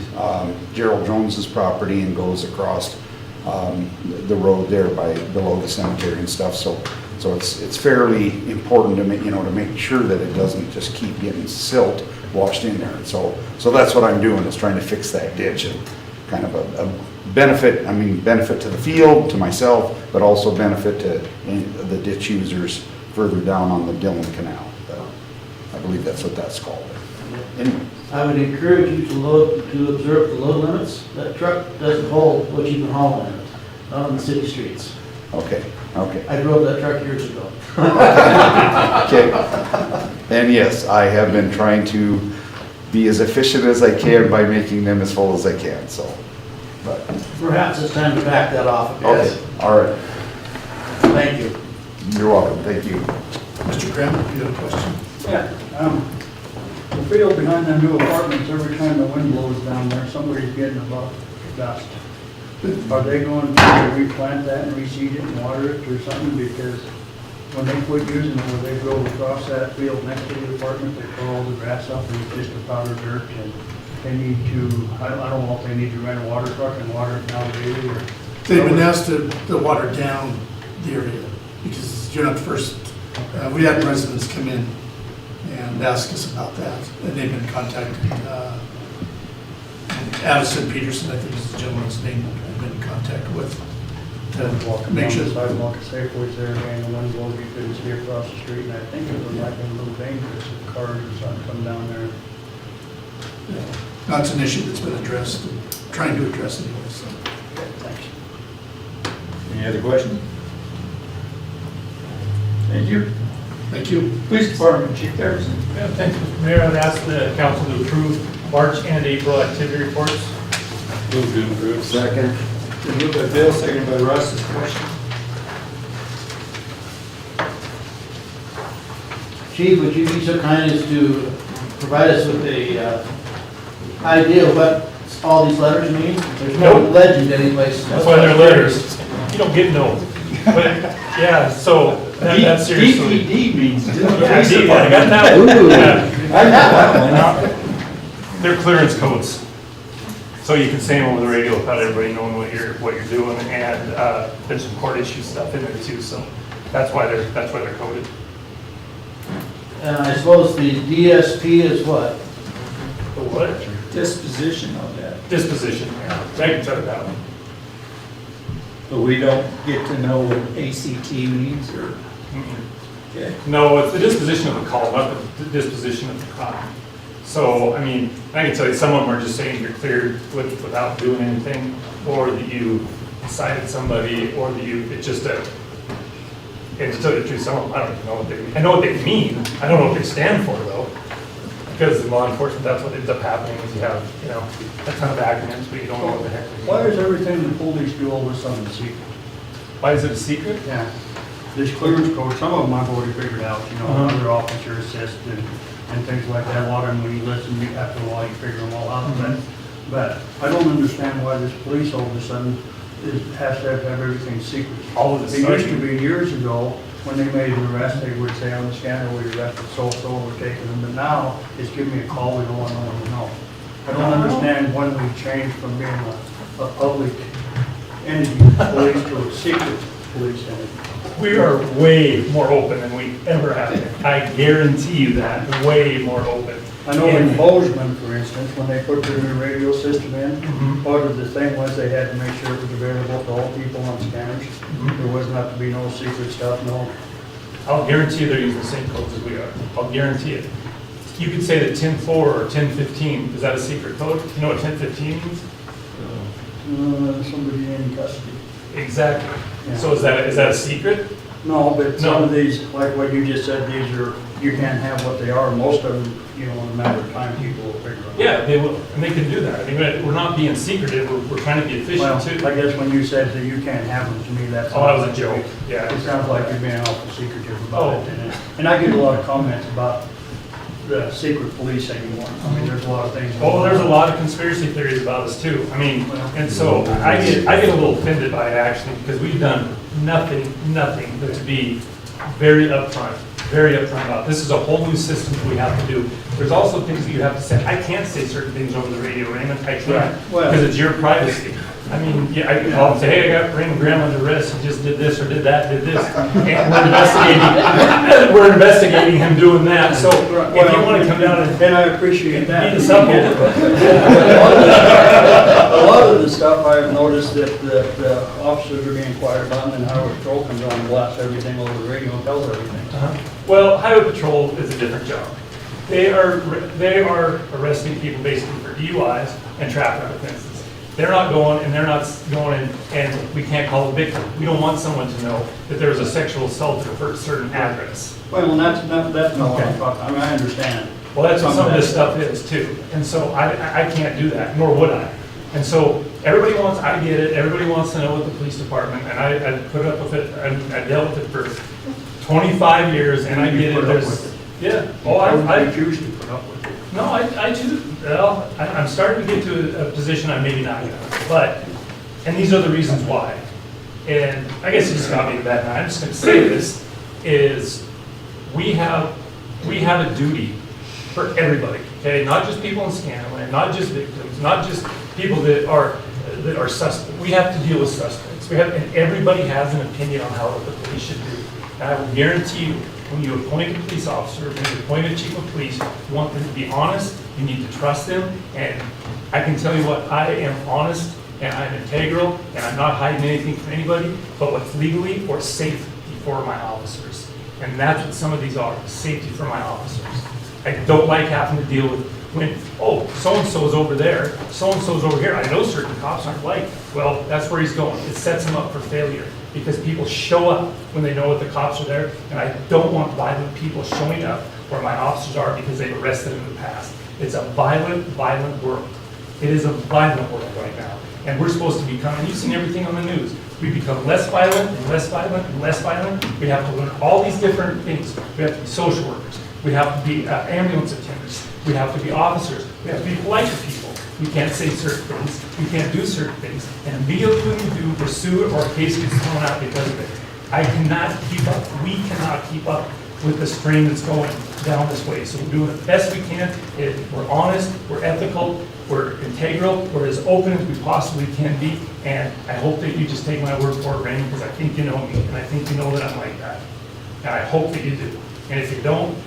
Gerald Jones's property and goes across the road there below the cemetery and stuff. So it's fairly important to make sure that it doesn't just keep getting silt washed in there. And so that's what I'm doing, is trying to fix that ditch, and kind of a benefit to the field, to myself, but also benefit to the ditch users further down on the Dillon Canal. I believe that's what that's called. Anyway. I would encourage you to observe the load limits. That truck doesn't hold what you've been hauling in it, not on the city streets. Okay. I drove that truck years ago. Okay. And yes, I have been trying to be as efficient as I can by making them as full as I can, but. Perhaps it's time to back that off a bit. Okay, all right. Thank you. You're welcome, thank you. Mr. Graham, you have a question? Yeah, the field behind them new apartments, every time the wind blows down there, somebody's getting a lot of dust. Are they going to replant that and reseed it and water it or something? Because when they quit using it, when they drove across that field next to the apartment, they tore all the grass up and it's just a powder dirt, and they need to, I don't know if they need to rent a water truck and water it down daily or. They've been asked to water down the area, because you're not the first. We had residents come in and ask us about that, and they've been contacted. Addison Peterson, I think is the gentleman's name, I've been in contact with. Make sure the sidewalk is Safeway's there, and the wind blows, you couldn't see across the street, and I think it might be a little dangerous if cars or something come down there. That's an issue that's been addressed, trying to address anyway, so. Okay, thanks. Any other questions? Thank you. Thank you. Police Department, Chief Harrison. Yeah, thanks, Mr. Mayor. I'd ask the council to approve March and April activity reports. Move to approve. Second. Moved by Bill, seconded by Russ. Discussion. Chief, would you be so kind as to provide us with a idea of what all these letters mean? There's no legend anyplace. That's why they're letters. You don't get no. But, yeah, so that's seriously. DPD means. Yeah, D, I got that one. Ooh. Yeah. I got that one. They're clearance codes. So you can say them over the radio without everybody knowing what you're doing, and there's some court issue stuff in there too, so that's why they're coded. And I suppose the DSP is what? The what? Disposition of that. Disposition, yeah. I can tell you that one. But we don't get to know what ACT means, or? Okay. No, it's the disposition of the call, not the disposition of the crime. So, I mean, I can tell you, some of them are just saying you're cleared without doing anything, or that you cited somebody, or that it's just a, and to tell you the truth, some of them, I don't even know what they mean. I know what they mean, I don't know what they stand for though. Because in law enforcement, that's what ends up happening, is you have, a ton of acronyms, but you don't know what the heck they mean. Why is everything the police do all of a sudden secret? Why is it a secret? Yeah. This clearance code, some of them I've already figured out, other officer assist and things like that. A lot of them, when you listen, after a while, you figure them all out. But I don't understand why this police all of a sudden has to have everything secret. All of the It used to study. be years ago, when they made an arrest, they would say on the scanner, we arrested so-so, we're taking them, but now, it's give me a call, we don't want no one to know. I don't understand when we changed from being a public entity, police, to a secret police entity. We are way more open than we ever have been. I guarantee you that, way more open. I know in And- Bozeman, for instance, when they put their new radio system in, Mhm. part of the thing was they had to make sure it was available to all people on scanners. There was not to be no secret stuff, no. I'll guarantee you they're using the same codes as we are. I'll guarantee it. You could say that 10.4 or 10.15, is that a secret code? You know what 10.15 means? Somebody in custody. Exactly. Yeah. So is that a secret? No, but some No. of these, like what you just said, these are, you can't have what they are. Most of them, you know, in a matter of time, people will figure out. Yeah, they will, and they can do that. I mean, we're not being secretive, we're trying to be Well, efficient too. I guess when you said that you can't have them, to me, that's. Oh, that was a joke, yeah. It sounds like you're being awful secretive Oh. about it. And I get a lot of comments about the secret police anymore. I mean, there's a lot of things. Well, there's a lot of conspiracy theories about us too. I mean, and so I get a little offended by it actually, because we've done nothing but to be very upfront about. This is a whole new system that we have to do. There's also things that you have to say. I can't say certain things over the radio, Raymond. I can't, Right. Well- because it's your privacy. I mean, yeah, I can call and say, hey, I got Raymond Graham under arrest. He just did this or did that, did this. And we're investigating him doing that. So if you want to come down and And I appreciate that. beat us up over it. A lot of the stuff I've noticed that the officers are being quiet about, and then Highway Patrol comes on and blasts everything over the radio and tells everything. Well, Highway Patrol is a different job. They are arresting people basically for DUIs and traffic offenses. They're not going and we can't call a victim. We don't want someone to know that there was a sexual assault at a certain address. Well, and that's not what Okay. I'm talking, I mean, I understand. Well, that's what some of this stuff is too. And so I can't do that, nor would I. And so everybody wants, I get it, everybody wants to know what the police department, and I put up with it, I dealt with it for 25 years, and I get it, there's, yeah. Oh, I choose to put up with it. No, I choose, well, I'm starting to get to a position I'm maybe not gonna, but, and these are the reasons why. And I guess you just got me to that, and I'm just gonna say this, is we have a duty for everybody, okay? Not just people in Scanland, not just victims, not just people that are suspects. We have to deal with suspects. And everybody has an opinion on how the police should do. And I will guarantee you, when you appoint a police officer, when you appoint a chief of police, you want them to be honest, you need to trust them, and I can tell you what, I am honest, and I'm integral, and I'm not hiding anything from anybody, but what's legally or safety for my officers. And that's what some of these are, safety for my officers. I don't like having to deal with when, oh, so-and-so's over there, so-and-so's over here. I know certain cops aren't like, well, that's where he's going. It sets him up for failure because people show up when they know that the cops are there, and I don't want violent people showing up where my officers are because they've arrested them in the past. It's a violent world. It is a violent world right now. And we're supposed to become, and you've seen everything on the news, we become less violent and less violent and less violent. We have to learn all these different things. We have to be social workers. We have to be ambulance attendants. We have to be officers. We have to be polite to people. We can't say certain things. We can't do certain things. And immediately when we do, we're sued or a case gets thrown out because of it. I cannot keep up. We cannot keep up with the stream that's going down this way. So we're doing the best we can. We're honest. We're ethical. We're integral. We're as open as we possibly can be. And I hope that you just take my word for it, Raymond, because I think you know me. And I think you know that I'm like that. And I hope that you do. And if you don't,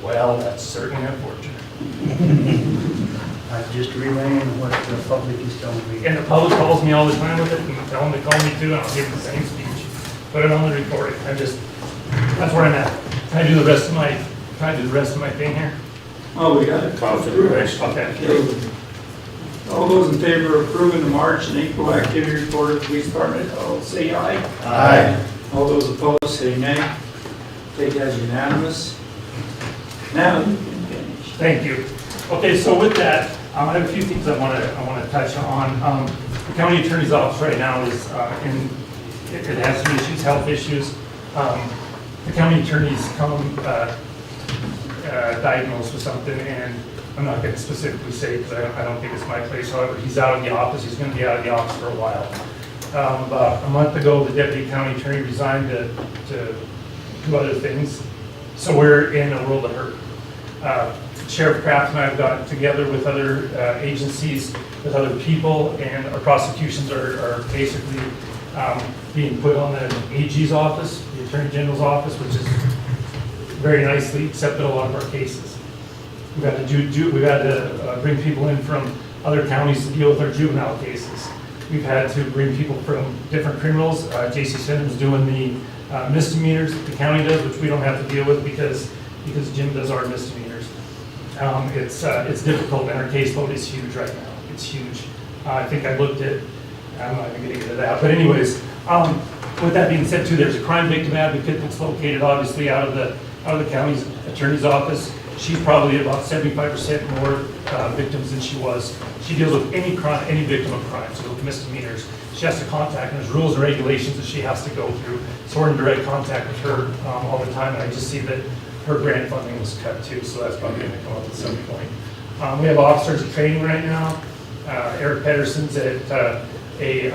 well, that's certainly unfortunate. I just relaying what the public is telling me. And the public calls me all the time with it, and tell them to call me too, and I'll give them the same speech. Put it on the recording. That's where I'm at. Can I do the rest of my thing here? Oh, we got it. Okay. All those in favor of approving the March and April activity report of the police department, all say aye. Aye. All those opposed, say nay. Take as unanimous. Now you can finish. Thank you. Okay, so with that, I have a few things I want to touch on. The county attorney's office right now is it has some issues, health issues. The county attorney's come diagnosed with something, and I'm not going to specifically say because I don't think it's my place. However, he's out of the office. He's going to be out of the office for a while. About a month ago, the deputy county attorney resigned to do other things. So we're in a world of hurt. Sheriff Kraft and I have gotten together with other agencies, with other people, and our prosecutions are basically being put on the AG's office, the Attorney General's office, which is very nicely accepted a lot of our cases. We've had to bring people in from other counties to deal with our juvenile cases. We've had to bring people from different criminals. J.C. Simmons doing the misdemeanors that the county does, which we don't have to deal with because Jim does our misdemeanors. It's difficult, and our caseload is huge right now. It's huge. I think I looked at, I'm not even going to get into that, but anyways, with that being said too, there's a crime victim advocate that's located obviously out of the county's attorney's office. She's probably about 75% more victims than she was. She deals with any crime, any victim of crime, so with misdemeanors. She has to contact, and there's rules and regulations that she has to go through. So we're in direct contact with her all the time, and I just see that her grant funding was cut too, so that's probably going to come up at some point. We have officers in training right now. Eric Pedersen's at a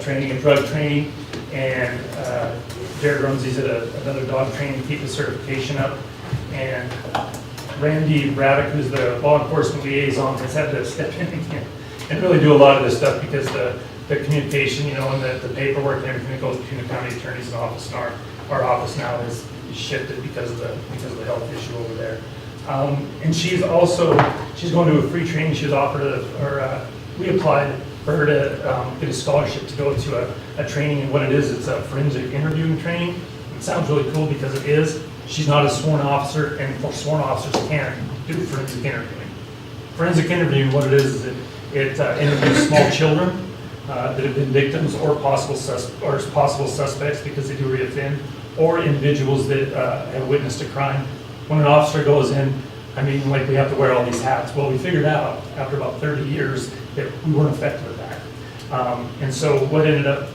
training and drug training, and Jared Rumsey's at another dog training to keep his certification up. And Randy Braddock, who's the law enforcement liaison, has had to step in again and really do a lot of this stuff because the communication, you know, and the paperwork and everything that goes between the county attorney's office and our office now is shifted because of the health issue over there. And she's going to a free training. She was offered we applied for her to get a scholarship to go to a training, and what it is, it's a forensic interviewing training. It sounds really cool because it is. She's not a sworn officer, and sworn officers can do forensic interviewing. Forensic interviewing, what it is it interviews small children that have been victims or possible suspects because they do reoffend, or individuals that have witnessed a crime. When an officer goes in, I mean, like we have to wear all these hats. Well, we figured out after about 30 years that we weren't effective at that. And so what ended up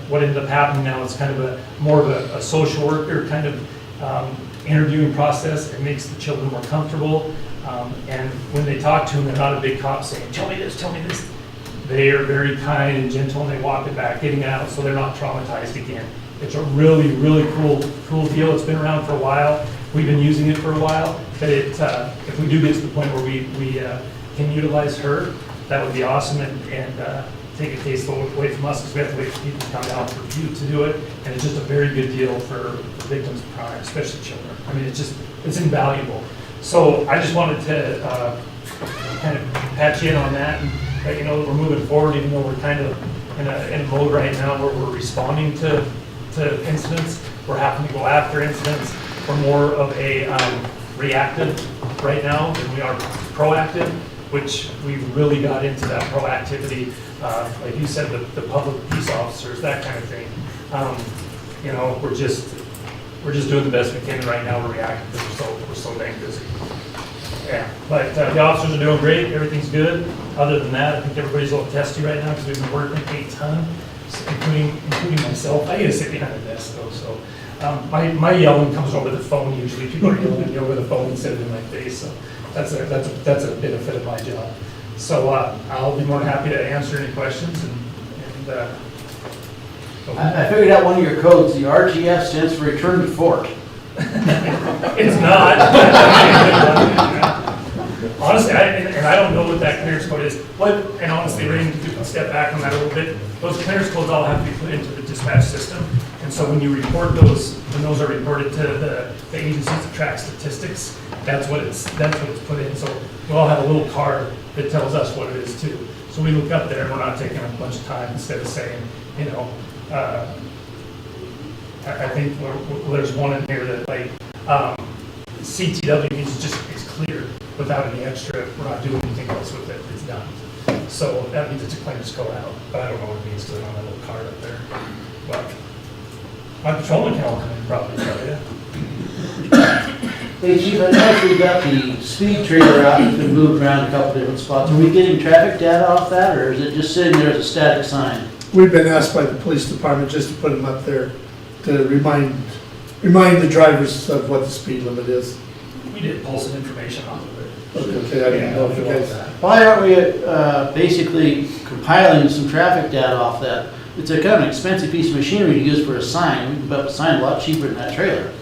happening now is kind of more of a social worker kind of interviewing process. It makes the children more comfortable. And when they talk to them, they're not a big cop saying, tell me this, tell me this. They are very kind and gentle, and they walk it back, getting it out so they're not traumatized again. It's a really, really cool deal. It's been around for a while. We've been using it for a while. But if we do get to the point where we can utilize her, that would be awesome, and take a case away from us, because we have to wait for people to come down for you to do it. And it's just a very good deal for victims of crime, especially children. I mean, it's invaluable. So I just wanted to kind of patch you in on that, and you know, we're moving forward, even though we're kind of in a mode right now where we're responding to incidents. We're having to go after incidents. We're more of a reactive right now than we are proactive, which we really got into that proactivity. Like you said, the public peace officers, that kind of thing. You know, we're just doing the best we can right now. We're reactive because we're so dang busy. Yeah, but the officers are doing great. Everything's good. Other than that, I think everybody's a little testy right now because we've been working a ton, including myself. I get to sit behind the desk though, so my yelling comes over the phone usually. People are yelling at me over the phone instead of in my face, so that's a benefit of my job. So I'll be more than happy to answer any questions and I figured out one of your codes. The RTF stands for Return to Fort. It's not. Honestly, I don't know what that clearance code is. And honestly, Ray, you can step back on that a little bit. Those clearance codes all have to be put into the dispatch system. And so when you report those, when those are reported to the agencies that track statistics, that's what it's put in. So we all have a little card that tells us what it is too. So we look up there and we're not taking a bunch of time instead of saying, you know, I think there's one in here that like CTW means it's clear without any extra. We're not doing anything else with it. It's done. So that means it's a claims go out. But I don't know what it means because I don't have a little card up there. But my patrolman can probably tell you. Hey Chief, I noticed we got the speed trailer out and it's been moved around a couple different spots. Are we getting traffic data off that, or is it just sitting there as a static sign? We've been asked by the police department just to put them up there to remind the drivers of what the speed limit is. We did pull some information off of it. Okay, I didn't know if you guys. Why aren't we basically compiling some traffic data off that? it's a kind of expensive piece of machinery to use for a sign. We can put up a sign a lot cheaper than that trailer.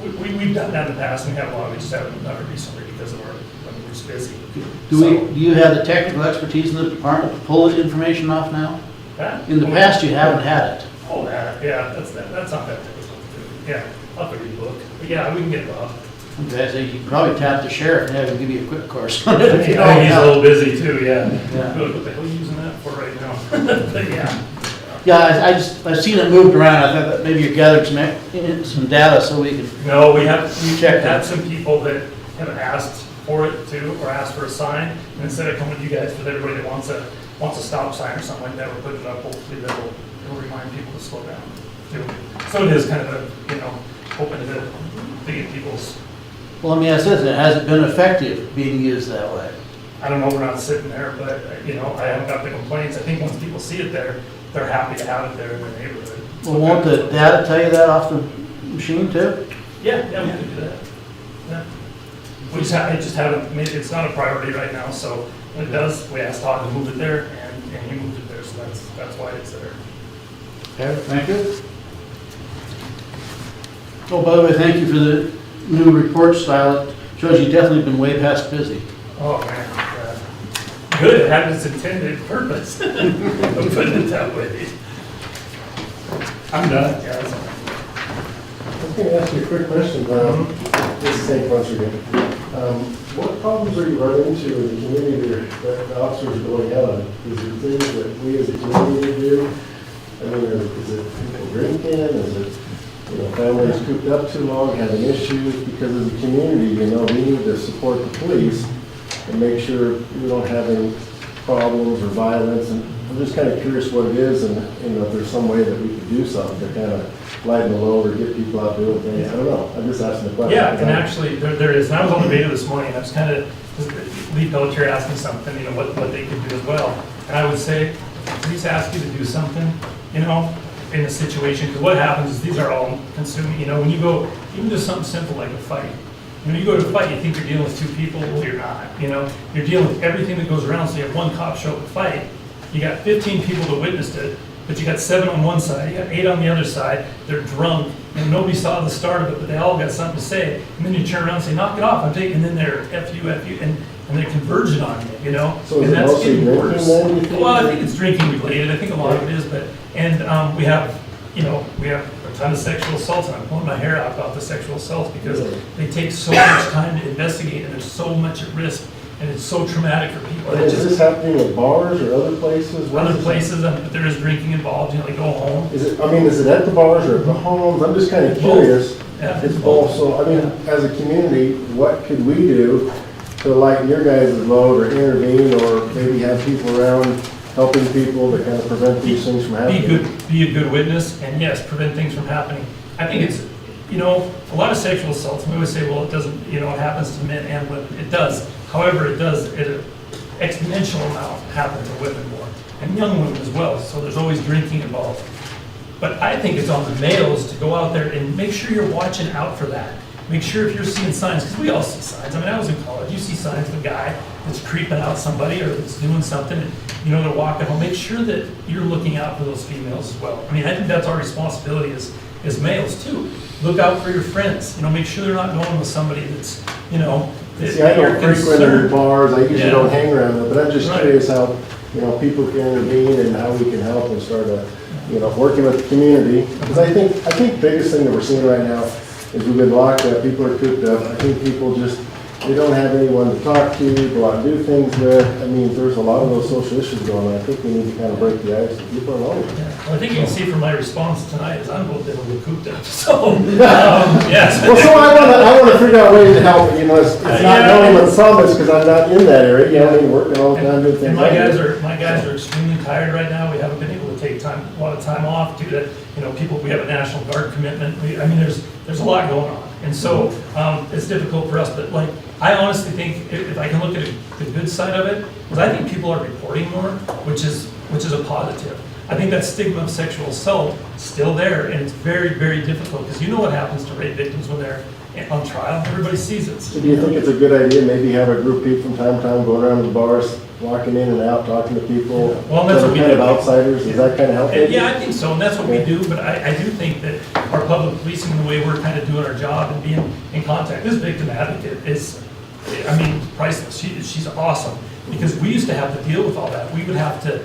We've done that in the past, and we have a lot, we just haven't done it recently because of our, when we're just busy. Do you have the technical expertise in the department to pull the information off now? That? In the past, you haven't had it. Oh, that, yeah, that's not that difficult to do. Yeah, I'll have to read the book. But yeah, we can get it off. Okay, so you can probably tap the sheriff and have him give you a quick course. I think he's a little busy too, yeah. Yeah. What the hell are you using that for right now? But yeah. Yeah, I've seen it moved around. I thought that maybe you gathered some data so we could. No, we've had that. some people that have asked for it too, or asked for a sign. And instead of coming to you guys with everybody that wants a stop sign or something like that, we're putting it up, hopefully it'll remind people to slow down too. So it is kind of a, hoping to get people's. Well, let me ask this, has it been effective being used that way? I don't know, we're not sitting there, but, I haven't got the complaints. I think once people see it there, they're happy to have it there in their neighborhood. Well, won't the data tell you that off the machine too? Yeah, we can do that. Yeah. I just haven't, it's not a priority right now, so when it does, we asked Todd to move it there, and he moved it there, so that's why it's there. Okay, thank you. Oh, by the way, thank you for the new report style. It shows you've definitely been way past busy. Oh, man. Good, it had its intended purpose. I'm putting it that way. I'm done. Yeah, that's all. I was going to ask you a quick question. This is St. Once again. What problems are you running into in the community that the officers are going out on? Is it things that we as a community do? I mean, is it people drinking? Is it families cooped up too long, having issues? Because as a community, we need to support the police and make sure we don't have any problems or violence. And I'm just kind of curious what it is, and if there's some way that we could do something to kind of lighten the load or get people out doing things. I don't know. I'm just asking the question. Yeah, and actually, there is. And I was on the radio this morning, and I was kind of, Lee Pelletier asked me something, what they could do as well. And I would say, please ask you to do something, in a situation, because what happens is these are all consuming, when you go, even just something simple like a fight. When you go to a fight, you think you're dealing with two people, well, you're not, You're dealing with everything that goes around, so you have one cop show up to fight, you got 15 people that witnessed it, but you got 7 on one side, you got 8 on the other side, they're drunk, and nobody saw the start of it, but they all got something to say, and then you turn around and say, knock it off, I'm taking, and then they're F you, and they're converging on you, So and is it that's mostly getting drinking worse. then, you think? Well, I think it's drinking related, I think a lot of it is, but, and we have a ton of sexual assaults, and I'm pulling my hair out about the sexual assaults because they take so much time to investigate, and there's so much at risk, and it's so traumatic for people. And is this happening at bars or other places? Other places, but there is drinking involved, they go home. Is it at the bars or at the homes? I'm just kind of curious. Yeah. It's both. So, as a community, what could we do to lighten your guys' load or intervene or maybe have people around helping people to kind of prevent these things from happening? Be a good witness, and yes, prevent things from happening. I think it's, a lot of sexual assaults, we always say, well, it doesn't, it happens to men and women. It does. However, it does, at an exponential amount happen to women more, and young women as well, so there's always drinking involved. But I think it's on the males to go out there and make sure you're watching out for that. Make sure if you're seeing signs, because we all see signs. I was in college, you see signs of a guy that's creeping out somebody or that's doing something, and they're walking home. Make sure that you're looking out for those females as well. I think that's our responsibility as males too. Look out for your friends. Make sure they're not going with somebody that's, See, I don't frequent any bars. I usually don't hang around them, but I'm just curious how, people can intervene and how we can help and start working with the community. Because I think the biggest thing that we're seeing right now is we've been locked up, people are cooped up. I think people they don't have anyone to talk to, go out and do things with. There's a lot of those social issues going on. I think we need to kind of break the ice. People are lonely. Well, I think you can see from my response tonight is I'm both able to cooped up. So, yes. Well, so I want to figure out ways to help. It's not knowing what the problem is because I'm not in that area. Working all the time doing things. And my guys are extremely tired right now. We haven't been able to take a lot of time off due to we have a National Guard commitment. There's a lot going on, and so it's difficult for us. But I honestly think if I can look at the good side of it, because I think people are reporting more, which is a positive. I think that stigma of sexual assault is still there, and it's very, very difficult because what happens to rape victims when they're on trial. Everybody sees it. So do you think it's a good idea maybe have a group of people from time to time going around to the bars walking in and out, talking to people, Well, that's that what are we kind of do. outsiders, does that kind of help? And yeah, I think so, and that's what we do, but I do think that our public policing, the way we're kind of doing our job and being in contact, this victim advocate is, I mean, priceless. She's awesome, because we used to have to deal with all that. We would have to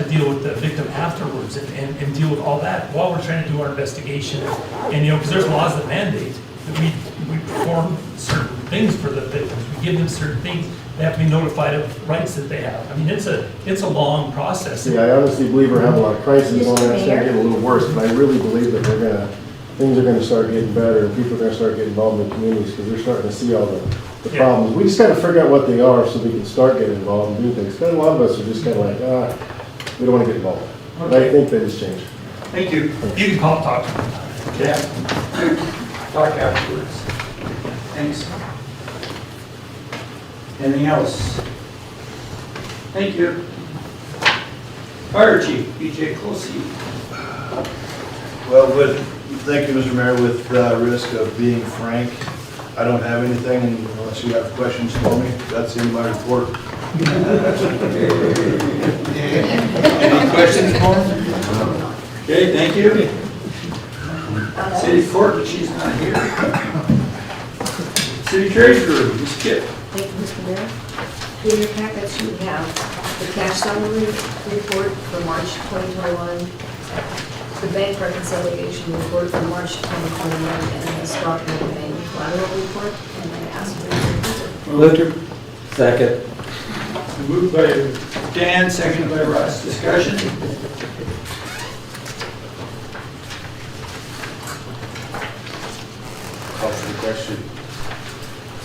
deal with the victim afterwards and deal with all that while we're trying to do our investigation. And, you know, because there's laws that mandate that we perform certain things for the victims. We give them certain things. They have to be notified of rights that they have. I mean, it's a long process. See, I honestly believe we're having a lot of crises going on, it's gonna get a little worse, but I really believe that things are gonna start getting better, and people are gonna start getting involved in the communities, because they're starting to see all the problems. We just gotta figure out what they are, so we can start getting involved and do things. Because a lot of us are just kinda like, we don't wanna get involved. But I think that has changed. Thank you. You can talk to me. Yeah. Talk afterwards. Thanks. Anything else? Thank you. Fire Chief, BJ Closey. Well, thank you, Mr. Mayor, with the risk of being frank, I don't have anything unless you have questions for me. That's in my report. Any questions for him? Okay, thank you. City Clerk, but she's not here. City Treasurer, Ms. Kip. Thank you, Mr. Mayor. In your packets, you have the cash summary report for March 2021, the bank reconciliation report for March 2021, and the Stockman Bank collateral report, and I asked for your approval. Move to. Second. Moved by Dan, seconded by Russ. Discussion? Call for the question.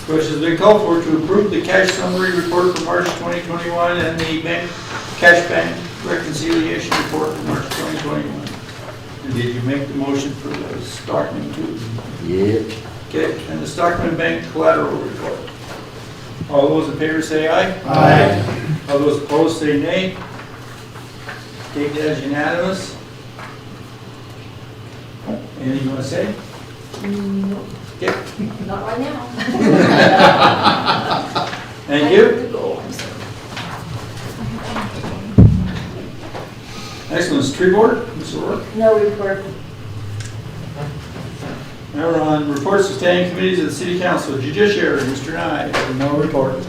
Question has been called for to approve the cash summary report for March 2021 and the cash bank reconciliation report for March 2021. And did you make the motion for the Stockman too? Yep. Okay, and the Stockman Bank collateral report. All those in favor say aye. Aye. All those opposed say nay. Take that as unanimous. Anything you want to say? No, Okay. not right now. Thank I you. have to go, I'm sorry. Next one is tree board. Mr. Rourke. No report. Now we're on reports to standing committees of the city council. Judiciary, Mr. Nye. No report.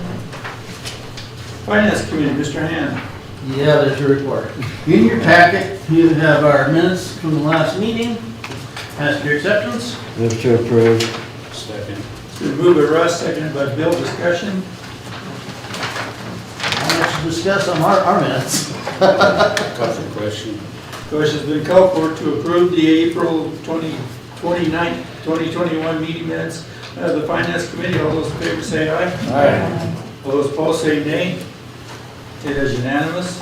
Finance committee, Mr. Han. Yeah, there's your report. In your packet, you have our minutes from the last meeting. Ask your acceptance. Move to approve. Second. It's been moved by Russ, seconded by Bill. Discussion. How much to discuss on our minutes? Call for the question. Question's been called for to approve the April 29th, 2021 meeting minutes of the finance committee. All those in favor say aye. Aye. All those opposed say nay. It is unanimous.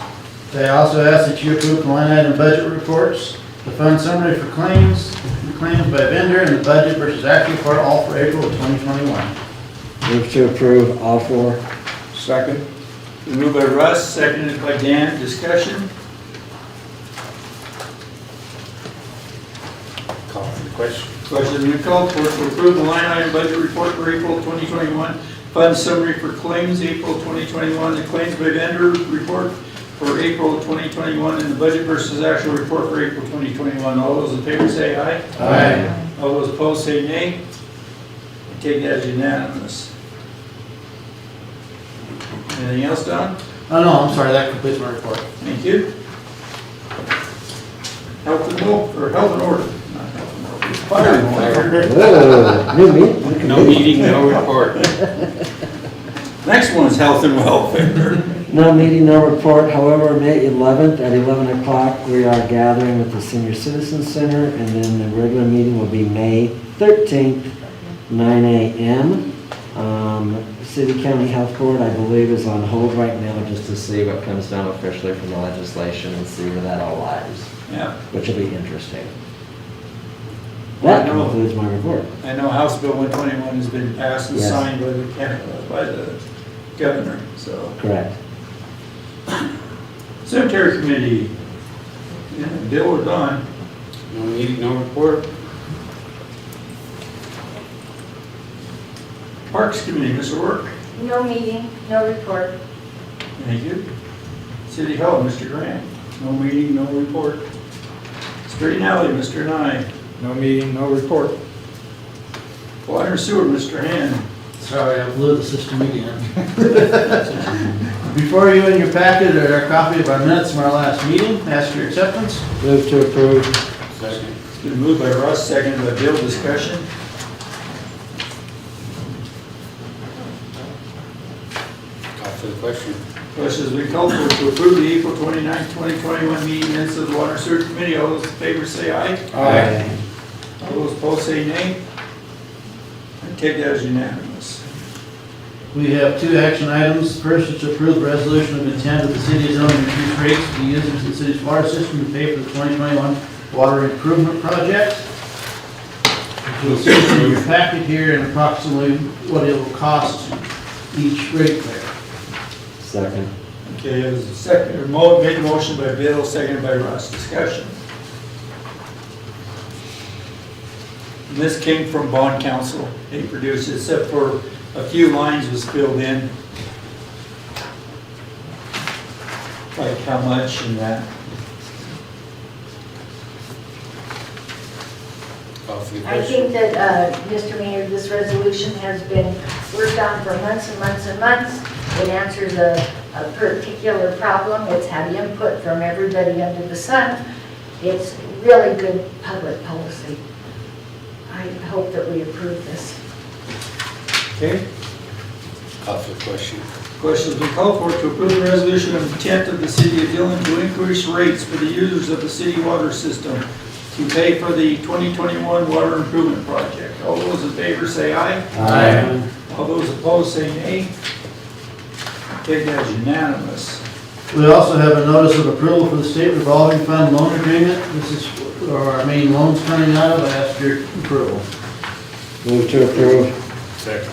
They also ask that you approve the line item budget reports, the fund summary for claims, the claims by vendor, and the budget versus actual for all for April of 2021. Move to approve all four. Second. Moved by Russ, seconded by Dan. Discussion. Call for the question. Question has been called for to approve the line item budget report for April 2021, fund summary for claims April 2021, the claims by vendor report for April 2021, and the budget versus actual report for April 2021. All those in favor say aye. Aye. All those opposed say nay. I take that as unanimous. Anything else, Don? Oh, no, I'm sorry, that completes my report. Thank you. Health and order. Not health and order. Fire and order. Whoa, new meeting? No meeting, no report. Next one is health and welfare. No meeting, no report. However, May 11th at 11 o'clock, we are gathering with the Senior Citizen Center, and then the regular meeting will be May 13th, 9 a.m. City County Health Board, I believe, is on hold right now just to see what comes down officially from the legislation and see where that all lies. Yeah. Which will be interesting. That concludes my report. I know House Bill 121 has been passed and Yes. signed by the governor, so. Correct. Cemetery Committee, yeah, Bill or Don? No meeting, no report. Parks Committee, Mr. Work? No meeting, no report. Thank you. City Hall, Mr. Grant. No meeting, no report. Street and Alley, Mr. Nye. No meeting, no report. Water and Sewer, Mr. Hand. Sorry, I blew the system again. Before you in your packet are a copy of our minutes from our last meeting. Ask for your acceptance. Move to approve. Second. It's been moved by Russ, seconded by Bill. Discussion. Call for the question. Questions been called for to approve the April 29, 2021 meeting minutes of the Water and Sewer Committee. All those in favor say aye. Aye. All those opposed say nay. I take that as unanimous. We have two action items. First is to approve the resolution of intent of the city of Dillon to increase rates to the users of the city's water system to pay for the 2021 water improvement project. You'll see it in your packet here and approximately what it will cost each ratepayer. Second. Okay, it was a second, made motion by Bill, seconded by Russ. Discussion. And this came from bond council. They produced it, except for a few lines was filled in. Like how much and that. Call for the I question. think that, Mr. Mayor, this resolution has been worked on for months and months and months. It answers a particular problem. It's had input from everybody under the sun. It's really good public policy. I hope that we approve this. Okay? Call for the question. Questions been called for to approve the resolution of intent of the city of Dillon to increase rates for the users of the city water system to pay for the 2021 water improvement project. All those in favor say aye. Aye. All those opposed say nay. Take that as unanimous. We also have a notice of approval for the state revolving fund loan agreement. This is where our main loans coming out of. I ask your approval. Move to approve. Second.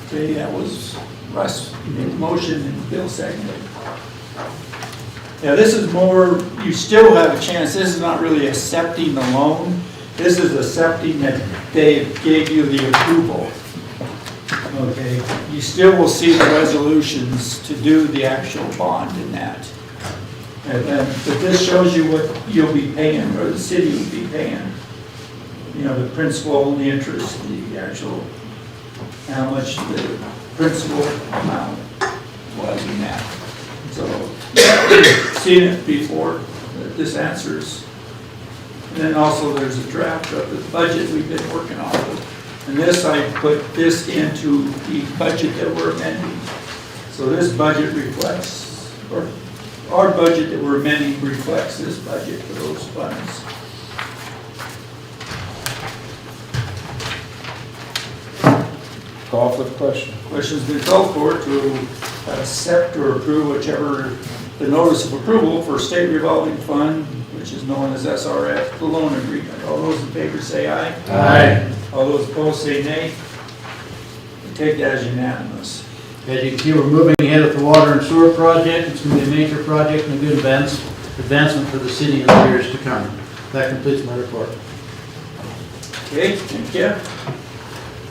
Okay, that was Russ made the motion and Bill seconded. Yeah, this is more, you still have a chance. This is not really accepting the loan. This is accepting that they gave you the approval. Okay, you still will see the resolutions to do the actual bond in that. But this shows you what you'll be paying, or the city will be paying. You know, the principal and the interest, the actual, how much the principal amount was in that. So, seen it before, that this answers. And then also there's a draft of the budget we've been working on. And this, I put this into the budget that we're amending. So this budget reflects, or our budget that we're amending reflects this budget for those funds. Call for the question. Question's been called for to accept or approve whichever, the notice of approval for state revolving fund, which is known as SRF, the loan agreement. All those in favor say aye. Aye. All those opposed say nay. We take that as unanimous. As you can see, we're moving ahead with the water and sewer project. It's going to be a major project and a good advancement for the city in the years to come. That completes my report. Okay, thank you.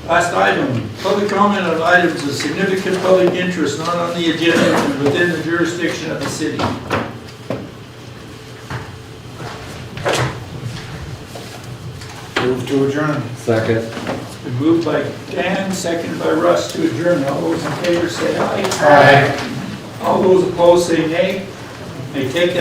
Last item, public comment on items of significant public interest not on the agenda and within the jurisdiction of the city. Move to adjourn. Second. It's been moved by Dan, seconded by Russ to adjourn. All those in favor say aye. Aye. All those opposed say nay. May take that